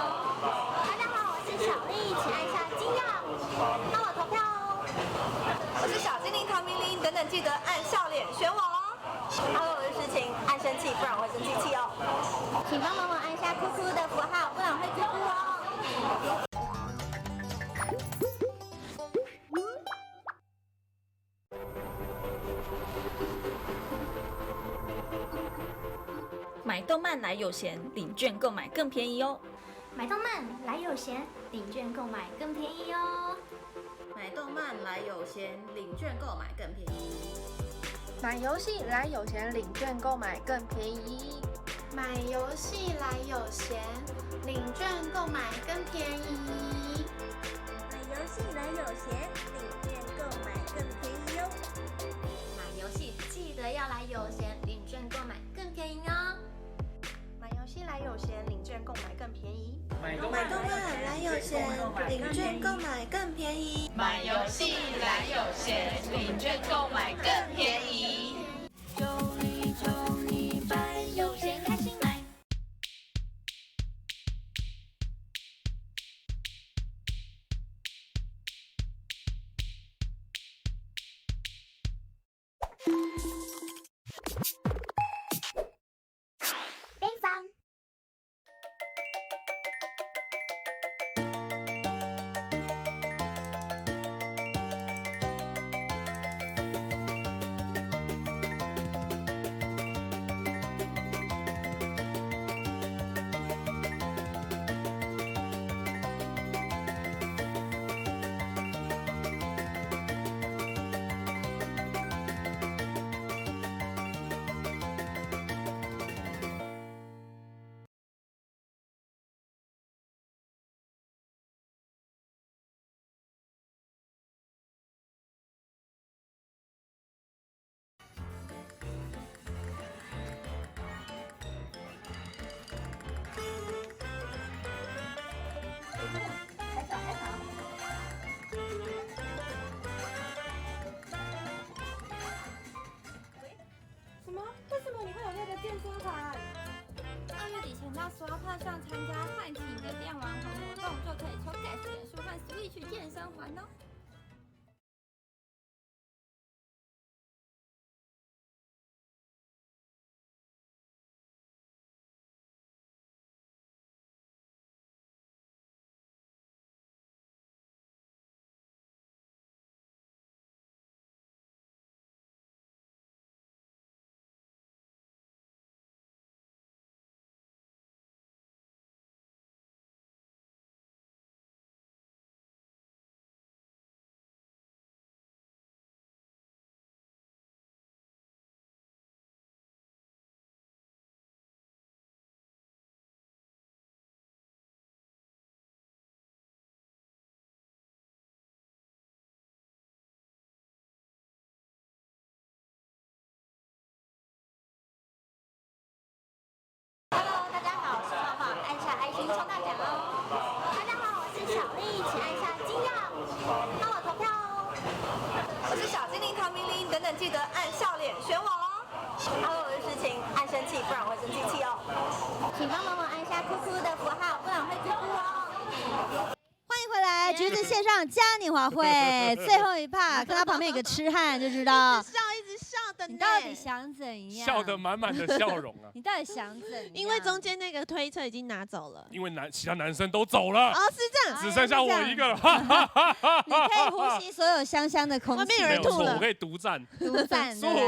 大家好，我是小丽，请按下金钥，帮我投票哦。我是小精灵唐明玲，等等记得按笑脸选我哦。Hello， 我是诗晴，按生气，不然我会生气气哦。请帮忙按下哭哭的符号，不然会哭哭哦。买动漫来有闲，领券购买更便宜哦。买动漫来有闲，领券购买更便宜哦。买动漫来有闲，领券购买更便宜。买游戏来有闲，领券购买更便宜。买游戏来有闲，领券购买更便宜。买游戏来有闲，领券购买更便宜哦。买游戏记得要来有闲，领券购买更便宜哦。买游戏来有闲，领券购买更便宜。买动漫来有闲，领券购买更便宜。买游戏来有闲，领券购买更便宜。中你买有闲开心买。边防。为什么你会有那个健身环？2月底前到刷票上参加唤起你的电玩环活动，就可以抽 Gas 点数和 Switch 健身环哦。请抽大奖哦！大家好，我是小丽，请按下金钥，帮我投票哦！我是小精灵唐明玲，等等记得按笑脸选我哦！Hello， 我是诗晴，按生气，不然我会生气气哦！请帮忙按下哭哭的符号，不然会哭哭哦！欢迎回来，橘子线上嘉年华会最后一趴，看他旁边有个痴汉就知道。一直笑的，你到底想怎样？笑得满满的笑容啊！你到底想怎样？因为中间那个推车已经拿走了，因为其他男生都走了，哦，是这样，只剩下我一个了。你可以呼吸所有香香的空气，外面有人吐了，我可以独占。独占，对。聊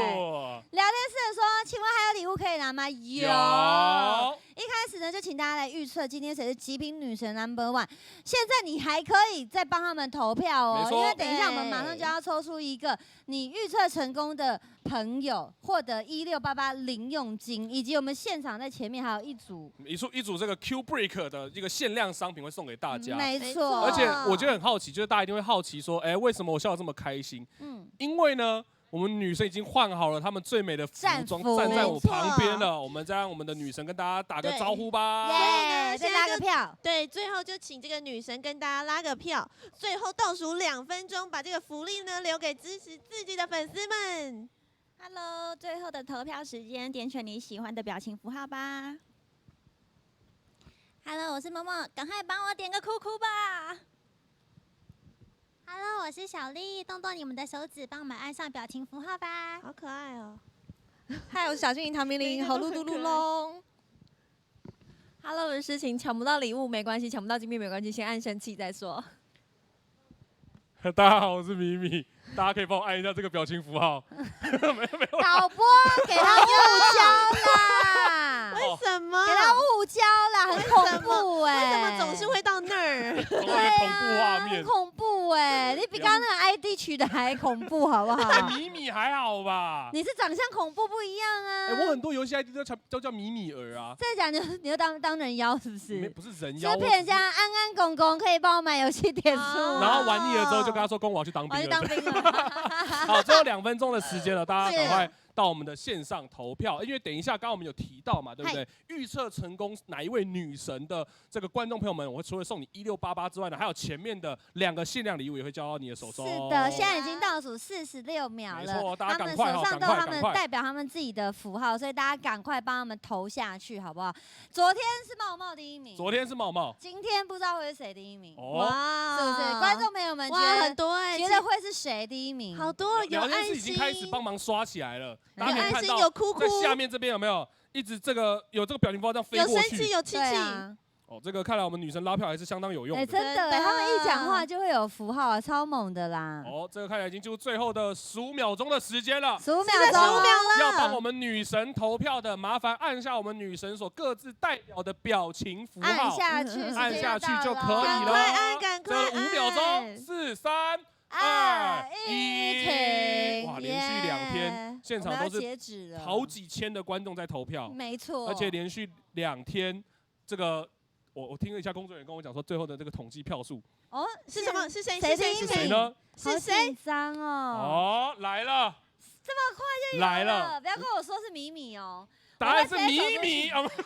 天室说，请问还有礼物可以拿吗？有。一开始呢，就请大家来预测今天谁是极品女神 No.1。现在你还可以再帮他们投票哦，因为等一下我们马上就要抽出一个你预测成功的朋友，获得1688零用金，以及我们现场在前面还有一组这个 Q Break 的一个限量商品会送给大家。没错。而且我觉得很好奇，就是大家一定会好奇说，哎，为什么我笑得这么开心？因为呢，我们女生已经换好了她们最美的服装，站在我旁边了。我们再让我们的女神跟大家打个招呼吧。耶！再拉个票。对，最后就请这个女神跟大家拉个票。最后倒数2分钟，把这个福利呢留给支持自己的粉丝们。Hello， 最后的投票时间，点选你喜欢的表情符号吧。Hello， 我是默默，赶快帮我点个哭哭吧。Hello， 我是小丽，动动你们的手指，帮我们按上表情符号吧。好可爱哦！嗨，我是小精灵唐明玲，好噜噜噜隆。Hello， 我是诗晴，抢不到礼物没关系，抢不到金币没关系，先按生气再说。大家好，我是米米，大家可以帮我按一下这个表情符号。没有。导播给他误交啦！哦，怖画面，很恐怖哎！你比刚刚那个 ID 取的还恐怖，好不好？米米还好吧？你是长相恐怖不一样啊！我很多游戏 ID 都叫米米儿啊。再讲你就当人妖是不是？不是人妖，就骗人家安安公公可以帮我买游戏点数，然后玩腻了之后就跟他说公我要去当兵了。好，最后2分钟的时间了，大家赶快到我们的线上投票，因为等一下刚刚我们有提到嘛，对不对？预测成功哪一位女神的这个观众朋友们，我会除了送你1688之外呢，还有前面的2个限量礼物也会交到你的手中。是的，现在已经倒数46秒了，没错，大家赶快，他们手上都有他们代表他们自己的符号，所以大家赶快帮他们投下去，好不好？昨天是茂茂第1名，昨天是茂茂，今天不知道会是谁第1名，哇，是不是？观众朋友们觉得很多觉得会是谁第1名？好多，有聊天室已经开始帮忙刷起来了，有爱心，有哭哭，在下面这边有没有一直有这个表情包这样飞过去？有生气，有气气。哦，这个看来我们女神拉票还是相当有用的。真的，他们一讲话就会有符号啊，超猛的啦。哦，这个看来已经进入最后的15秒钟的时间了。15秒了。要帮我们女神投票的，麻烦按下我们女神所各自代表的表情符号，按下去就可以了。赶快按5秒钟，4、3、2、1，哇，连续2天，现场都是好几千的观众在投票，没错，而且连续2天，这个我听了一下工作人员跟我讲说，最后的这个统计票数，是什么？是谁？是谁呢？是谁？紧张哦，来了，这么快就有了，不要跟我说是米米哦。答案是米米，我会直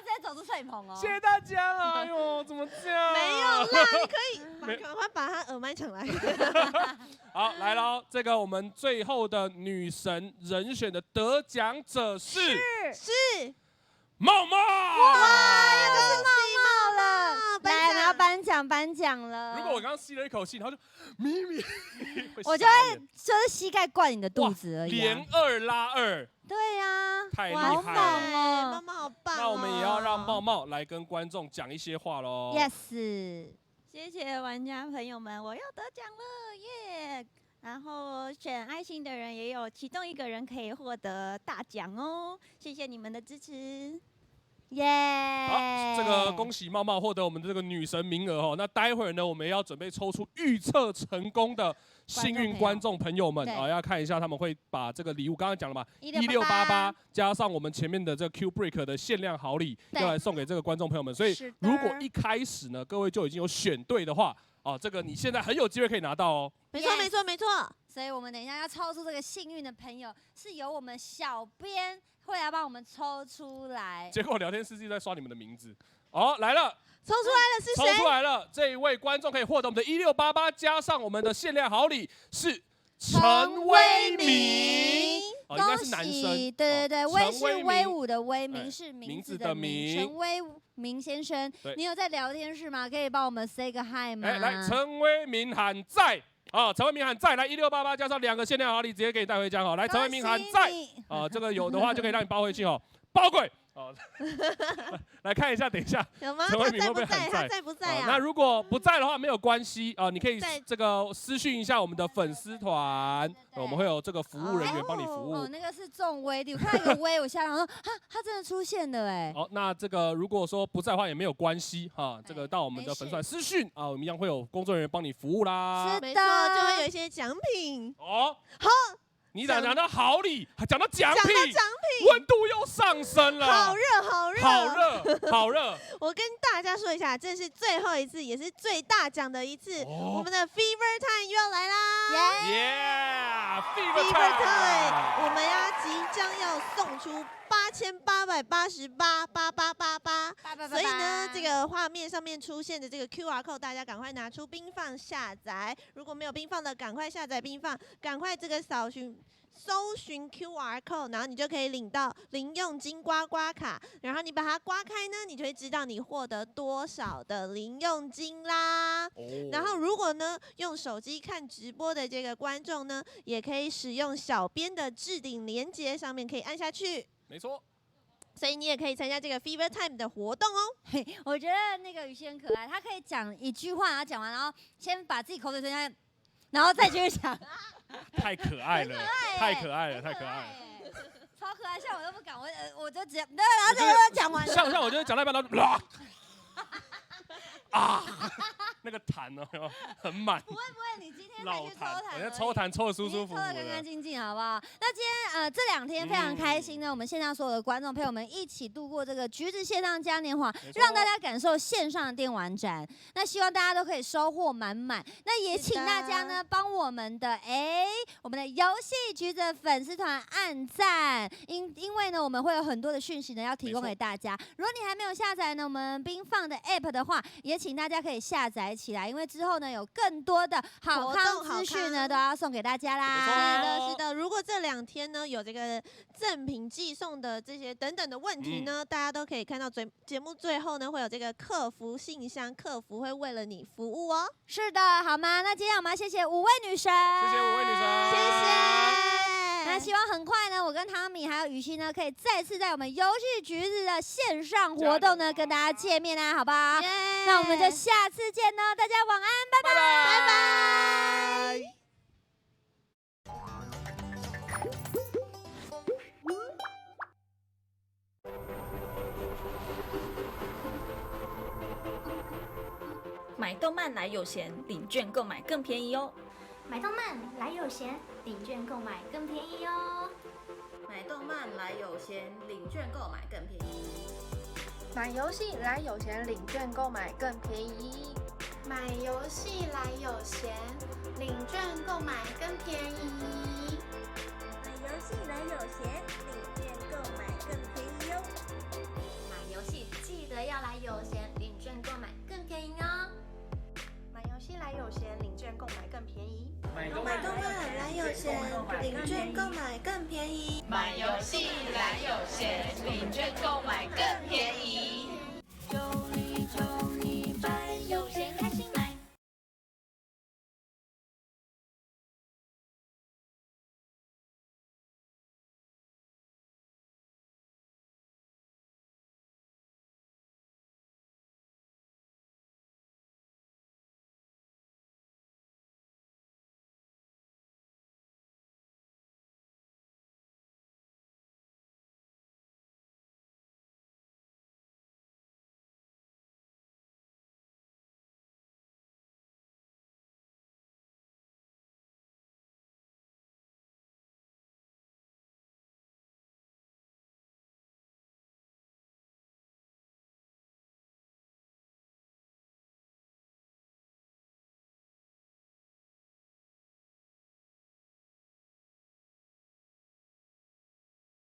接走出摄影棚哦。谢谢大家了，哎呦，怎么这样？没有啦，你可以赶快把他耳麦抢来。好，来喽，这个我们最后的女神人选的得奖者是茂茂。哇，又是茂茂了，来，然后颁奖了。如果我刚刚吸了一口气，然后就米米，我就会就是膝盖灌你的肚子而已。连2拉2。对呀，太厉害了，茂茂好棒。那我们也要让茂茂来跟观众讲一些话喽。Yes， 谢谢玩家朋友们，我要得奖了耶！然后选爱心的人也有其中1个人可以获得大奖哦，谢谢你们的支持。耶！好，这个恭喜茂茂获得我们的这个女神名额哦。那待会儿呢，我们要准备抽出预测成功的幸运观众朋友们啊，要看一下他们会把这个礼物，刚刚讲了嘛，1688加上我们前面的这个 Q Break 的限量好礼，要来送给这个观众朋友们。所以如果一开始呢，各位就已经有选对的话，哦，这个你现在很有机会可以拿到哦。没错，没错，没错。所以我们等一下要抽出这个幸运的朋友，是由我们小编会来帮我们抽出来。结果聊天室在刷你们的名字，哦，来了。抽出来了是谁？抽出来了，这一位观众可以获得我们的1688加上我们的限量好礼是陈威明，应该是男生。对，威是威武的威，明是名字的名。陈威明先生，你有在聊天室吗？可以帮我们 say 个 hi 吗？来，陈威明喊在。啊，陈威明喊在，来1688加上2个限量好礼，直接给你带回家哈。来，陈威明喊在，啊，这个有的话就可以让你包回去哦，包柜。哦，来看一下，等一下，有吗？他在不在？他在不在啊？那如果不在的话，没有关系啊，你可以这个私讯一下我们的粉丝团，我们会有这个服务人员帮你服务。哦，那个是仲威，我看到一个威，我吓到说，他真的出现了哎。好，那这个如果说不在的话也没有关系哈，这个到我们的粉丝团私讯啊，我们一样会有工作人员帮你服务啦。是的，就会有一些奖品。哦，好。你讲到好礼，还讲到奖品，温度又上升了，好热。我跟大家说一下，这是最后一次，也是最大奖的一次，我们的 Fever Time 又要来啦 ！Fever Time， 我们即将要送出8888888888，所以呢，这个画面上面出现的这个 QR code， 大家赶快拿出冰放下载。如果没有冰放的，赶快下载冰放，赶快这个搜寻 QR code， 然后你就可以领到零用金刮刮卡，然后你把它刮开呢，你就会知道你获得多少的零用金啦。然后如果呢用手机看直播的这个观众呢，也可以使用小编的置顶连结，上面可以按下去。没错。所以你也可以参加这个 Fever Time 的活动哦。我觉得那个雨欣很可爱，他可以讲一句话，然后讲完，然后先把自己口水吞下，然后再继续讲。太可爱了，太可爱了，超可爱！像我都不敢，我就直接，然后这个讲完了。像我就讲到一半，然后那个痰哦，很满。不会，你今天才去抽痰，我抽痰抽的舒舒服服的，抽的干干净净，好不好？那今天这2天非常开心呢，我们线上所有的观众陪我们一起度过这个橘子线上嘉年华，让大家感受线上的电玩展。那希望大家都可以收获满满。那也请大家呢帮我们的游戏橘子粉丝团按赞，因为呢我们会有很多的讯息呢要提供给大家。如果你还没有下载呢我们冰放的 App 的话，也请大家可以下载起来，因为之后呢有更多的好康资讯呢都要送给大家啦。是的。如果这2天呢有这个赠品寄送的这些等等的问题呢，大家都可以看到节目最后呢会有这个客服信箱，客服会为了你服务哦。是的，好吗？那今天我们要谢谢5位女神，谢谢5位女神，谢谢。那希望很快呢，我跟汤米还有雨欣呢，可以再次在我们游戏橘子的线上活动呢，跟大家见面啊，好不好？那我们就下次见呢，大家晚安，拜拜，拜拜。买动漫来有闲，领券购买更便宜哦。买动漫来有闲，领券购买更便宜哦。买动漫来有闲，领券购买更便宜。买游戏来有闲，领券购买更便宜。买游戏来有闲，领券购买更便宜。买游戏来有闲，领券购买更便宜哦。买游戏记得要来有闲，领券购买更便宜哦。买游戏来有闲，领券购买更便宜。买动漫来有闲，领券购买更便宜。买游戏来有闲，领券购